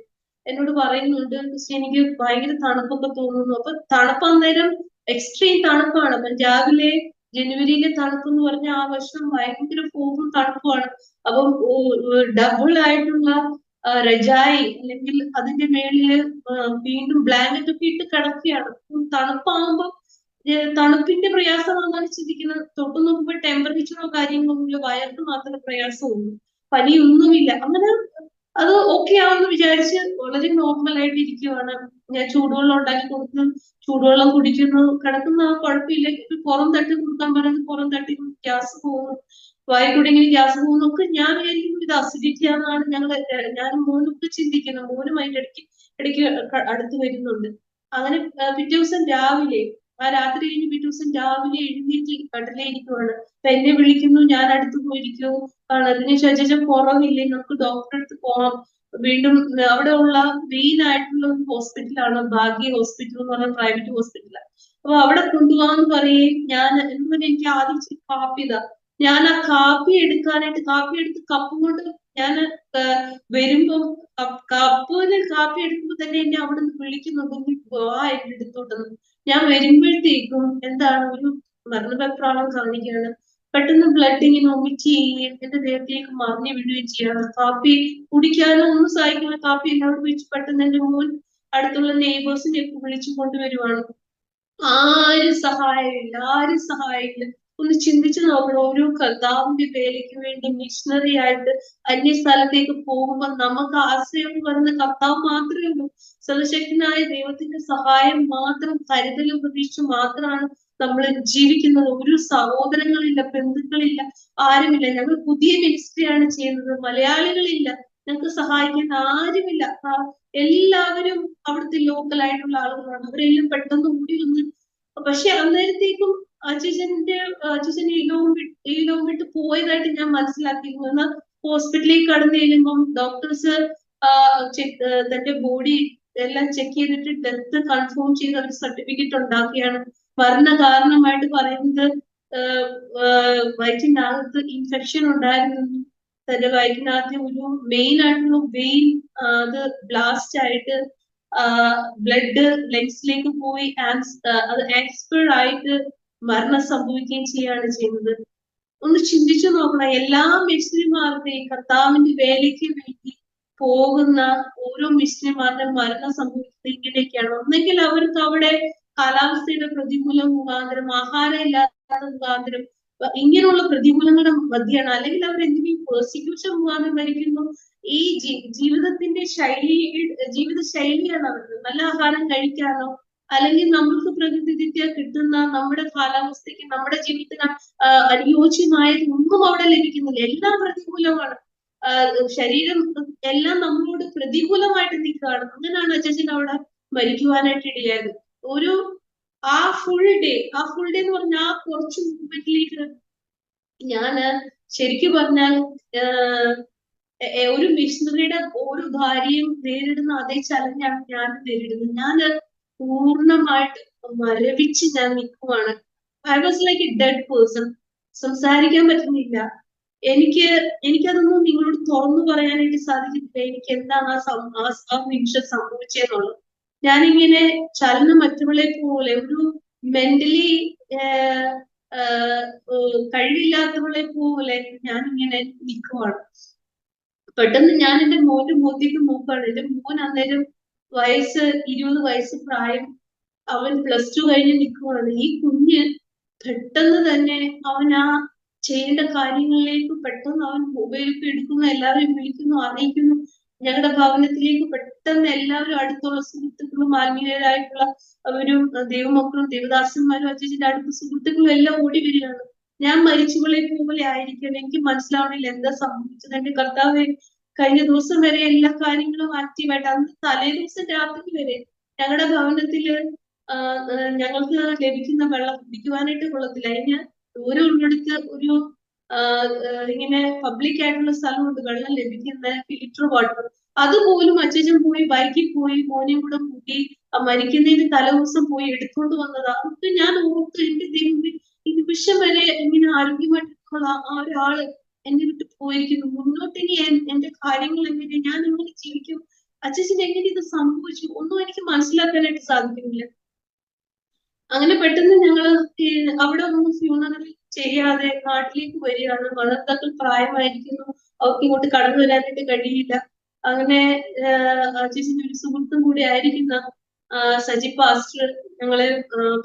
എന്നോട് പറയുന്നുണ്ട്, എനിക്ക് ഭയങ്കര തണുപ്പൊക്കെ തോന്നുന്നു. അപ്പൊ തണുപ്പ് അന്നേരം എക്സ്ട്രീം തണുപ്പാണ്. അപ്പൊ രാവിലെ ജനുവരിയിലെ തണുപ്പ് എന്ന് പറഞ്ഞാൽ ആ വർഷം ഭയങ്കര ഫോഗും തണുപ്പുമാണ്. അപ്പം ഡബിൾ ആയിട്ടുള്ള രജായി അല്ലെങ്കിൽ അതിന്റെ മേളില് വീണ്ടും ബ്ലാങ്കറ്റ് ഒക്കെ ഇട്ട് കിടക്കുകയാണ്. തണുപ്പാകുമ്പോൾ തണുപ്പിന്റെ പ്രയാസമാണെന്നാണ് ചിന്തിക്കുന്നത്. തൊട്ടു നോക്കുമ്പോൾ ടെമ്പറേച്ചറോ കാര്യങ്ങളൊന്നുമില്ല, വയറിന് മാത്രമേ പ്രയാസമുള്ളൂ, പനിയൊന്നുമില്ല. അങ്ങനെ അത് ഓക്കെ ആണെന്ന് വിചാരിച്ച് വളരെ നോർമൽ ആയിട്ട് ഇരിക്കുവാണ്. ഞാൻ ചൂടുവെള്ളം ഉണ്ടാക്കി കൊടുക്കുന്നു, ചൂടുവെള്ളം കുടിക്കുന്നു, കിടക്കുന്ന ആ കുഴപ്പമില്ല. പുറം തട്ടി കൊടുക്കാൻ പറയുന്നത് പുറം തട്ടി ഗ്യാസ് പോകുന്നു, വായി കൂടി ഇങ്ങനെ ഗ്യാസ് പോകുന്നു ഒക്കെ. ഞാൻ വിചാരിക്കുന്നു ഇത് അസിഡിറ്റി ആണെന്നാണ് ഞാൻ മോനൊക്കെ ചിന്തിക്കുന്നത്. മോനും അതിന്റെ ഇടയ്ക്ക് അടുത്ത് വരുന്നുണ്ട്. അങ്ങനെ പിറ്റേ ദിവസം രാവിലെ, ആ രാത്രി കഴിഞ്ഞ് പിറ്റേ ദിവസം രാവിലെ എഴുന്നേറ്റ് കട്ടിലേരിക്കുവാണ്. അപ്പൊ എന്നെ വിളിക്കുന്നു, ഞാൻ അടുത്ത് പോയിരിക്കുന്നു. അതിനുശേഷം കുറവില്ലേ, നമുക്ക് ഡോക്ടറെ അടുത്ത് പോകാം. വീണ്ടും അവിടെ ഉള്ള മെയിൻ ആയിട്ടുള്ള ഒരു ഹോസ്പിറ്റലാണ് ഭാഗ്യ ഹോസ്പിറ്റൽ എന്ന് പറഞ്ഞ പ്രൈവറ്റ് ഹോസ്പിറ്റലാണ്. അപ്പൊ അവിടെ കൊണ്ടുപോകാന്ന് പറയും. എനിക്ക് ആദ്യം കാപ്പി ഇതാ, ഞാൻ ആ കാപ്പി എടുക്കാനായിട്ട് കാപ്പി എടുത്ത് കപ്പ് കൊണ്ട് ഞാൻ വരുമ്പം കപ്പിന് കാപ്പി എടുക്കുമ്പോ തന്നെ എന്നെ അവിടെ നിന്ന് വിളിക്കുന്നുണ്ടെങ്കിൽ ആ എന്റെ എടുത്തോട്ടെന്ന്. ഞാൻ വരുമ്പോഴത്തേക്കും എന്താണ് ഒരു മരണപ്രാളം കാണിക്കുകയാണ്. പെട്ടെന്ന് ബ്ലഡ് ഇങ്ങനെ ഒമിറ്റ് ചെയ്യുകയും എന്റെ ദേഹത്തേക്ക് മറിഞ്ഞു വീഴുകയും ചെയ്യാണ്. കാപ്പി കുടിക്കാനോ ഒന്നും സഹായിക്കുന്ന കാപ്പി എല്ലാവരും വെച്ച് പെട്ടെന്ന് എന്റെ മോൻ അടുത്തുള്ള നെയ്ബേഴ്സിനെ ഒക്കെ വിളിച്ചു കൊണ്ടുവരുവാണ്. ആരും സഹായമില്ല, ആരും സഹായമില്ല. ഒന്ന് ചിന്തിച്ചു നോക്കണം. ഓരോ കർത്താവിന്റെ വേലയ്ക്ക് വേണ്ടി മിഷണറി ആയിട്ട് അന്യ സ്ഥലത്തേക്ക് പോകുമ്പോൾ നമുക്ക് ആശ്രയം വരുന്ന കർത്താവ് മാത്രമേ ഉള്ളൂ. സർവശക്തനായ ദൈവത്തിന്റെ സഹായം മാത്രം, കരുതലും പ്രതീക്ഷ മാത്രമാണ് നമ്മൾ ജീവിക്കുന്നത്. ഒരു സഹോദരങ്ങളില്ല, ബന്ധുക്കളില്ല, ആരുമില്ല. ഞങ്ങൾ പുതിയ മിനിസ്ട്രിയാണ് ചെയ്യുന്നത്, മലയാളികളില്ല, ഞങ്ങൾക്ക് സഹായിക്കാൻ ആരുമില്ല. എല്ലാവരും അവിടുത്തെ ലോക്കൽ ആയിട്ടുള്ള ആളുകളാണ്. അവരെല്ലാം പെട്ടെന്ന് ഓടി വന്ന്, പക്ഷെ അന്നേരത്തേക്കും അച്ഛൻ ഈ ലോകം വിട്ട് പോയതായിട്ട് ഞാൻ മനസ്സിലാക്കിയിരുന്നു. എന്നാൽ ഹോസ്പിറ്റലിൽ കടന്നു ചെല്ലുമ്പം ഡോക്ടേഴ്സ് തന്റെ ബോഡി എല്ലാം ചെക്ക് ചെയ്തിട്ട് ഡെത്ത് കൺഫേം ചെയ്ത് ഒരു സർട്ടിഫിക്കറ്റ് ഉണ്ടാക്കിയാണ്. മരണ കാരണമായിട്ട് പറയുന്നത് വയറ്റിനകത്ത് ഇൻഫെക്ഷൻ ഉണ്ടായിരുന്നു. തന്റെ വയറ്റിനകത്ത് ഒരു മെയിൻ ആയിട്ടുള്ള വെയിൻ അത് ബ്ലാസ്റ്റ് ആയിട്ട് ബ്ലഡ് ലെങ്സിലേക്ക് പോയി അത് എക്സ്പയർ ആയിട്ട് മരണം സംഭവിക്കുകയും ചെയ്യാണ് ചെയ്യുന്നത്. ഒന്ന് ചിന്തിച്ചു നോക്കണം. എല്ലാ മിഷണറിമാരുടെയും കർത്താവിന്റെ വേലയ്ക്ക് വേണ്ടി പോകുന്ന ഓരോ മിഷണറിമാരുടെ മരണം സംഭവിക്കുന്നത് ഇങ്ങനെയൊക്കെയാണ്. ഒന്നെങ്കിൽ അവർക്ക് അവിടെ കാലാവസ്ഥയുടെ പ്രതികൂലം മുഖാന്തരം, ആഹാരം ഇല്ലാത്ത മുഖാന്തരം, ഇങ്ങനെയുള്ള പ്രതികൂലങ്ങളുടെ മധ്യയാണ്. അല്ലെങ്കിൽ അവർ എന്തെങ്കിലും പ്രോസിക്യൂഷൻ മുഖാന്തരം മരിക്കുന്നു. ഈ ജീവിതത്തിന്റെ ജീവിത ശൈലിയാണ് അവർക്ക്. നല്ല ആഹാരം കഴിക്കാനോ അല്ലെങ്കിൽ നമുക്ക് പ്രകൃതിക്ക് കിട്ടുന്ന നമ്മുടെ കാലാവസ്ഥയ്ക്ക് നമ്മുടെ ജീവിതത്തിന് അനുയോജ്യമായത് ഒന്നും അവിടെ ലഭിക്കുന്നില്ല. എല്ലാം പ്രതികൂലമാണ്. ശരീരം എല്ലാം നമ്മളോട് പ്രതികൂലമായിട്ട് നിൽക്കുകയാണ്. അങ്ങനെയാണ് അച്ഛൻ അവിടെ മരിക്കുവാനായിട്ട് ഇടയായത്. ഒരു ആ ഫുൾ ഡേ എന്ന് പറഞ്ഞാൽ ആ കുറച്ച് മൂമെന്റിലേക്ക് ഞാന് ശരിക്കും പറഞ്ഞാൽ ഒരു മിഷണറിയുടെ ഓരോ ഭാര്യയും നേരിടുന്ന അതേ ചലഞ്ചാണ് ഞാൻ നേരിടുന്നത്. ഞാൻ പൂർണ്ണമായിട്ട് മരവിച്ച് ഞാൻ നിൽക്കുവാണ്. I was like A dead person. സംസാരിക്കാൻ പറ്റുന്നില്ല. എനിക്കതൊന്നും നിങ്ങളോട് തുറന്നു പറയാനായിട്ട് സാധിക്കുന്നില്ല. എനിക്ക് എന്താണ് ആ നിമിഷം സംഭവിച്ചതെന്നുള്ളത്. ഞാനിങ്ങനെ ചലനമറ്റവളെ പോലെ, ഒരു മെന്റലി കഴിവില്ലാത്തവളെ പോലെ ഞാനിങ്ങനെ നിൽക്കുവാണ്. പെട്ടെന്ന് ഞാൻ എന്റെ മോന്റെ മുഖത്തേക്ക് നോക്കുകയാണ്. എന്റെ മോൻ അന്നേരം 20 വയസ്സ് പ്രായം. അവൻ +2 കഴിഞ്ഞ് നിൽക്കുവാണ്. ഈ കുഞ്ഞ് പെട്ടെന്ന് തന്നെ അവൻ ആ ചെയ്യേണ്ട കാര്യങ്ങളിലേക്ക് പെട്ടെന്ന് അവൻ മൊബൈലൊക്കെ എടുക്കുന്നു, എല്ലാവരെയും വിളിക്കുന്നു, അറിയിക്കുന്നു. ഞങ്ങളുടെ ഭവനത്തിലേക്ക് പെട്ടെന്ന് എല്ലാവരും, അടുത്തുള്ള സുഹൃത്തുക്കളും ആത്മീയരായിട്ടുള്ള അവരും ദൈവമക്കളും ദേവദാസന്മാരും അച്ഛൻ്റെ അടുത്ത സുഹൃത്തുക്കളും എല്ലാം ഓടി വരികയാണ്. ഞാൻ മരിച്ചുകളെ പോലെ ആയിരിക്കണം. എനിക്ക് മനസ്സിലാവണില്ല എന്താ സംഭവിച്ചത്. എന്റെ കർത്താവ് കഴിഞ്ഞ ദിവസം വരെ എല്ലാ കാര്യങ്ങളും ആക്റ്റീവായിട്ട്, അന്ന് തലേ ദിവസം രാത്രി വരെ ഞങ്ങളുടെ ഭവനത്തില് ഞങ്ങൾക്ക് ലഭിക്കുന്ന വെള്ളം കുടിക്കുവാനായിട്ട് കൊള്ളത്തില്ല. അതിന് ദൂരെ ഉള്ളിടത്ത് ഒരു ഇങ്ങനെ പബ്ലിക് ആയിട്ടുള്ള സ്ഥലമുണ്ട് വെള്ളം ലഭിക്കുന്ന ഫിൽറ്റർ വാട്ടർ. അതുപോലും അച്ഛൻ പോയി ബൈക്കിൽ പോയി മോനെയും കൂടെ കൂട്ടി മരിക്കുന്നതിന് തലേദിവസം പോയി എടുത്തുകൊണ്ട് വന്നതാ. അതൊക്കെ ഞാൻ ഓർത്ത് എന്റെ ദൈവമേ, ഈ നിമിഷം വരെ ഇങ്ങനെ ആരോഗ്യമായിട്ടുള്ള ആ ഒരാള് എന്നെ വിട്ട് പോയിരിക്കുന്നു. മുന്നോട്ട് ഇനി എന്റെ കാര്യങ്ങൾ എങ്ങനെ, ഞാൻ എങ്ങനെ ജീവിക്കും, അച്ഛൻ എങ്ങനെ ഇത് സംഭവിച്ചു, ഒന്നും എനിക്ക് മനസ്സിലാക്കാനായിട്ട് സാധിക്കുന്നില്ല. അങ്ങനെ പെട്ടെന്ന് ഞങ്ങള് അവിടെ ഒന്നും ഫ്യൂണറൽ ചെയ്യാതെ നാട്ടിലേക്ക് വരികയാണ്. മാതാപിതാക്കൾ പ്രായമായിരിക്കുന്നു, അവർക്ക് ഇങ്ങോട്ട് കടന്നു വരാനായിട്ട് കഴിയില്ല. അങ്ങനെ ചേച്ചിന്റെ ഒരു സുഹൃത്തും കൂടി ആയിരിക്കുന്ന സജി പാസ്റ്റർ ഞങ്ങളെ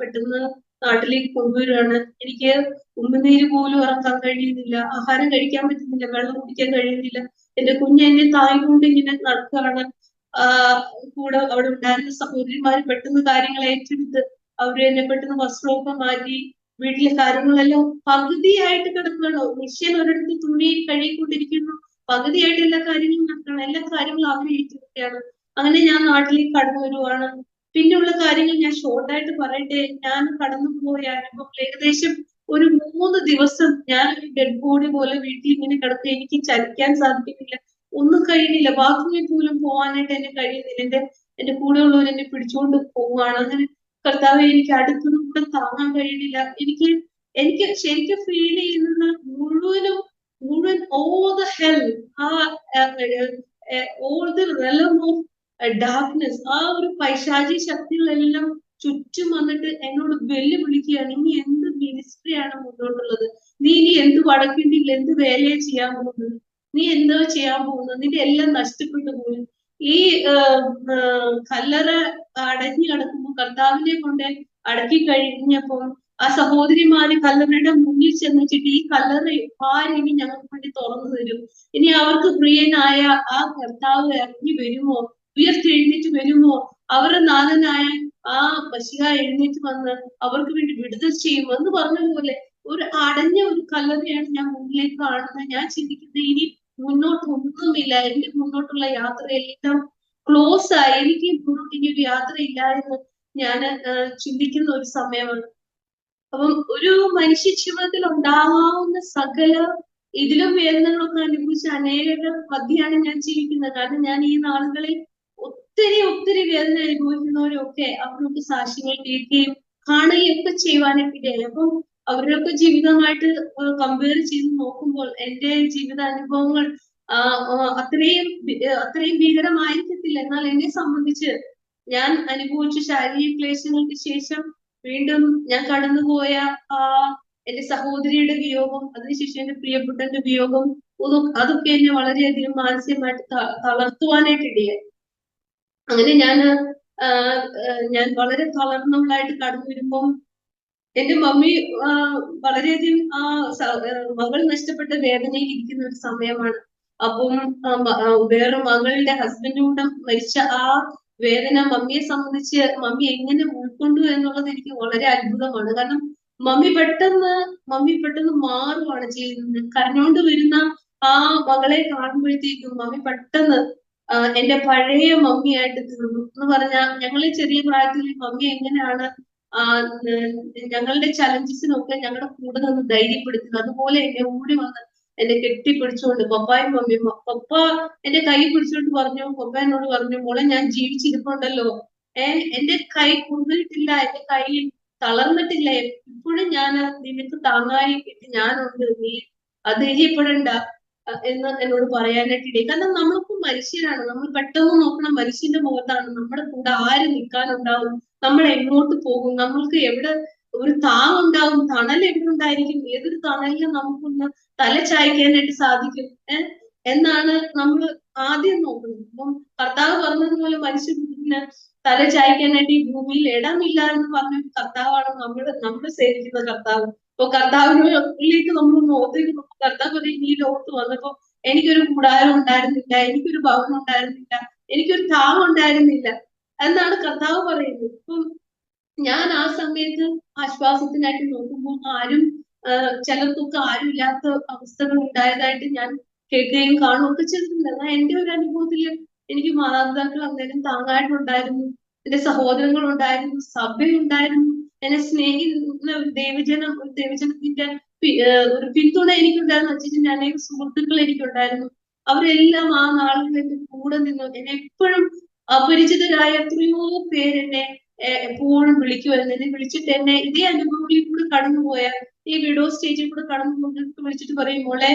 പെട്ടെന്ന് നാട്ടിലേക്ക് കൊണ്ടുവരികയാണ്. എനിക്ക് ഉമ്മുനീര് പോലും ഇറക്കാൻ കഴിയുന്നില്ല, ആഹാരം കഴിക്കാൻ പറ്റുന്നില്ല, വെള്ളം കുടിക്കാൻ കഴിയുന്നില്ല. എന്റെ കുഞ്ഞ് എന്നെ താങ്ങിക്കൊണ്ട് ഇങ്ങനെ നടക്കുകയാണ്. കൂടെ അവിടെ ഉണ്ടായിരുന്ന സഹോദരിമാര് പെട്ടെന്ന് കാര്യങ്ങൾ ഏറ്റെടുത്ത് അവര് എന്നെ പെട്ടെന്ന് വസ്ത്രമൊക്കെ മാറ്റി വീട്ടിലെ കാര്യങ്ങളെല്ലാം പകുതിയായിട്ട് കിടക്കുകയാണോ. മിഷ്യൻ ഒരിടത്ത് തുണി കഴുകിക്കൊണ്ടിരിക്കുന്നു, പകുതിയായിട്ട് എല്ലാ കാര്യങ്ങളും നടക്കണം. എല്ലാ കാര്യങ്ങളും അവരെ ഏറ്റെടുക്കുകയാണ്. അങ്ങനെ ഞാൻ നാട്ടിലേക്ക് കടന്നു വരുവാണ്. പിന്നെയുള്ള കാര്യങ്ങൾ ഞാൻ ഷോർട്ടായിട്ട് പറയട്ടെ. ഞാൻ കടന്നുപോയ അനുഭവം ഏകദേശം ഒരു 3 ദിവസം ഞാൻ ഒരു ഡെഡ് ബോഡി പോലെ വീട്ടിൽ ഇങ്ങനെ കിടക്കുക. എനിക്ക് ചലിക്കാൻ സാധിക്കുന്നില്ല, ഒന്നും കഴിയുന്നില്ല. ബാത്റൂമിൽ പോലും പോകാനായിട്ട് എന്നെ കഴിയുന്നില്ല. എന്റെ കൂടെയുള്ളവർ എന്നെ പിടിച്ചുകൊണ്ട് പോവുകയാണ്. അങ്ങനെ കർത്താവെ, എനിക്ക് അടുത്തൊന്നും കൂടെ താങ്ങാൻ കഴിയുന്നില്ല. എനിക്ക് ശരിക്കും ഫീൽ ചെയ്യുന്നത് മുഴുവൻ all the hell, all the realm of darkness, ആ ഒരു പൈശാചി ശക്തികളെല്ലാം ചുറ്റും വന്നിട്ട് എന്നോട് വെല്ലുവിളിക്കുകയാണ്. ഇനി എന്ത് മിനിസ്ട്രിയാണ് മുന്നോട്ടുള്ളത്, നീ ഇനി എന്ത് വടക്കേണ്ടിയിൽ എന്ത് വേലയെ ചെയ്യാൻ പോകുന്നത്, നീ എന്തോ ചെയ്യാൻ പോകുന്നത്, നിന്റെ എല്ലാം നഷ്ടപ്പെട്ടു പോയി. ഈ കല്ലറ അടഞ്ഞു കിടക്കുമ്പോൾ കർത്താവിനെ കൊണ്ട് അടക്കി കഴിഞ്ഞപ്പോൾ ആ സഹോദരിമാര് കല്ലറയുടെ മുന്നിൽ ചെന്നിട്ട് ഈ കല്ലറ ആരെങ്കിലും ഞങ്ങൾക്ക് വേണ്ടി തുറന്നു തരും, ഇനി അവർക്ക് പ്രിയനായ ആ കർത്താവ് ഇറങ്ങി വരുമോ, ഉയർത്തെഴുന്നേറ്റ് വരുമോ, അവരുടെ നാഥനായ ആ മശിഹ എഴുന്നേറ്റ് വന്ന് അവർക്ക് വേണ്ടി വിടുതൽ ചെയ്യുമോ എന്ന് പറഞ്ഞ പോലെ ഒരു അടഞ്ഞ ഒരു കല്ലറയാണ് ഞാൻ മുന്നിലേക്ക് കാണുന്നത്. ഞാൻ ചിന്തിക്കുന്നത് ഇനി മുന്നോട്ട് ഒന്നുമില്ല, എന്റെ മുന്നോട്ടുള്ള യാത്രയെല്ലാം ക്ലോസ് ആയി, എനിക്ക് മുന്നോട്ട് ഇനി ഒരു യാത്രയില്ല എന്ന് ഞാൻ ചിന്തിക്കുന്ന ഒരു സമയമാണ്. അപ്പം ഒരു മനുഷ്യ ജീവിതത്തിൽ ഉണ്ടാവാവുന്ന സകല ഇതിലും വേദനകളൊക്കെ അനുഭവിച്ച അനേകം മധ്യയാണ് ഞാൻ ജീവിക്കുന്നത്. കാരണം ഞാൻ ഈ നാളുകളിൽ ഒത്തിരി വേദന അനുഭവിക്കുന്നവരൊക്കെ അവരൊക്കെ സാക്ഷ്യങ്ങൾ കേൾക്കുകയും കാണുകയും ഒക്കെ ചെയ്യുവാനായിട്ടിടയായി. അപ്പം അവരുടെയൊക്കെ ജീവിതമായിട്ട് കമ്പയർ ചെയ്ത് നോക്കുമ്പോൾ എന്റെ ജീവിത അനുഭവങ്ങൾ അത്രയും ഭീകരമായിരിക്കത്തില്ല. എന്നാൽ എന്നെ സംബന്ധിച്ച് ഞാൻ അനുഭവിച്ച ശാരീരിക ക്ലേശങ്ങൾക്ക് ശേഷം വീണ്ടും ഞാൻ കടന്നുപോയ എന്റെ സഹോദരിയുടെ വിയോഗം, അതിനുശേഷം എന്റെ പ്രിയപ്പെട്ടന്റെ വിയോഗം, അതൊക്കെ എന്നെ വളരെയധികം മാനസികമായിട്ട് തളർത്തുവാനായിട്ടിടയായി. അങ്ങനെ ഞാൻ വളരെ തളർന്നവളായിട്ട് കടന്നു വരുമ്പം എന്റെ മമ്മി വളരെയധികം മകൾ നഷ്ടപ്പെട്ട വേദനയിൽ ഇരിക്കുന്ന ഒരു സമയമാണ്. അപ്പം വേറെ മകളുടെ ഹസ്ബൻഡും മരിച്ച ആ വേദന മമ്മിയെ സംബന്ധിച്ച് മമ്മി എങ്ങനെ ഉൾക്കൊണ്ടു എന്നുള്ളത് എനിക്ക് വളരെ അത്ഭുതമാണ്. കാരണം മമ്മി പെട്ടെന്ന് മാറുകയാണ് ചെയ്യുന്നത്. കരഞ്ഞോണ്ട് വരുന്ന ആ മകളെ കാണുമ്പോഴത്തേക്കും മമ്മി പെട്ടെന്ന് എന്റെ പഴയ മമ്മിയായിട്ട് തീർന്നു എന്ന് പറഞ്ഞാൽ, ഞങ്ങളെ ചെറിയ പ്രായത്തിൽ മമ്മി എങ്ങനെയാണ് ഞങ്ങളുടെ ചലഞ്ചസിനൊക്കെ ഞങ്ങളുടെ കൂടെ നിന്ന് ധൈര്യപ്പെടുത്തുന്നത്, അതുപോലെ എന്നെ ഓടി വന്ന് എന്നെ കെട്ടിപ്പിടിച്ചുകൊണ്ട് പപ്പായും മമ്മിയും, പപ്പ എന്റെ കൈ പിടിച്ചുകൊണ്ട് പറഞ്ഞു, പപ്പ എന്നോട് പറഞ്ഞു, മോളെ ഞാൻ ജീവിച്ചിരിപ്പുണ്ടല്ലോ, എന്റെ കൈ കുന്നിട്ടില്ല, എന്റെ കൈ തളർന്നിട്ടില്ല, ഇപ്പോഴും ഞാൻ നിനക്ക് താങ്ങായി ഞാനുണ്ട്, നീ ധൈര്യപ്പെടണ്ട എന്ന് എന്നോട് പറയാനായിട്ടിടയിൽ. കാരണം നമ്മളിപ്പോ മനുഷ്യരാണ്, നമ്മൾ പെട്ടെന്ന് നോക്കണ മനുഷ്യന്റെ മുഖത്താണ്. നമ്മുടെ കൂടെ ആര് നിൽക്കാനുണ്ടാവും, നമ്മൾ എങ്ങോട്ട് പോകും, നമ്മൾക്ക് എവിടെ ഒരു താങ്ങുണ്ടാവും, തണൽ എവിടെ ഉണ്ടായിരിക്കും, ഏതൊരു തണലിലും നമുക്കൊന്ന് തല ചായ്ക്കാനായിട്ട് സാധിക്കും എന്നാണ് നമ്മൾ ആദ്യം നോക്കുന്നത്. അപ്പം കർത്താവ് പറഞ്ഞതുപോലെ മനുഷ്യന് തല ചായ്ക്കാനായിട്ട് ഈ ഭൂമിയിൽ ഇടമില്ല എന്ന് പറഞ്ഞ കർത്താവാണ് നമ്മൾ സേവിക്കുന്ന കർത്താവ്. അപ്പൊ കർത്താവിലേക്ക് നമ്മൾ നോക്കി കർത്താവ് പറയും, ഈ ലോകത്ത് വന്നപ്പോ എനിക്കൊരു കൂടാരം ഉണ്ടായിരുന്നില്ല, എനിക്കൊരു ഭവനം ഉണ്ടായിരുന്നില്ല, എനിക്കൊരു താങ്ങ് ഉണ്ടായിരുന്നില്ല എന്നാണ് കർത്താവ് പറയുന്നത്. അപ്പം ഞാൻ ആ സമയത്ത് ആശ്വാസത്തിനായിട്ട് നോക്കുമ്പോൾ ചിലർക്കൊക്കെ ആരും ഇല്ലാത്ത അവസ്ഥകൾ ഉണ്ടായതായിട്ട് ഞാൻ കേൾക്കുകയും കാണുകയൊക്കെ ചെയ്തിട്ടുണ്ട്. എന്നാൽ എന്റെ ഒരു അനുഭവത്തില് എനിക്ക് മാതാപിതാക്കൾ അന്നേരം താങ്ങായിട്ടുണ്ടായിരുന്നു, എന്റെ സഹോദരങ്ങൾ ഉണ്ടായിരുന്നു, സഭയുണ്ടായിരുന്നു, എന്നെ സ്നേഹിക്കുന്ന ദൈവജനത്തിന്റെ ഒരു പിന്തുണ എനിക്കുണ്ടായിരുന്നു. വെച്ചിട്ട് അനേക സുഹൃത്തുക്കൾ എനിക്കുണ്ടായിരുന്നു. അവരെല്ലാം ആ നാളുകളിൽ എന്റെ കൂടെ നിന്നു. എന്നെ എപ്പോഴും അപരിചിതരായ എത്രയോ പേരെന്നെ എപ്പോഴും വിളിക്കുമായിരുന്നു. എന്നെ വിളിച്ചിട്ട് എന്നെ ഇതേ അനുഭവങ്ങളിൽ കൂടെ കടന്നുപോയ ഈ വിഡോ സ്റ്റേജിൽ കൂടെ കടന്നു വിളിച്ചിട്ട് പറയും, മോളെ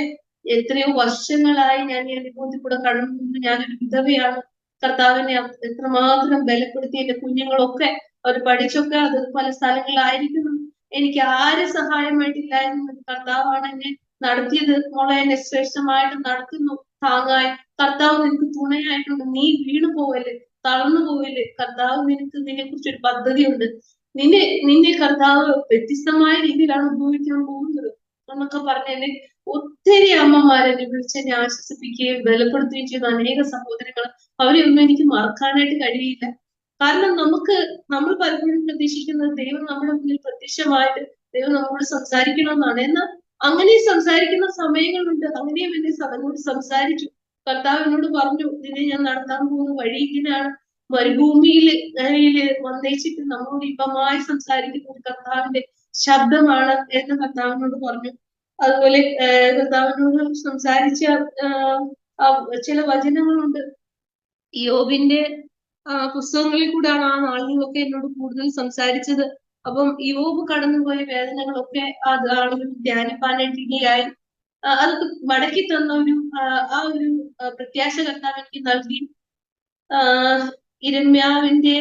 എത്രയോ വർഷങ്ങളായി ഞാൻ ഈ അനുഭവത്തിൽ കൂടെ കടന്നു, ഞാനൊരു വിധവയാണ്, കർത്താവിനെ എത്രമാത്രം ബലപ്പെടുത്തി, എന്റെ കുഞ്ഞുങ്ങളൊക്കെ അവർ പഠിച്ചൊക്കെ അത് പല സ്ഥലങ്ങളിലായിരിക്കുന്നു, എനിക്ക് ആരും സഹായമായിട്ടില്ലായിരുന്നു, കർത്താവാണ് എന്നെ നടത്തിയത്, മോളെ എന്നെ ശ്രേഷ്ഠമായിട്ട് നടത്തുന്നു, താങ്ങായി കർത്താവ് നിനക്ക് തുണയായിട്ടുണ്ട്, നീ വീണു പോവല്ലേ, തളർന്നു പോവില്ലേ, കർത്താവ് നിന്നെ കുറിച്ചൊരു പദ്ധതിയുണ്ട്, നിന്നെ കർത്താവ് വ്യത്യസ്തമായ രീതിയിലാണ് ഉപയോഗിക്കാൻ പോകുന്നത് എന്നൊക്കെ പറഞ്ഞ് എന്നെ ഒത്തിരി അമ്മമാരെന്നെ വിളിച്ചെന്നെ ആശ്വസിപ്പിക്കുകയും ബലപ്പെടുത്തുകയും ചെയ്ത അനേക സഹോദരങ്ങൾ, അവരെയൊന്നും എനിക്ക് മറക്കാനായിട്ട് കഴിയില്ല. കാരണം നമ്മൾ പലപ്പോഴും പ്രതീക്ഷിക്കുന്നത് ദൈവം നമ്മുടെ മുന്നിൽ പ്രത്യക്ഷമായിട്ട് ദൈവം നമ്മളോട് സംസാരിക്കണമെന്നാണ്. എന്നാൽ അങ്ങനെ സംസാരിക്കുന്ന സമയങ്ങളുണ്ട്. അങ്ങനെയും എന്നെ എന്നോട് സംസാരിച്ചു. കർത്താവ് എന്നോട് പറഞ്ഞു, നിന്നെ ഞാൻ നടത്താൻ പോകുന്ന വഴി ഇങ്ങനെയാണ്, മരുഭൂമിയിൽ വന്നേച്ചിട്ട് നമ്മളോട് ഇപ്പമായി സംസാരിക്കുന്ന ഒരു കർത്താവിന്റെ ശബ്ദമാണ് എന്ന് കർത്താവിനോട് പറഞ്ഞു. അതുപോലെ കർത്താവിനോട് സംസാരിച്ച ചില വചനങ്ങളുണ്ട്. യോബിന്റെ പുസ്തകങ്ങളിൽ കൂടെയാണ് ആ നാളുകളൊക്കെ എന്നോട് കൂടുതൽ സംസാരിച്ചത്. അപ്പം യോബ് കടന്നുപോയ വേദനകളൊക്കെ അത് ആളുകൾ ധ്യാനിപ്പാനായിട്ട് ഇനിയായി അതൊക്കെ മടക്കി തന്ന ആ ഒരു പ്രത്യാശ കർത്താവ് എനിക്ക് നൽകി. ഇരമ്യാവിന്റെ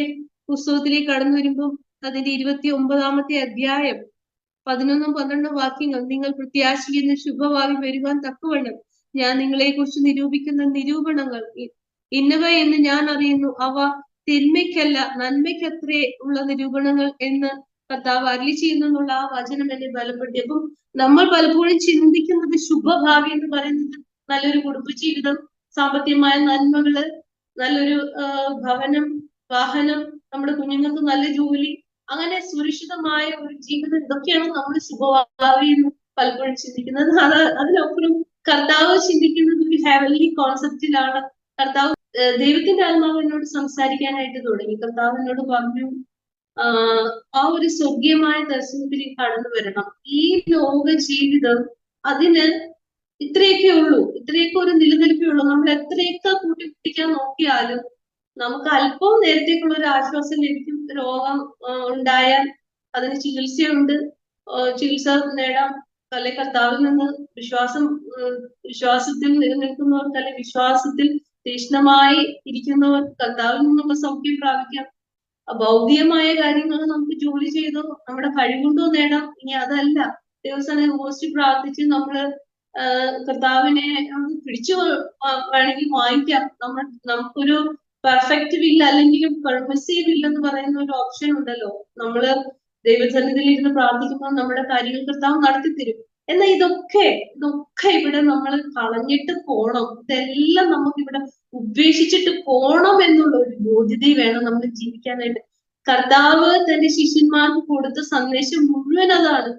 പുസ്തകത്തിലേക്ക് കടന്നു വരുമ്പോൾ അതിന്റെ 29-ാമത്തെ അധ്യായം 11-12 വാക്യങ്ങൾ, നിങ്ങൾ പ്രത്യാശിക്കുന്ന ശുഭഭാവി വരുവാൻ തക്കവണ്ണം ഞാൻ നിങ്ങളെ കുറിച്ച് നിരൂപിക്കുന്ന നിരൂപണങ്ങൾ ഇന്നവ എന്ന് ഞാൻ അറിയുന്നു, അവ തിന്മയ്ക്കല്ല നന്മയ്ക്കത്രേ ഉള്ള നിരൂപണങ്ങൾ എന്ന് കർത്താവ് അരുളി ചെയ്യുന്നു എന്നുള്ള ആ വചനം എന്നെ ബലപ്പെടുത്തി. അപ്പം നമ്മൾ പലപ്പോഴും ചിന്തിക്കുന്നത് ശുഭഭാവി എന്ന് പറയുന്നത് നല്ലൊരു കുടുംബജീവിതം, സാമ്പത്തികമായ നന്മകള്, നല്ലൊരു ഭവനം, വാഹനം, നമ്മുടെ കുഞ്ഞുങ്ങൾക്ക് നല്ല ജോലി, അങ്ങനെ സുരക്ഷിതമായ ഒരു ജീവിതം, ഇതൊക്കെയാണ് നമ്മൾ ശുഭഭാവി എന്ന് പലപ്പോഴും ചിന്തിക്കുന്നത്. അതിനപ്പുറം കർത്താവ് ചിന്തിക്കുന്നത് ഒരു ഹെവൻലി കോൺസെപ്റ്റിലാണ്. കർത്താവ് ദൈവത്തിന്റെ ആത്മാവ് എന്നോട് സംസാരിക്കാനായിട്ട് തുടങ്ങി. കർത്താവ് എന്നോട് പറഞ്ഞു, ആ ഒരു സ്വർഗീയമായ ദർശനത്തിലേക്ക് കടന്നു വരണം. ഈ ലോക ജീവിതം അതിന് ഇത്രയൊക്കെ ഉള്ളൂ, ഇത്രയൊക്കെ ഒരു നിലനിൽപ്പേ ഉള്ളൂ. നമ്മൾ എത്രയൊക്കെ കൂട്ടിപ്പിടിക്കാൻ നോക്കിയാലും നമുക്ക് അല്പം നേരത്തേക്കുള്ള ഒരു ആശ്വാസം ലഭിക്കും. രോഗം ഉണ്ടായാൽ അതിന് ചികിത്സയുണ്ട്, ചികിത്സ നേടാം. അല്ലെ കർത്താവിൽ നിന്ന് വിശ്വാസത്തിൽ നിലനിൽക്കുന്നവർക്ക്, അല്ലെ വിശ്വാസത്തിൽ തീക്ഷ്ണമായി ഇരിക്കുന്നവർ കർത്താവിൽ നിന്നുള്ള സൗഖ്യം പ്രാപിക്കാം. ഭൗതികമായ കാര്യങ്ങൾ നമുക്ക് ജോലി ചെയ്തോ നമ്മുടെ കഴിവുകൊണ്ടോ നേടാം. ഇനി അതല്ല, ദിവസം ഉപവസിച്ച് പ്രാർത്ഥിച്ച് നമ്മള് കർത്താവിനെ പിടിച്ചു വേണമെങ്കിൽ വാങ്ങിക്കാം. നമുക്കൊരു പെർഫെക്റ്റ് വില്ല അല്ലെങ്കിലും പെർമിസീവ് വില്ല എന്ന് പറയുന്ന ഒരു ഓപ്ഷൻ ഉണ്ടല്ലോ. നമ്മള് ദൈവസന്നിധിയിൽ ഇരുന്ന് പ്രാർത്ഥിക്കുമ്പോൾ നമ്മുടെ കാര്യങ്ങൾ കർത്താവ് നടത്തിത്തരും. എന്നാൽ ഇതൊക്കെ ഇവിടെ നമ്മൾ കളഞ്ഞിട്ട് പോണം. ഇതെല്ലാം നമുക്ക് ഇവിടെ ഉപേക്ഷിച്ചിട്ട് പോണം എന്നുള്ള ഒരു ബോധ്യത വേണം നമ്മൾ ജീവിക്കാനായിട്ട്. കർത്താവ് തന്റെ ശിഷ്യന്മാർക്ക് കൊടുത്ത സന്ദേശം മുഴുവൻ അതാണ്.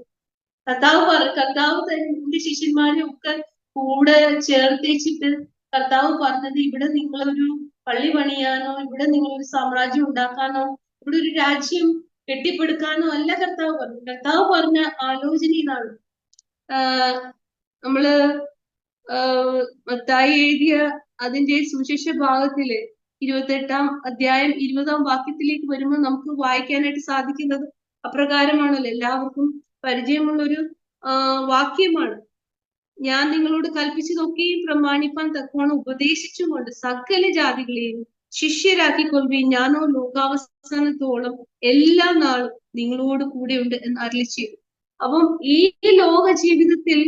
കർത്താവ് തന്റെ ശിഷ്യന്മാരെ ഒക്കെ കൂടെ ചേർത്തേച്ചിട്ട് കർത്താവ് പറഞ്ഞത്, ഇവിടെ നിങ്ങളൊരു പള്ളി പണിയാനോ, ഇവിടെ നിങ്ങളൊരു സാമ്രാജ്യം ഉണ്ടാക്കാനോ, ഇവിടെ ഒരു രാജ്യം കെട്ടിപ്പടുക്കാനോ അല്ല കർത്താവ് പറഞ്ഞു. കർത്താവ് പറഞ്ഞ ആലോചന ഇതാണ്. നമ്മള് മത്തായി എഴുതിയ അതിന്റെ സുവിശേഷ ഭാഗത്തില് 28-ാം അധ്യായം 20-ാം വാക്യത്തിലേക്ക് വരുമ്പോൾ നമുക്ക് വായിക്കാനായിട്ട് സാധിക്കുന്നത് അപ്രകാരമാണല്ലോ. എല്ലാവർക്കും പരിചയമുള്ളൊരു വാക്യമാണ്. ഞാൻ നിങ്ങളോട് കൽപ്പിച്ചതൊക്കെയും പ്രമാണിപ്പാൻ തക്കവണ്ണം ഉപദേശിച്ചുകൊണ്ട് സകല ജാതികളെയും ശിഷ്യരാക്കിക്കൊള്ളുകയും ഞാനോ ലോകാവസാനത്തോളം എല്ലാ നാളും നിങ്ങളോട് കൂടെയുണ്ട് എന്ന് അരുളിച്ചെയ്തു. അപ്പം ഈ ലോക ജീവിതത്തിൽ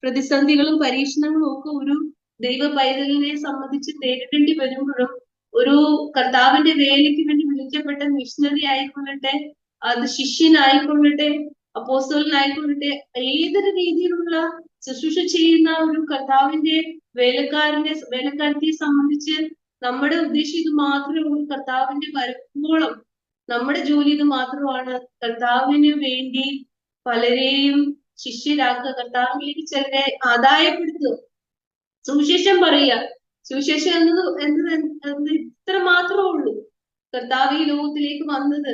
പ്രതിസന്ധികളും പരീക്ഷണങ്ങളും ഒക്കെ ഒരു ദൈവ പൈതലിനെ സംബന്ധിച്ച് നേരിടേണ്ടി വരുമ്പോഴും, ഒരു കർത്താവിന്റെ വേലയ്ക്ക് വേണ്ടി വിളിക്കപ്പെട്ട മിഷണറി ആയിക്കൊള്ളട്ടെ, അത് ശിഷ്യനായിക്കൊള്ളട്ടെ, അപ്പോസ്തലനായിക്കൊള്ളട്ടെ, ഏതൊരു രീതിയിലുള്ള ശുശ്രൂഷ ചെയ്യുന്ന ഒരു കർത്താവിന്റെ വേലക്കാരത്തിയെ സംബന്ധിച്ച് നമ്മുടെ ഉദ്ദേശം ഇത് മാത്രമേ ഉള്ളൂ. കർത്താവിന്റെ വരുവോളം നമ്മുടെ ജോലി ഇത് മാത്രമാണ്. കർത്താവിന് വേണ്ടി പലരെയും ശിഷ്യരാക്കുക, കർത്താവിലേക്ക് ചിലരെ ആദായപ്പെടുത്തുക, സുവിശേഷം പറയുക. സുവിശേഷം എന്നത് ഇത്ര മാത്രമേ ഉള്ളൂ. കർത്താവ് ഈ ലോകത്തിലേക്ക് വന്നത്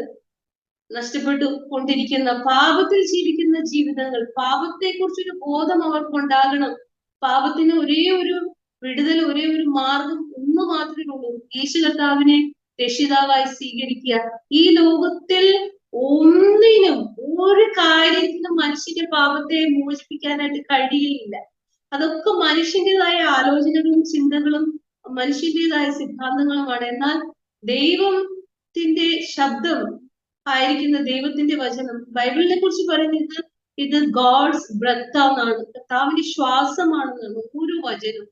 നഷ്ടപ്പെട്ടു കൊണ്ടിരിക്കുന്ന, പാപത്തിൽ ജീവിക്കുന്ന ജീവിതങ്ങൾ, പാപത്തെ കുറിച്ചൊരു ബോധം അവർക്കുണ്ടാകണം. പാപത്തിന് ഒരേ ഒരു വിടുതൽ, ഒരേ ഒരു മാർഗം ഒന്ന് മാത്രമേ ഉള്ളൂ, യേശു കർത്താവിനെ രക്ഷിതാവായി സ്വീകരിക്കുക. ഈ ലോകത്തിൽ ഒന്നിനും ഒരു കാര്യത്തിനും മനുഷ്യന്റെ പാപത്തെ മോചിപ്പിക്കാനായിട്ട് കഴിയില്ല. അതൊക്കെ മനുഷ്യന്റേതായ ആലോചനകളും ചിന്തകളും മനുഷ്യന്റേതായ സിദ്ധാന്തങ്ങളുമാണ്. എന്നാൽ ദൈവത്തിന്റെ ശബ്ദം ആയിരിക്കുന്ന ദൈവത്തിന്റെ വചനം, ബൈബിളിനെ കുറിച്ച് പറയുന്നത് ഇത് ഗോഡ്സ് ബ്രെത്ത് എന്നാണ്, കർത്താവിന്റെ ശ്വാസമാണെന്നാണ് ഒരു വചനം.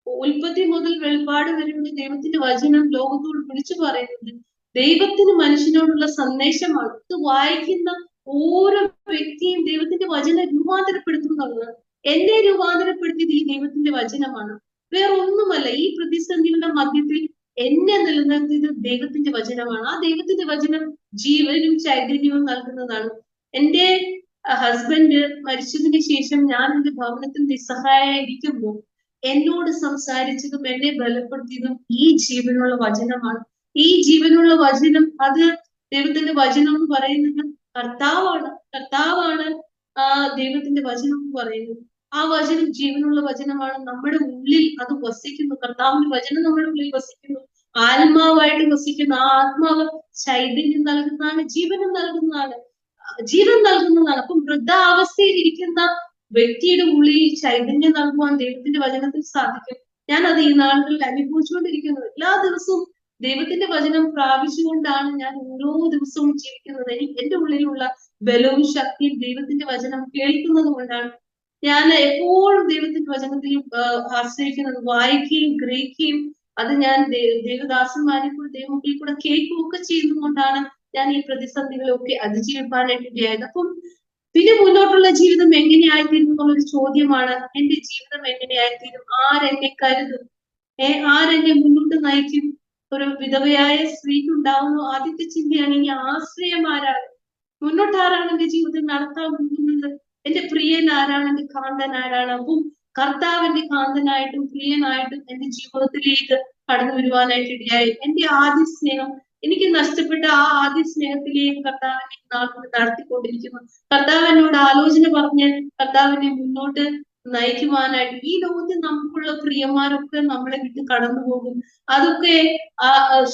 ഉൽപ്പത്തി മുതൽ വെളിപ്പാട് വരെയുള്ള ദൈവത്തിന്റെ വചനം ലോകത്തോട് വിളിച്ചു പറയുന്നത് ദൈവത്തിന് മനുഷ്യനോടുള്ള സന്ദേശമാണ്. ഇത് വായിക്കുന്ന ഓരോ വ്യക്തിയും ദൈവത്തിന്റെ വചനം രൂപാന്തരപ്പെടുത്തുന്നതാണ്. എന്നെ രൂപാന്തരപ്പെടുത്തിയത് ഈ ദൈവത്തിന്റെ വചനമാണ്, വേറെ ഒന്നുമല്ല. ഈ പ്രതിസന്ധികളുടെ മധ്യത്തിൽ എന്നെ നിലനിർത്തിയത് ദൈവത്തിന്റെ വചനമാണ്. ആ ദൈവത്തിന്റെ വചനം ജീവനും ചൈതന്യവും നൽകുന്നതാണ്. എന്റെ ഹസ്ബൻഡ് മരിച്ചതിന് ശേഷം ഞാൻ എന്റെ ഭവനത്തിൽ നിസ്സഹായിരിക്കുമ്പോൾ എന്നോട് സംസാരിച്ചതും എന്നെ ബലപ്പെടുത്തിയതും ഈ ജീവനുള്ള വചനമാണ്. ഈ ജീവനുള്ള വചനം, അത് ദൈവത്തിന്റെ വചനം എന്ന് പറയുന്നത് കർത്താവാണ് ദൈവത്തിന്റെ വചനം എന്ന് പറയുന്നത്. ആ വചനം ജീവനുള്ള വചനമാണ്. നമ്മുടെ ഉള്ളിൽ അത് വസിക്കുന്നു. കർത്താവിന്റെ വചനം നമ്മുടെ ഉള്ളിൽ വസിക്കുന്നു, ആത്മാവായിട്ട് വസിക്കുന്നു. ആ ആത്മാവ് ചൈതന്യം നൽകുന്നതാണ്, ജീവൻ നൽകുന്നതാണ്. അപ്പം വൃദ്ധാവസ്ഥയിൽ ഇരിക്കുന്ന വ്യക്തിയുടെ ഉള്ളിൽ ചൈതന്യം നൽകുവാൻ ദൈവത്തിന്റെ വചനത്തിൽ സാധിക്കും. ഞാൻ അത് ഈ നാളുകളിൽ അനുഭവിച്ചുകൊണ്ടിരിക്കുന്നു. എല്ലാ ദിവസവും ദൈവത്തിന്റെ വചനം പ്രാപിച്ചുകൊണ്ടാണ് ഞാൻ ഓരോ ദിവസവും ജീവിക്കുന്നത്. എന്റെ ഉള്ളിലുള്ള ബലവും ശക്തിയും ദൈവത്തിന്റെ വചനം കേൾക്കുന്നത് കൊണ്ടാണ്. ഞാൻ എപ്പോഴും ദൈവത്തിന്റെ വചനത്തിൽ ആശ്രയിക്കുന്നത്, വായിക്കുകയും ഗ്രഹിക്കുകയും അത് ഞാൻ ദൈവദാസന്മാരെ കൂടെ ദൈവമക്കളിൽ കൂടെ കേൾക്കുകയൊക്കെ ചെയ്യുന്നതുകൊണ്ടാണ് ഞാൻ ഈ പ്രതിസന്ധികളൊക്കെ അതിജീവിക്കാനായിട്ട് ഇടയായത്. അപ്പം പിന്നെ മുന്നോട്ടുള്ള ജീവിതം എങ്ങനെയായിത്തീരും എന്നുള്ളൊരു ചോദ്യമാണ്. എന്റെ ജീവിതം എങ്ങനെയായിത്തീരും? ആരെന്നെ കരുതും? ആരെന്നെ മുന്നോട്ട് നയിക്കും? ഒരു വിധവയായ സ്ത്രീക്ക് ഉണ്ടാവുന്ന ആദ്യത്തെ ചിന്തയാണ്, ഇനി ആശ്രയം ആരാണ്? മുന്നോട്ട് ആരാണ് എന്റെ ജീവിതം നടത്താൻ പോകുന്നത്? എന്റെ പ്രിയൻ ആരാണ്? എന്റെ കാന്തൻ ആരാണ്? അപ്പം കർത്താവ് എന്റെ കാന്തനായിട്ടും പ്രിയനായിട്ടും എന്റെ ജീവിതത്തിലേക്ക് കടന്നു വരുവാനായിട്ട് ഇടയായി. എന്റെ ആദ്യ സ്നേഹം, എനിക്ക് നഷ്ടപ്പെട്ട ആ ആദ്യ സ്നേഹത്തിലേക്ക് കർത്താവിനെ നടത്തിക്കൊണ്ടിരിക്കുന്നു. കർത്താവ് എന്നോട് ആലോചന പറഞ്ഞ് കർത്താവിനെ മുന്നോട്ട് നയിക്കുവാനായിട്ട്. ഈ ലോകത്ത് നമുക്കുള്ള പ്രിയന്മാരൊക്കെ നമ്മളെ വിട്ട് കടന്നു പോകും. അതൊക്കെ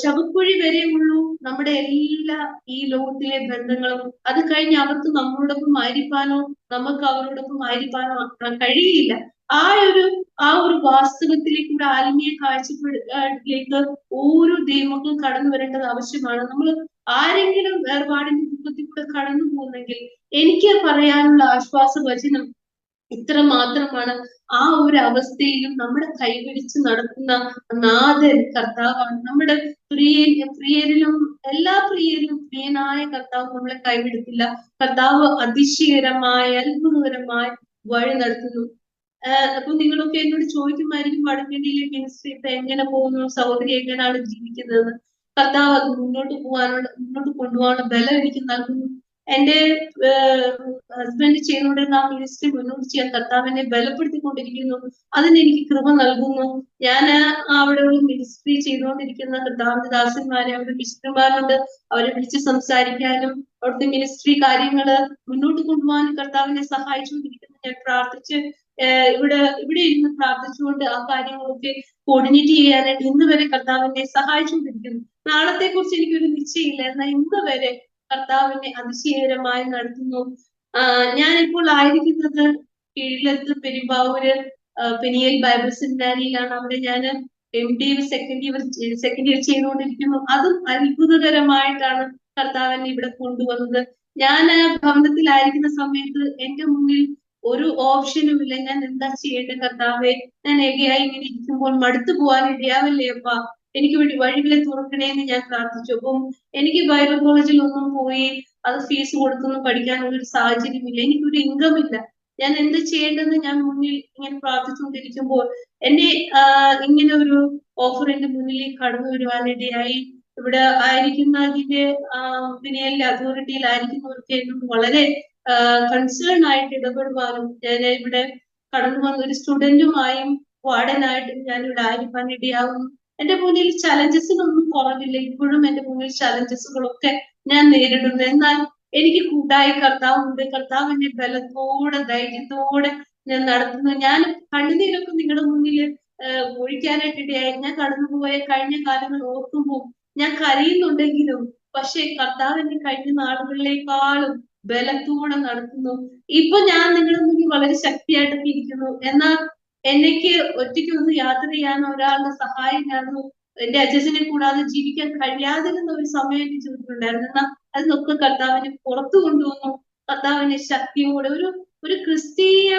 ശവക്കുഴി വരെ ഉള്ളൂ നമ്മുടെ എല്ലാ ഈ ലോകത്തിലെ ബന്ധങ്ങളും. അത് കഴിഞ്ഞ് അവർക്ക് നമ്മളോടൊപ്പം ആയിരിക്കാനോ നമുക്ക് അവരോടൊപ്പം ആയിരിക്കാനോ കഴിയില്ല. ആ ഒരു വാസ്തവത്തിലേക്ക്, ഒരു ആത്മീയ കാഴ്ചപ്പാടിലേക്ക് ഓരോ ദൈവങ്ങളും കടന്നു വരേണ്ടത് ആവശ്യമാണ്. നമ്മൾ ആരെങ്കിലും വേർപാടിന്റെ ദുഃഖത്തിൽ കൂടെ കടന്നു പോകുന്നെങ്കിൽ എനിക്ക് പറയാനുള്ള ആശ്വാസ വചനം ഇത്ര മാത്രമാണ്. ആ ഒരു അവസ്ഥയിലും നമ്മുടെ കൈപിടിച്ച് നടത്തുന്ന നാഥൻ കർത്താവാണ്. നമ്മുടെ പ്രിയരിലും എല്ലാ പ്രിയരിലും പ്രിയനായ കർത്താവ് നമ്മളെ കൈവിടത്തില്ല. കർത്താവ് അതിശയകരമായ അത്ഭുതകരമായ വഴി നടത്തുന്നു. അപ്പൊ നിങ്ങളൊക്കെ എന്നോട് ചോദിക്കുമായിരിക്കും, വടക്കേണ്ടിയിലെ മിനിസ്ട്രി ഇപ്പൊ എങ്ങനെ പോകുന്നു, സഹോദരി എങ്ങനെയാണ് ജീവിക്കുന്നത്? കർത്താവ് അത് മുന്നോട്ട് കൊണ്ടുപോകാനുള്ള ബലം എനിക്ക് നൽകുന്നു. എന്റെ ഹസ്ബൻഡ് ചെയ്തുകൊണ്ടിരുന്ന ആ മിനിസ്ട്രി മുന്നോട്ട് ചെയ്യാൻ കർത്താവ് എന്നെ ബലപ്പെടുത്തിക്കൊണ്ടിരിക്കുന്നു. അതിന് എനിക്ക് കൃപ നൽകുന്നു. ഞാൻ അവിടെയുള്ള മിനിസ്ട്രി ചെയ്തുകൊണ്ടിരിക്കുന്ന കർത്താവിന്റെ ദാസന്മാരെ, അവരുടെ മിനിസ്റ്റർമാരോട് അവരെ വിളിച്ച് സംസാരിക്കാനും അവിടുത്തെ മിനിസ്ട്രി കാര്യങ്ങള് മുന്നോട്ട് കൊണ്ടുപോകാനും കർത്താവിനെ സഹായിച്ചുകൊണ്ടിരിക്കുന്നു. ഞാൻ പ്രാർത്ഥിച്ച് ഇവിടെ ഇരുന്ന് പ്രാർത്ഥിച്ചുകൊണ്ട് ആ കാര്യങ്ങളൊക്കെ കോർഡിനേറ്റ് ചെയ്യാനായിട്ട് ഇന്ന് വരെ കർത്താവിനെ സഹായിച്ചുകൊണ്ടിരിക്കുന്നു. നാളത്തെ കുറിച്ച് എനിക്കൊരു നിശ്ചയമില്ല, എന്നാൽ ഇന്ന് വരെ കർത്താവിനെ അതിശയകരമായി നടത്തുന്നു. ഞാനിപ്പോൾ ആയിരിക്കുന്നത് കീഴിലത്ത് പെരുമ്പാവൂര് പെനിയൽ ബൈബിൾ സെമിനാരിയിലാണ്. അവിടെ ഞാൻ MD സെക്കൻഡ് ഇയർ ചെയ്തുകൊണ്ടിരിക്കുന്നു. അതും അത്ഭുതകരമായിട്ടാണ് കർത്താവിനെ ഇവിടെ കൊണ്ടുവന്നത്. ഞാൻ ഭവനത്തിലായിരിക്കുന്ന സമയത്ത് എന്റെ മുന്നിൽ ഒരു ഓപ്ഷനും ഇല്ല. ഞാൻ എന്താ ചെയ്യേണ്ടത് കർത്താവെ? ഞാൻ ഏകയായി ഇങ്ങനെ ഇരിക്കുമ്പോൾ മടുത്തു പോകാൻ ഇടയാവല്ലേ അപ്പ? എനിക്ക് വേണ്ടി വഴികളെ തുറക്കണേന്ന് ഞാൻ പ്രാർത്ഥിച്ചു. അപ്പം എനിക്ക് ബൈബിൾ കോളേജിൽ ഒന്നും പോയി അത് ഫീസ് കൊടുത്തൊന്നും പഠിക്കാനുള്ള ഒരു സാഹചര്യമില്ല. എനിക്കൊരു ഇൻകം ഇല്ല. ഞാൻ എന്ത് ചെയ്യേണ്ടതെന്ന് ഞാൻ മുന്നിൽ ഇങ്ങനെ പ്രാർത്ഥിച്ചുകൊണ്ടിരിക്കുമ്പോൾ എന്നെ ഇങ്ങനെ ഒരു ഓഫർ എന്റെ മുന്നിലേക്ക് കടന്നു വരുവാനിടയായി. ഇവിടെ ആയിരിക്കുന്നതിന്റെ പിന്നിലെ അതോറിറ്റിയിലായിരിക്കുന്നവർക്ക് എന്നോട് വളരെ കൺസേൺ ആയിട്ട് ഇടപെടുവാനും, ഞാൻ ഇവിടെ കടന്നു വന്ന ഒരു സ്റ്റുഡന്റുമായും വാർഡനായിട്ടും ഞാൻ ഇവിടെ ആയിരിക്കാൻ ഇടയാകുന്നു. എന്റെ മുന്നിൽ ചലഞ്ചസിനൊന്നും കുറവില്ല. ഇപ്പോഴും എന്റെ മുന്നിൽ ചലഞ്ചസുകളൊക്കെ ഞാൻ നേരിടുന്നു. എന്നാൽ എനിക്ക് കൂട്ടായി കർത്താവുണ്ട്. കർത്താവ് എന്നെ ബലത്തോടെ ധൈര്യത്തോടെ ഞാൻ നടത്തുന്നു. ഞാൻ കണ്ണുനീരൊക്കെ നിങ്ങളുടെ മുന്നിൽ ഒഴിക്കാനായിട്ട് ഇടയായി. ഞാൻ കടന്നുപോയ കഴിഞ്ഞ കാലങ്ങൾ ഓർക്കുമ്പോൾ ഞാൻ കരയുന്നുണ്ടെങ്കിലും പക്ഷെ കർത്താവ് എന്നെ കഴിഞ്ഞ നാളുകളിലേക്കാളും ബലത്തോടെ നടത്തുന്നു. ഇപ്പൊ ഞാൻ നിങ്ങളുടെ മുന്നിൽ വളരെ ശക്തിയായിട്ടൊക്കെ ഇരിക്കുന്നു. എന്നാൽ എനിക്ക് ഒറ്റയ്ക്ക് ഒന്ന് യാത്ര ചെയ്യാനോ ഒരാളുടെ സഹായം എന്റെ അച്ഛനെ കൂടാതെ ജീവിക്കാൻ കഴിയാതിരുന്ന ഒരു സമയം എന്റെ ജീവിതത്തിലുണ്ടായിരുന്നു. എന്നാൽ അതിനൊക്കെ കർത്താവിനെ പുറത്തു കൊണ്ടുവന്നു. കർത്താവിനെ ശക്തിയോടെ ഒരു ക്രിസ്തീയ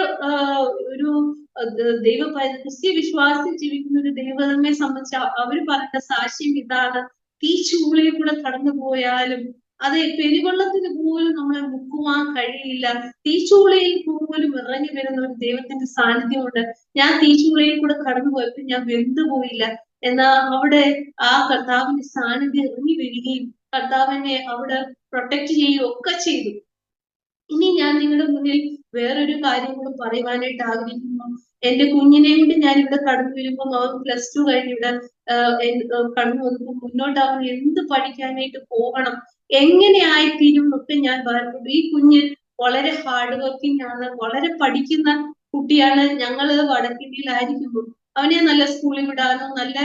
ഒരു ക്രിസ്തീയ വിശ്വാസത്തിൽ ജീവിക്കുന്ന ഒരു ദൈവമേ സംബന്ധിച്ച് അവർ പറഞ്ഞ സാക്ഷ്യം ഇതാണ്: തീച്ചൂളയിൽ കൂടെ കടന്നു പോയാലും അതെ പെരുവെള്ളത്തിന് പോലും നമ്മളെ മുക്കുവാൻ കഴിയില്ല. തീച്ചൂളയിൽ പോലും ഇറങ്ങി വരുന്ന ഒരു ദൈവത്തിന്റെ സാന്നിധ്യമുണ്ട്. ഞാൻ തീച്ചൂളയിൽ കൂടെ കടന്നു പോയപ്പോൾ ഞാൻ വെന്തുപോയില്ല. എന്നാൽ അവിടെ ആ കർത്താവിന്റെ സാന്നിധ്യം ഇറങ്ങി വരികയും കർത്താവിനെ അവിടെ പ്രൊട്ടക്ട് ചെയ്യുകയും ഒക്കെ ചെയ്തു. ഇനി ഞാൻ നിങ്ങളുടെ മുന്നിൽ വേറൊരു കാര്യം കൂടെ പറയുവാനായിട്ട് ആഗ്രഹിക്കുന്നു. എന്റെ കുഞ്ഞിനെ കൊണ്ട് ഞാൻ ഇവിടെ കടന്നു വരുമ്പോൾ അവൻ +2 കഴിഞ്ഞ് ഇവിടെ കടന്നു വന്നപ്പോൾ മുന്നോട്ട് അവൻ എന്ത് പഠിക്കാനായിട്ട് പോകണം, എങ്ങനെ ആയിത്തീരും ഒക്കെ ഞാൻ പറഞ്ഞിട്ടുണ്ട്. ഈ കുഞ്ഞ് വളരെ ഹാർഡ് വർക്കിംഗ് ആണ്, വളരെ പഠിക്കുന്ന കുട്ടിയാണ്. ഞങ്ങള് വടക്കിന്ത്യയിലായിരിക്കുമ്പോൾ അവനെ നല്ല സ്കൂളിൽ വിടാനും നല്ല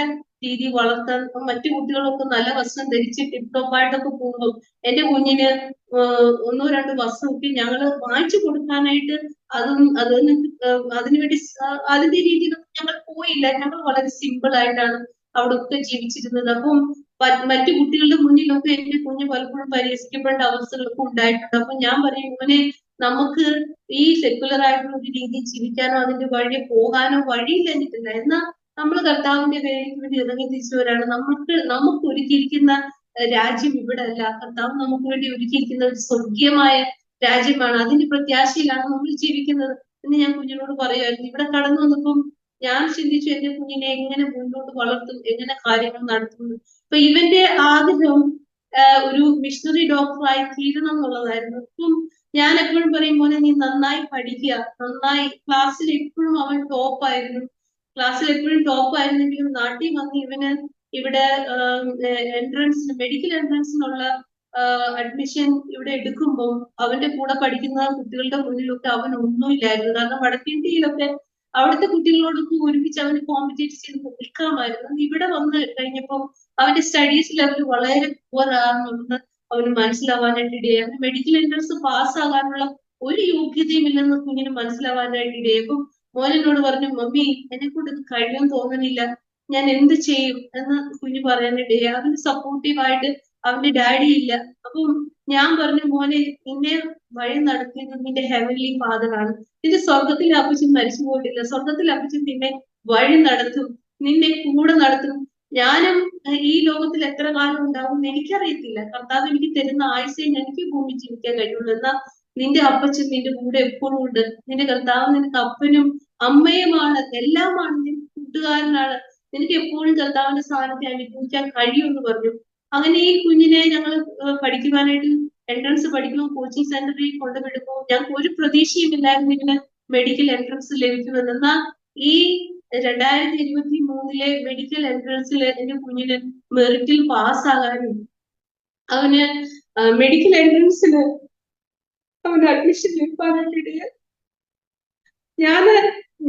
രീതിയിൽ വളർത്താൻ, മറ്റു കുട്ടികളൊക്കെ നല്ല വസ്ത്രം ധരിച്ച് ടിപ്ടോപ്പായിട്ടൊക്കെ പോകുമ്പോൾ എന്റെ കുഞ്ഞിന് 1-2 വസ്ത്രമൊക്കെ ഞങ്ങള് വാങ്ങിച്ചു കൊടുക്കാനായിട്ട് അതിനുവേണ്ടി അതിന്റെ രീതിയിലൊന്നും ഞങ്ങൾ പോയില്ല. ഞങ്ങൾ വളരെ സിമ്പിൾ ആയിട്ടാണ് അവിടെ ഒക്കെ ജീവിച്ചിരുന്നത്. അപ്പം മറ്റു കുട്ടികളുടെ മുന്നിലൊക്കെ എന്റെ കുഞ്ഞ് പലപ്പോഴും പരിഹസിക്കപ്പെടേണ്ട അവസ്ഥകളൊക്കെ ഉണ്ടായിട്ടുണ്ട്. അപ്പൊ ഞാൻ പറയും, ഇവനെ നമുക്ക് ഈ സെക്കുലർ ആയിട്ടുള്ള ഒരു രീതിയിൽ ജീവിക്കാനോ അതിന്റെ വഴി പോകാനോ വഴിയില്ലെന്നിട്ടില്ല. എന്നാൽ നമ്മൾ കർത്താവിന്റെ വേദിക്ക് വേണ്ടി ഇറങ്ങി തിരിച്ചവരാണ്. നമുക്ക് ഒരുക്കിയിരിക്കുന്ന രാജ്യം ഇവിടെ അല്ല. കർത്താവ് നമുക്ക് വേണ്ടി ഒരുക്കിയിരിക്കുന്ന ഒരു സ്വർഗീയമായ രാജ്യമാണ്. അതിന്റെ പ്രത്യാശയിലാണ് നമ്മൾ ജീവിക്കുന്നത് എന്ന് ഞാൻ കുഞ്ഞിനോട് പറയുമായിരുന്നു. ഇവിടെ കടന്നു വന്നപ്പം ഞാൻ ചിന്തിച്ചു എന്റെ കുഞ്ഞിനെ എങ്ങനെ മുന്നോട്ട് വളർത്തും, എങ്ങനെ കാര്യങ്ങൾ നടത്തും. അപ്പൊ ഇവന്റെ ആഗ്രഹം ഒരു മിഷണറി ഡോക്ടറായി തീരണം എന്നുള്ളതായിരുന്നു. അപ്പം ഞാൻ എപ്പോഴും പറയും, മോനെ നീ നന്നായി പഠിക്കുക, നന്നായി ക്ലാസ്സിൽ എപ്പോഴും അവൻ ടോപ്പായിരുന്നു. ക്ലാസ്സിൽ എപ്പോഴും ടോപ്പായിരുന്നെങ്കിലും നാട്ടിൽ വന്ന് ഇവന് ഇവിടെ എൻട്രൻസിന്, മെഡിക്കൽ എൻട്രൻസിനുള്ള അഡ്മിഷൻ ഇവിടെ എടുക്കുമ്പോൾ അവന്റെ കൂടെ പഠിക്കുന്ന കുട്ടികളുടെ മുന്നിലൊക്കെ അവൻ ഒന്നുമില്ലായിരുന്നു. കാരണം വടക്കേന്ത്യയിലൊക്കെ അവിടുത്തെ കുട്ടികളോടൊക്കെ ഒരുമിച്ച് അവന് കോമ്പറ്റേറ്റ് ചെയ്ത് നിൽക്കാമായിരുന്നു. ഇവിടെ വന്ന് കഴിഞ്ഞപ്പോൾ അവന്റെ സ്റ്റഡീസ് ലെവൽ വളരെ പുവറാണെന്ന് അവന് മനസ്സിലാവാനായിട്ട് ഇടയായി. അവന് മെഡിക്കൽ എൻട്രൻസ് പാസ്സാകാനുള്ള ഒരു യോഗ്യതയും ഇല്ലെന്ന് കുഞ്ഞിന് മനസ്സിലാവാനായിട്ട് ഇടയായി. അപ്പം മോനോട് പറഞ്ഞു, മമ്മി എന്നെ കൊണ്ട് ഇത് കഴിയുമെന്ന് തോന്നുന്നില്ല, ഞാൻ എന്ത് ചെയ്യും എന്ന് കുഞ്ഞ് പറയാനിടയായി. അവന് സപ്പോർട്ടീവായിട്ട് അവന്റെ ഡാഡി ഇല്ല. അപ്പം ഞാൻ പറഞ്ഞു, മോനെ നിന്നെ വഴി നടത്തിയത് നിന്റെ ഹെവൻലി ഫാദർ ആണ്. നിന്റെ സ്വർഗത്തിലെ അപ്പച്ചൻ മരിച്ചു പോയിട്ടില്ല. സ്വർഗത്തിലെ അപ്പച്ചൻ നിന്നെ വഴി നടത്തും, നിന്നെ കൂടെ നടത്തും. ഞാനും ഈ ലോകത്തിൽ എത്ര കാലം ഉണ്ടാവും എന്ന് എനിക്കറിയത്തില്ല. കർത്താവ് എനിക്ക് തരുന്ന ആയുസ്സേ എനിക്ക് ഭൂമി ജീവിക്കാൻ കഴിയുള്ളൂ. എന്നാൽ നിന്റെ അപ്പച്ചൻ നിന്റെ കൂടെ എപ്പോഴും ഉണ്ട്. നിന്റെ കർത്താവ് നിനക്ക് അപ്പനും അമ്മയുമാണ്, എല്ലാമാണ്, നിന്റെ കൂട്ടുകാരനാണ്. നിനക്ക് എപ്പോഴും കർത്താവിന്റെ സ്ഥാനത്തെ അനുഭവിക്കാൻ കഴിയുമെന്ന് പറഞ്ഞു. അങ്ങനെ ഈ കുഞ്ഞിനെ ഞങ്ങൾ പഠിക്കുവാനായിട്ട് എൻട്രൻസ് പഠിക്കുമ്പോൾ കോച്ചിങ് സെന്ററിൽ കൊണ്ടുവിടുമ്പോൾ ഞങ്ങൾക്ക് ഒരു പ്രതീക്ഷയും ഇല്ലായിരുന്നു ഇങ്ങനെ മെഡിക്കൽ എൻട്രൻസ് ലഭിക്കുമെന്ന്. എന്നാൽ ഈ 2023 മെഡിക്കൽ എൻട്രൻസിൽ എന്റെ കുഞ്ഞിന് മെറിറ്റിൽ പാസ്സാകാനും അവന് മെഡിക്കൽ എൻട്രൻസിന് അവന് അഡ്മിഷൻ ലഭിക്കാനായിട്ട്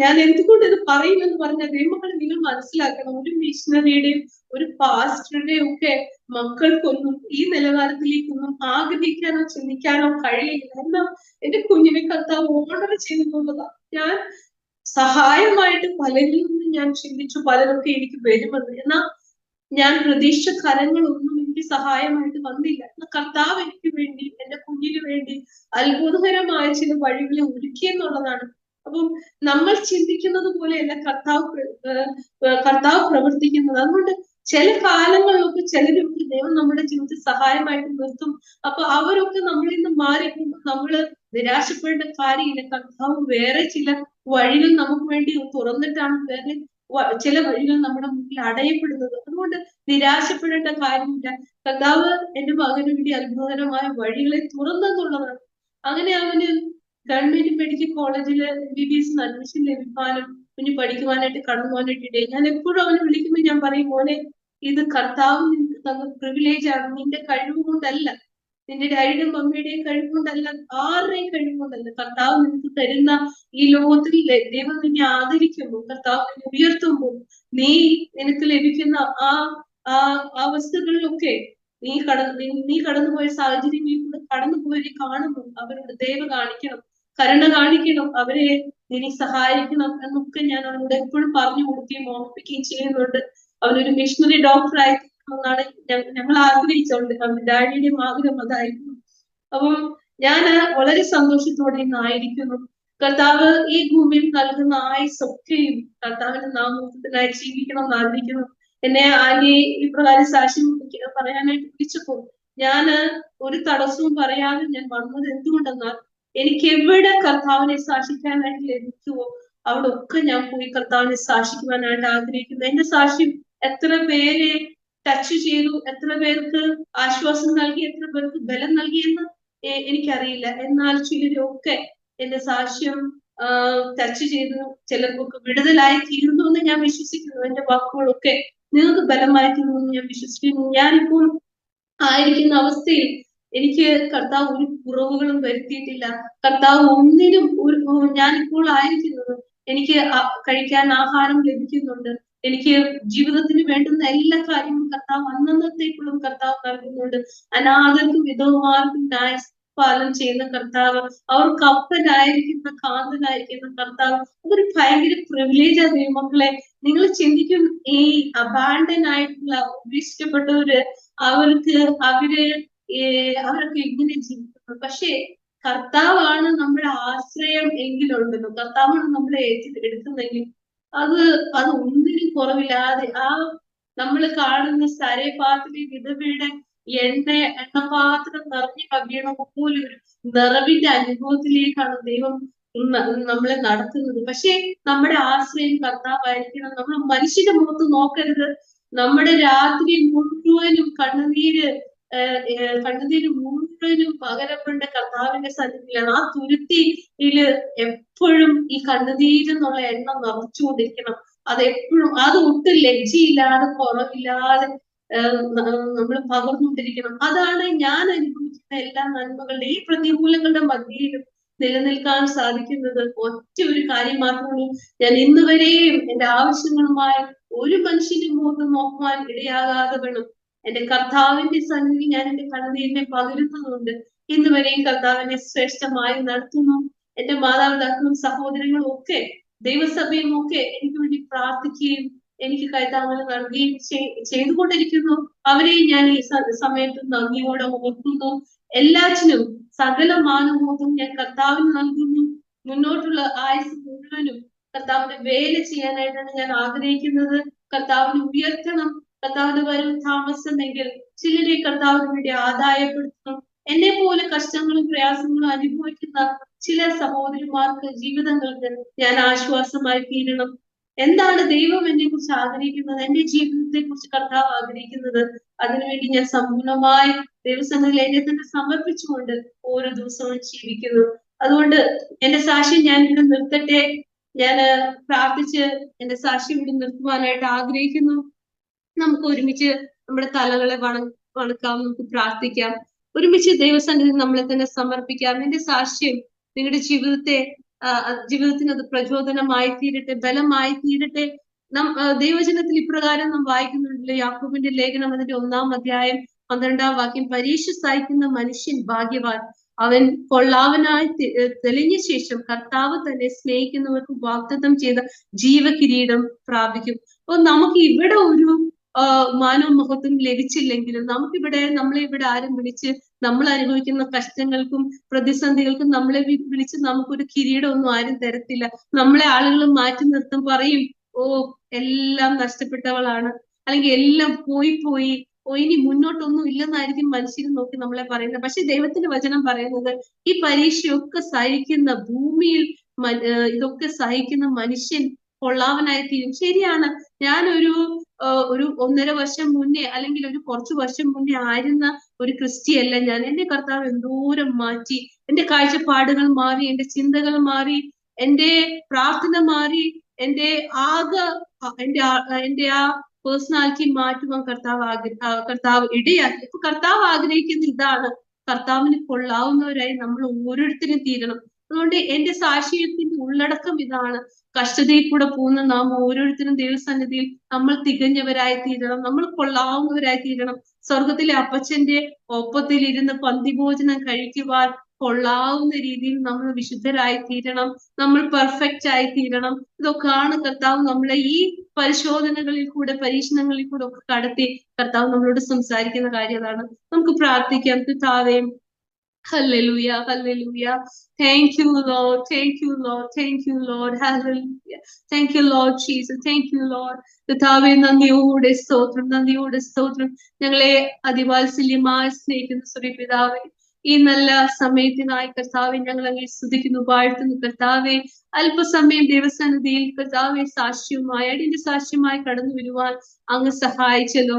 ഞാൻ എന്തുകൊണ്ട് ഇത് പറയുമെന്ന് പറഞ്ഞ ദൈവമക്കളെ നിങ്ങൾ മനസ്സിലാക്കണം. ഒരു മിഷണറിയുടെയും ഒരു പാസ്റ്ററുടെയും ഒക്കെ മക്കൾക്കൊന്നും ഈ നിലവാരത്തിലേക്കൊന്നും ആഗ്രഹിക്കാനോ ചിന്തിക്കാനോ കഴിയില്ല. എന്നാൽ എന്റെ കുഞ്ഞിനെ കർത്താവ് ഓർഡർ ചെയ്തെന്നുള്ളതാ. ഞാൻ സഹായമായിട്ട് പലരിൽ നിന്നും ഞാൻ ചിന്തിച്ചു, പലരൊക്കെ എനിക്ക് വരുമെന്ന്. എന്നാൽ ഞാൻ പ്രതീക്ഷ കരങ്ങളൊന്നും എനിക്ക് സഹായമായിട്ട് വന്നില്ല. എന്നാൽ കർത്താവ് എനിക്ക് വേണ്ടി, എന്റെ കുഞ്ഞിന് വേണ്ടി അത്ഭുതകരമായ ചില വഴികളെ ഒരുക്കിയെന്നുള്ളതാണ്. അപ്പം നമ്മൾ ചിന്തിക്കുന്നത് പോലെയല്ല കർത്താവ് പ്രവർത്തിക്കുന്നത്. അതുകൊണ്ട് ചില കാലങ്ങളിലൊക്കെ ചിലരൊക്കെ ദൈവം നമ്മുടെ ജീവിതത്തിൽ സഹായമായിട്ട് നിർത്തും. അപ്പൊ അവരൊക്കെ നമ്മളിൽ നിന്ന് മാറിക്കുമ്പോൾ നമ്മള് നിരാശപ്പെടേണ്ട കാര്യമില്ല. കർത്താവ് വേറെ ചില വഴികൾ നമുക്ക് വേണ്ടി തുറന്നിട്ടാണ് വേറെ ചില വഴികൾ നമ്മുടെ മുന്നിൽ അടയപ്പെടുന്നത്. അതുകൊണ്ട് നിരാശപ്പെടേണ്ട കാര്യമില്ല. കർത്താവ് എന്റെ മകന് വേണ്ടി അത്ഭുതകരമായ വഴികളെ തുറന്നെന്നുള്ളതാണ്. അങ്ങനെ അവന് ഗവൺമെന്റ് മെഡിക്കൽ കോളേജില് MBBS അഡ്മിഷൻ ലഭിക്കാനും കുഞ്ഞ് പഠിക്കുവാനായിട്ട് കടന്നു പോകാനായിട്ട് ഇടയായി. ഞാൻ എപ്പോഴും അവനെ വിളിക്കുമ്പോൾ ഞാൻ പറയും, മോനെ ഇത് കർത്താവ് നിനക്ക് തന്ന പ്രിവിലേജ് ആണ്. നിന്റെ കഴിവ് കൊണ്ടല്ല, നിന്റെ ഡാഡിയുടെയും മമ്മിയുടെയും കഴിവ് കൊണ്ടല്ല, ആരുടെയും കഴിവ് കൊണ്ടല്ല. കർത്താവ് നിനക്ക് തരുന്ന ഈ ലോകത്തിൽ ദൈവം നിന്നെ ആദരിക്കുമ്പോൾ, കർത്താവ് നിന്നെ ഉയർത്തുമ്പോൾ, നിനക്ക് ലഭിക്കുന്ന ആ വസ്തുക്കളിലൊക്കെ നീ കടന്നുപോയ സാഹചര്യങ്ങളിൽ കൂടെ കടന്നുപോയവരെ കാണുമ്പോൾ അവരോട് ദയവ കാണിക്കണം, കരുണ കാണിക്കണം, അവരെ നീ സഹായിക്കണം എന്നൊക്കെ ഞാൻ അവനോട് എപ്പോഴും പറഞ്ഞു കൊടുക്കുകയും ഓർമ്മിപ്പിക്കുകയും ചെയ്യുന്നുണ്ട്. അവനൊരു മിഷണറി ഡോക്ടറായി എന്നാണ് ഞങ്ങൾ ആഗ്രഹിച്ചുകൊണ്ട് അവന്റെ ഡാഡിയുടെയും ആഗ്രഹം അതായിരുന്നു. അപ്പം ഞാൻ വളരെ സന്തോഷത്തോടെ ഇന്നായിരിക്കുന്നു. കർത്താവ് ഈ ഭൂമിയിൽ നൽകുന്ന ആയുസ്സൊക്കെയും കർത്താവിന്റെ നാമത്തിനായി ജീവിക്കണം എന്ന് ആഗ്രഹിക്കുന്നു. എന്നെ ആന്റി ഈ പ്രകാരം സാക്ഷ്യം പറയാനായിട്ട് വിളിച്ചപ്പോൾ ഞാൻ ഒരു തടസ്സവും പറയാതെ ഞാൻ വന്നത് എന്തുകൊണ്ടെന്നാൽ എനിക്ക് എവിടെ കർത്താവിനെ സാക്ഷിക്കാനായിട്ട് ലഭിക്കുവോ അവിടെ ഒക്കെ ഞാൻ പോയി കർത്താവിനെ സാക്ഷിക്കുവാനായിട്ട് ആഗ്രഹിക്കുന്നു. എന്റെ സാക്ഷ്യം എത്ര പേരെ ടച്ച് ചെയ്തു, എത്ര പേർക്ക് ആശ്വാസം നൽകി, എത്ര പേർക്ക് ബലം നൽകിയെന്ന് എനിക്കറിയില്ല. എന്നാൽ ചിലരൊക്കെ എന്റെ സാക്ഷ്യം ടച്ച് ചെയ്തു, ചിലർക്കൊക്കെ വിടുതലായി തീരുന്നു എന്ന് ഞാൻ വിശ്വസിക്കുന്നു. എന്റെ വാക്കുകളൊക്കെ നിങ്ങൾക്ക് ബലമായി തീരുന്നു എന്ന് ഞാൻ വിശ്വസിക്കുന്നു. ഞാനിപ്പോൾ ആയിരിക്കുന്ന അവസ്ഥയിൽ എനിക്ക് കർത്താവ് ഒരു കുറവുകളും വരുത്തിയിട്ടില്ല. കർത്താവ് ഒന്നിനും ഞാനിപ്പോൾ ആയിരിക്കുന്നത് എനിക്ക് കഴിക്കാൻ ആഹാരം ലഭിക്കുന്നുണ്ട്. എനിക്ക് ജീവിതത്തിന് വേണ്ടുന്ന എല്ലാ കാര്യങ്ങളും കർത്താവ് അന്നന്നത്തേക്കുള്ളും കർത്താവ് നൽകുന്നുണ്ട്. അനാഥർക്കും വിധവമാർക്കും ന്യായപാലനം ചെയ്യുന്ന കർത്താവ്, അവർക്ക് അപ്പനായിരിക്കുന്ന കാന്തനായിരിക്കുന്ന കർത്താവ്, അതൊരു ഭയങ്കര പ്രിവിലേജാ ദൈവമക്കളെ. നിങ്ങൾ ചിന്തിക്കും, ഈ അബാൻഡൻ ആയിട്ടുള്ള ഉപേക്ഷിക്കപ്പെട്ടവര് അവരൊക്കെ എങ്ങനെ ജീവിക്കുന്നു. പക്ഷേ കർത്താവാണ് നമ്മുടെ ആശ്രയം എങ്കിലുണ്ടല്ലോ, കർത്താവാണ് നമ്മളെ എടുക്കുന്നെങ്കിൽ അത് ഒന്നിനും കുറവില്ലാതെ നമ്മൾ കാണുന്ന സരേപാത്തിലെ വിധവയുടെ എണ്ണപാത്രം നിറഞ്ഞു കവിയണ പോലെ ഒരു നിറവിന്റെ അനുഭവത്തിലേക്കാണ് ദൈവം നമ്മളെ നടത്തുന്നത്. പക്ഷെ നമ്മുടെ ആശ്രയം കർത്താവായിരിക്കണം. നമ്മൾ മനുഷ്യന്റെ മുഖത്ത് നോക്കരുത്. നമ്മുടെ രാത്രി മുഴുവനും കണ്ണുനീര് മുഴുവനും പകരപ്പെടേണ്ട കർത്താവിന്റെ സന്നിധിയിലാണ്. ആ തുരുത്തിയില് എപ്പോഴും ഈ കണ്ണുനീരെന്നുള്ള എണ്ണം നിറച്ചുകൊണ്ടിരിക്കണം. അത് എപ്പോഴും, അത് ഒട്ടും ലജ്ജയില്ലാതെ കുറവില്ലാതെ നമ്മൾ പകർന്നുകൊണ്ടിരിക്കണം. അതാണ് ഞാൻ അനുഭവിക്കുന്ന എല്ലാ നന്മകളുടെ ഈ പ്രതികൂലങ്ങളുടെ മധ്യയിലും നിലനിൽക്കാൻ സാധിക്കുന്നത്. ഒറ്റ ഒരു കാര്യം മാത്രമേ, ഞാൻ ഇന്ന് വരെയും എന്റെ ആവശ്യങ്ങളുമായി ഒരു മനുഷ്യന്റെ മുഖത്ത് നോക്കുവാൻ ഇടയാകാതെ വേണം എന്റെ കർത്താവിന്റെ സന്നിധി ഞാൻ എന്റെ കണ്ണുനീരിനെ പകരുന്നതുകൊണ്ട് ഇന്ന് വരെയും കർത്താവിനെ ശ്രേഷ്ഠമായി നടത്തുന്നു. എന്റെ മാതാപിതാക്കളും സഹോദരങ്ങളും ഒക്കെ ദൈവസഭയും ഒക്കെ എനിക്ക് വേണ്ടി പ്രാർത്ഥിക്കുകയും എനിക്ക് കൈത്താങ്ങൽ നൽകുകയും ചെയ്തുകൊണ്ടിരിക്കുന്നു. അവരെയും ഞാൻ ഈ സമയത്ത് നന്ദിയോടെ ഓർക്കുന്നു. എല്ലാറ്റിനും സകല മാനബോധവും ഞാൻ കർത്താവിന് നൽകുന്നു. മുന്നോട്ടുള്ള ആയുസ് മുഴുവനും കർത്താവിന്റെ വേല ചെയ്യാനായിട്ടാണ് ഞാൻ ആഗ്രഹിക്കുന്നത്. കർത്താവിനെ ഉയർത്തണം. കർത്താവിന്റെ വരവ് താമസമെങ്കിൽ ചിലരെ കർത്താവിന് വേണ്ടി ആദായപ്പെടുത്തണം. എന്നെ പോലെ കഷ്ടങ്ങളും പ്രയാസങ്ങളും അനുഭവിക്കുന്ന ചില സഹോദരിമാർക്ക്, ജീവിതങ്ങൾക്ക് ഞാൻ ആശ്വാസമായി തീരണം. എന്താണ് ദൈവം എന്നെ കുറിച്ച് ആഗ്രഹിക്കുന്നത്, എന്റെ ജീവിതത്തെ കുറിച്ച് കർത്താവ് ആഗ്രഹിക്കുന്നത്? അതിനുവേണ്ടി ഞാൻ സമ്പൂർണമായി ദൈവസന്നിധിയിൽ എന്നെ തന്നെ സമർപ്പിച്ചുകൊണ്ട് ഓരോ ദിവസവും ജീവിക്കുന്നു. അതുകൊണ്ട് എന്റെ സാക്ഷ്യം ഞാൻ ഇവിടെ നിർത്തട്ടെ. ഞാൻ പ്രാർത്ഥിച്ച് എന്റെ സാക്ഷ്യം ഇവിടെ നിർത്തുവാനായിട്ട് ആഗ്രഹിക്കുന്നു. നമുക്ക് ഒരുമിച്ച് നമ്മുടെ തലകളെ വണക്കാം, നമുക്ക് പ്രാർത്ഥിക്കാം, ഒരുമിച്ച് ദൈവസന്നിധി നമ്മളെ തന്നെ സമർപ്പിക്കാം. എന്റെ സാക്ഷ്യം നിങ്ങളുടെ ജീവിതത്തിന് അത് പ്രചോദനമായി തീരട്ടെ, ബലമായി തീരട്ടെ. ദൈവജനത്തിൽ ഇപ്രകാരം നാം വായിക്കുന്നുണ്ടല്ലോ, യാക്കോബിന്റെ ലേഖനം അതിന്റെ 1-ാം അധ്യായം 12-ാം വാക്യം, പരീക്ഷ സഹിക്കുന്ന മനുഷ്യൻ ഭാഗ്യവാൻ, അവൻ കൊള്ളാവനായി തെളിഞ്ഞ ശേഷം കർത്താവ് തന്നെ സ്നേഹിക്കുന്നവർക്ക് വാഗ്ദത്തം ചെയ്ത ജീവകിരീടം പ്രാപിക്കും. അപ്പൊ നമുക്ക് ഇവിടെ ഒരു മാനവും മഹത്വം ലഭിച്ചില്ലെങ്കിലും നമ്മളെ ഇവിടെ ആരും വിളിച്ച് നമ്മൾ അനുഭവിക്കുന്ന കഷ്ടങ്ങൾക്കും പ്രതിസന്ധികൾക്കും നമ്മളെ വിളിച്ച് നമുക്കൊരു കിരീടമൊന്നും ആരും തരത്തില്ല. നമ്മളെ ആളുകൾ മാറ്റി നിർത്തും, പറയും ഓ എല്ലാം നഷ്ടപ്പെട്ടവളാണ്, അല്ലെങ്കിൽ എല്ലാം പോയി ഇനി മുന്നോട്ടൊന്നും ഇല്ലെന്നായിരിക്കും മനുഷ്യർ നോക്കി നമ്മളെ പറയുന്നത്. പക്ഷെ ദൈവത്തിന്റെ വചനം പറയുന്നത് ഈ പരീക്ഷയൊക്കെ സഹിക്കുന്ന ഭൂമിയിൽ ഇതൊക്കെ സഹിക്കുന്ന മനുഷ്യൻ കൊള്ളാവനായി തീരും. ശരിയാണ്, ഞാനൊരു 1.5 വർഷം മുന്നേ അല്ലെങ്കിൽ ഒരു കുറച്ചു വർഷം മുന്നേ ആയിരുന്ന ഒരു ക്രിസ്റ്റിയല്ല ഞാൻ. എന്റെ കർത്താവ് എന്തോരം മാറ്റി, എന്റെ കാഴ്ചപ്പാടുകൾ മാറി, എന്റെ ചിന്തകൾ മാറി, എന്റെ പ്രാർത്ഥന മാറി, എന്റെ ആ പേഴ്സണാലിറ്റി മാറ്റുവാൻ കർത്താവ് ഇടയാക്കി. അപ്പൊ കർത്താവ് ആഗ്രഹിക്കുന്ന ഇതാണ്, കർത്താവിന് കൊള്ളാവുന്നവരായി നമ്മൾ ഓരോരുത്തരും തീരണം. അതുകൊണ്ട് എന്റെ സാക്ഷ്യത്തിന്റെ ഉള്ളടക്കം ഇതാണ്. കഷ്ടതയിൽ കൂടെ പോകുന്ന നാം ഓരോരുത്തരും ദൈവസന്നിധിയിൽ നമ്മൾ തികഞ്ഞവരായി തീരണം, നമ്മൾ കൊള്ളാവുന്നവരായി തീരണം. സ്വർഗത്തിലെ അപ്പച്ചന്റെ ഒപ്പത്തിൽ ഇരുന്ന് പന്തിഭോജനം കഴിക്കുവാൻ കൊള്ളാവുന്ന രീതിയിൽ നമ്മൾ വിശുദ്ധരായി തീരണം, നമ്മൾ പെർഫെക്റ്റ് ആയി തീരണം. ഇതൊക്കെയാണ് കർത്താവ് നമ്മളെ ഈ പരിശോധനകളിൽ കൂടെ, പരീക്ഷണങ്ങളിൽ കൂടെ ഒക്കെ കടത്തി കർത്താവ് നമ്മളോട് സംസാരിക്കുന്ന കാര്യം അതാണ്. നമുക്ക് പ്രാർത്ഥിക്കാം. കർത്താവേ, Hallelujah, hallelujah. Thank you, Lord. Thank you, Lord. Thank you, Lord. Hallelujah. Thank you, Lord Jesus. Thank you, Lord. കർത്താവേ, നന്ദിയോടെ സ്തോത്രം. ഞങ്ങളെ അതിവാത്സല്യമായി സ്നേഹിക്കുന്ന സ്വർഗ്ഗപിതാവേ, ഈ നല്ല സമയത്തിനായി കർത്താവെ ഞങ്ങൾ അങ്ങേ സ്തുതിക്കുന്നു, വാഴ്ത്തുന്നു. കർത്താവെ, അല്പസമയം ദൈവസന്നിധിയിൽ കർത്താവെ അടിന്റെ സാക്ഷ്യമായി കടന്നു വരുവാൻ അങ്ങ് സഹായിച്ചല്ലോ.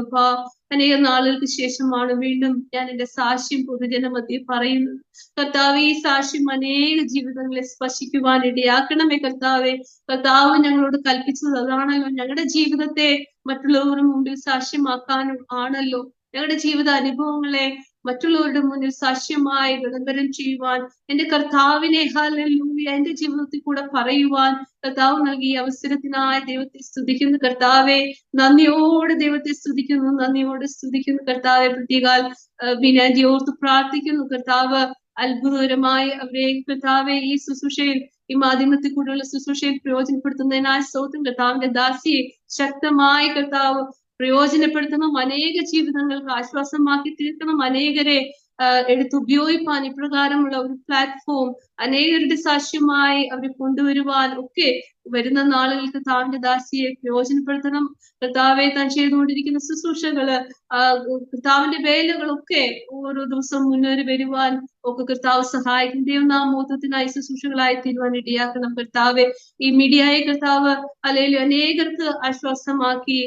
അനേക നാളുകൾക്ക് ശേഷമാണ് വീണ്ടും ഞാൻ എന്റെ സാക്ഷ്യം പൊതുജനമധ്യേ പറയുന്നത്. കർത്താവെ, ഈ സാക്ഷ്യം അനേക ജീവിതങ്ങളെ സ്പർശിക്കുവാൻ ഇടയാക്കണമേ. കർത്താവ് ഞങ്ങളോട് കൽപ്പിച്ചത് അതാണല്ലോ. ഞങ്ങളുടെ ജീവിതത്തെ മറ്റുള്ളവരുടെ മുമ്പിൽ സാക്ഷ്യമാക്കാനും ആണല്ലോ. ഞങ്ങളുടെ ജീവിത അനുഭവങ്ങളെ മറ്റുള്ളവരുടെ മുന്നിൽ സാക്ഷ്യമായി വിളംബരം ചെയ്യുവാൻ എന്റെ കർത്താവിനെ ഹല്ലേലൂയ എന്റെ ജീവിതത്തിൽ കൂടെ പറയുവാൻ കർത്താവ് നൽകിയ അവസരത്തിനായി ദൈവത്തെ സ്തുതിക്കുന്നു. കർത്താവെ, നന്ദിയോടെ ദൈവത്തെ സ്തുതിക്കുന്നു. കർത്താവെ, പ്രത്യേകാൽ ബിനാൻഡി ഓർത്ത് പ്രാർത്ഥിക്കുന്നു. കർത്താവ് അത്ഭുതകരമായി അവരെ കർത്താവെ ഈ ശുശ്രൂഷയിൽ, ഈ മാധ്യമത്തിൽ കൂടെയുള്ള ശുശ്രൂഷയിൽ പ്രയോജനപ്പെടുത്തുന്നതിനായി സ്തോത്രം. കർത്താവിന്റെ ദാസിയെ ശക്തമായി കർത്താവ് പ്രയോജനപ്പെടുത്തണം. അനേക ജീവിതങ്ങൾക്ക് ആശ്വാസമാക്കി തീർക്കണം. അനേകരെ എടുത്തുപയോഗിപ്പാൻ ഇപ്രകാരമുള്ള ഒരു പ്ലാറ്റ്ഫോം അനേകരുടെ സാക്ഷ്യമായി അവരെ കൊണ്ടുവരുവാൻ ഒക്കെ വരുന്ന നാളുകൾ കർത്താവിന്റെ ദാസിയെ പ്രയോജനപ്പെടുത്തണം. കർത്താവെ താൻ ചെയ്തുകൊണ്ടിരിക്കുന്ന ശുശ്രൂഷകള്, കർത്താവിന്റെ വേലകളൊക്കെ ഓരോ ദിവസവും മുന്നേറി വരുവാൻ ഒക്കെ കർത്താവ് സഹായിക്കും. ദൈവനാമോഹത്തിനായി ശുശ്രൂഷകളായി തീരുവാൻ ഇടയാക്കണം. കർത്താവെ ഈ മീഡിയയെ കർത്താവ് അല്ലെങ്കിൽ അനേകർക്ക് ആശ്വാസമാക്കി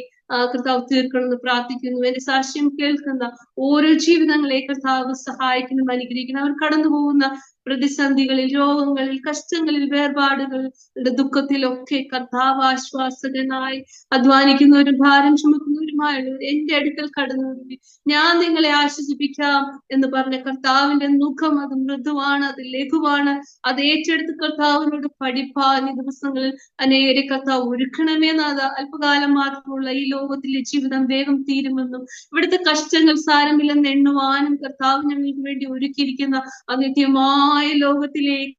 കർത്താവ് തീർക്കണമെന്ന് പ്രാർത്ഥിക്കുന്നു. എന്റെ സാക്ഷ്യം കേൾക്കുന്ന ഓരോ ജീവിതങ്ങളെ കർത്താവ് സഹായിക്കണം, അനുഗ്രഹിക്കണം. അവർ കടന്നു പോകുന്ന പ്രതിസന്ധികളിൽ, രോഗങ്ങളിൽ, കഷ്ടങ്ങളിൽ, വേർപാടുകളുടെ ദുഃഖത്തിലൊക്കെ കർത്താവ് ആശ്വാസകനായി അധ്വാനിക്കുന്നവരും ഭാരം ചുമക്കുന്നവരുമായുള്ളവർ എന്റെ അടുക്കൽ കടന്നു വരും, ഞാൻ നിങ്ങളെ ആശ്വസിപ്പിക്കാം എന്ന് പറഞ്ഞ കർത്താവിന്റെ മുഖം അത് മൃദുവാണ്, അത് ലഘുവാണ്. അത് ഏറ്റെടുത്ത് കർത്താവിനോട് പഠിപ്പാൻ ഈ ദിവസങ്ങളിൽ അനേകരെ കർത്താവ് ഒരുക്കണമേ. നാഥ, അല്പകാലം മാത്രമുള്ള ഈ ലോകത്തിലെ ജീവിതം വേഗം തീരുമെന്നും ഇവിടുത്തെ കഷ്ടങ്ങൾ സാരമില്ലെന്ന് എണ്ണുവാനും കർത്താവ് ഞങ്ങൾക്ക് വേണ്ടി ഒരുക്കിയിരിക്കുന്ന നിത്യമായ ലോകത്തിലേക്ക്,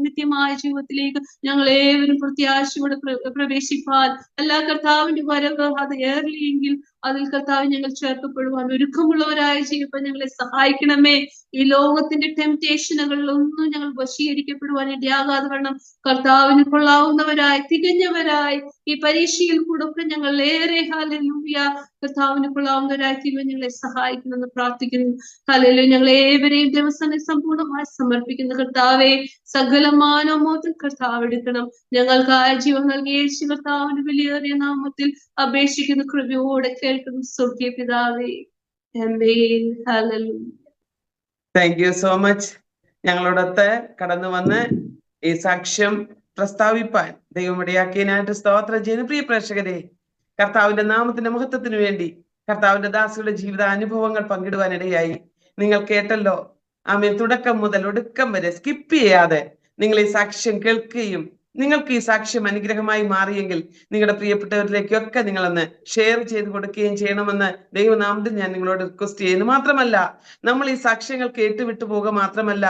നിത്യമായ ജീവിതത്തിലേക്ക് ഞങ്ങൾ ഏവരും പ്രത്യാശയോടെ പ്രവേശിപ്പാൻ, എല്ലാ കർത്താവിന്റെ വരവ് അത് ഏറിയെങ്കിൽ അതിൽ കർത്താവ് ഞങ്ങൾ ചേർക്കപ്പെടുവാൻ ഒരുക്കമുള്ളവരായ ജീവിതം ഞങ്ങളെ സഹായിക്കണമേ. ഈ ലോകത്തിന്റെ ടെംപ്റ്റേഷനുകളിലൊന്നും ഞങ്ങൾ വശീകരിക്കപ്പെടുവാൻ ഇടയാകാതെ വണ്ണം കർത്താവിന് കൊള്ളാവുന്നവരായി, തികഞ്ഞവരായി ഈ പരീക്ഷയിൽ കൂടെ ഒക്കെ ഞങ്ങൾ ഏറെ ഹല്ലേലൂയ കർത്താവിന് കൊള്ളാവുന്നവരായി തീരുവാൻ ഞങ്ങളെ സഹായിക്കണമെന്ന് പ്രാർത്ഥിക്കുന്നു. ഹല്ലേലൂയ. ഞങ്ങൾ ഏവരെയും ദിവസം സമ്പൂർണ്ണമായി സമർപ്പിക്കുന്ന കർത്താവെ, സകല മാനവമോത്തും കർത്താവ് എടുക്കണം. ഞങ്ങൾക്കായ ജീവൻ നൽകിയ യേശു കർത്താവിന്റെ വിലയേറിയ നാമത്തിൽ അപേക്ഷിക്കുന്ന കൃപയോടെ കേൾക്കുന്നു സ്വർഗീയ പിതാവേ. ആമേൻ. ഹല്ലേലൂയ. Thank you so much. ഞങ്ങളോടൊത്ത് കടന്നു വന്ന് ഈ സാക്ഷ്യം പ്രസ്താവിപ്പാൻ ദൈവം ഇടയാക്കിയതിനായിട്ട് സ്തോത്രം ചെയ്യുന്ന പ്രിയ പ്രേക്ഷകരെ, കർത്താവിന്റെ നാമത്തിന്റെ മഹത്വത്തിന് വേണ്ടി കർത്താവിന്റെ ദാസിയുടെ ജീവിത അനുഭവങ്ങൾ പങ്കിടുവാനിടയായി. നിങ്ങൾ കേട്ടല്ലോ, ആമേൻ. തുടക്കം മുതൽ ഒടുക്കം വരെ സ്കിപ്പ് ചെയ്യാതെ നിങ്ങൾ ഈ സാക്ഷ്യം കേൾക്കുകയും നിങ്ങൾക്ക് ഈ സാക്ഷ്യം അനുഗ്രഹമായി മാറിയെങ്കിൽ നിങ്ങളുടെ പ്രിയപ്പെട്ടവരിലേക്കൊക്കെ നിങ്ങളൊന്ന് ഷെയർ ചെയ്ത് കൊടുക്കുകയും ചെയ്യണമെന്ന് ദൈവനാമത്തിൽ ഞാൻ നിങ്ങളോട് റിക്വസ്റ്റ് ചെയ്യുന്നു. മാത്രമല്ല, നമ്മൾ ഈ സാക്ഷ്യങ്ങൾ കേട്ടുവിട്ടു പോകുക മാത്രമല്ല,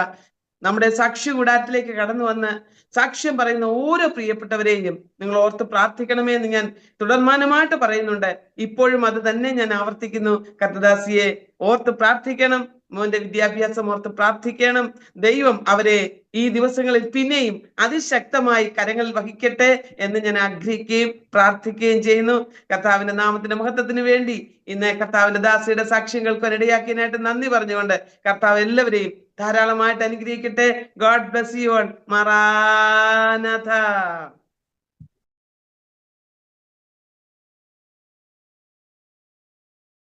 നമ്മുടെ സാക്ഷ്യ കൂടാരത്തിലേക്ക് കടന്നു വന്ന് സാക്ഷ്യം പറയുന്ന ഓരോ പ്രിയപ്പെട്ടവരെയും നിങ്ങൾ ഓർത്ത് പ്രാർത്ഥിക്കണമേ എന്ന് ഞാൻ തുടർമാനമായിട്ട് പറയുന്നുണ്ട്. ഇപ്പോഴും അത് തന്നെ ഞാൻ ആവർത്തിക്കുന്നു. കർത്തദാസിയെ ഓർത്ത് പ്രാർത്ഥിക്കണം, മോന്റെ വിദ്യാഭ്യാസം ഓർത്ത് പ്രാർത്ഥിക്കണം. ദൈവം അവരെ ഈ ദിവസങ്ങളിൽ പിന്നെയും അതിശക്തമായി കരങ്ങളിൽ വഹിക്കട്ടെ എന്ന് ഞാൻ ആഗ്രഹിക്കുകയും പ്രാർത്ഥിക്കുകയും ചെയ്യുന്നു. കർത്താവിന്റെ നാമത്തിന്റെ മഹത്വത്തിന് വേണ്ടി ഇന്ന് കർത്താവിന്റെ ദാസിയുടെ സാക്ഷ്യങ്ങൾക്ക് ഇടയാക്കിയതിനായിട്ട് നന്ദി പറഞ്ഞുകൊണ്ട് കർത്താവ് എല്ലാവരെയും ധാരാളമായിട്ട് അനുഗ്രഹിക്കട്ടെ. God bless you all. മറാനാഥ.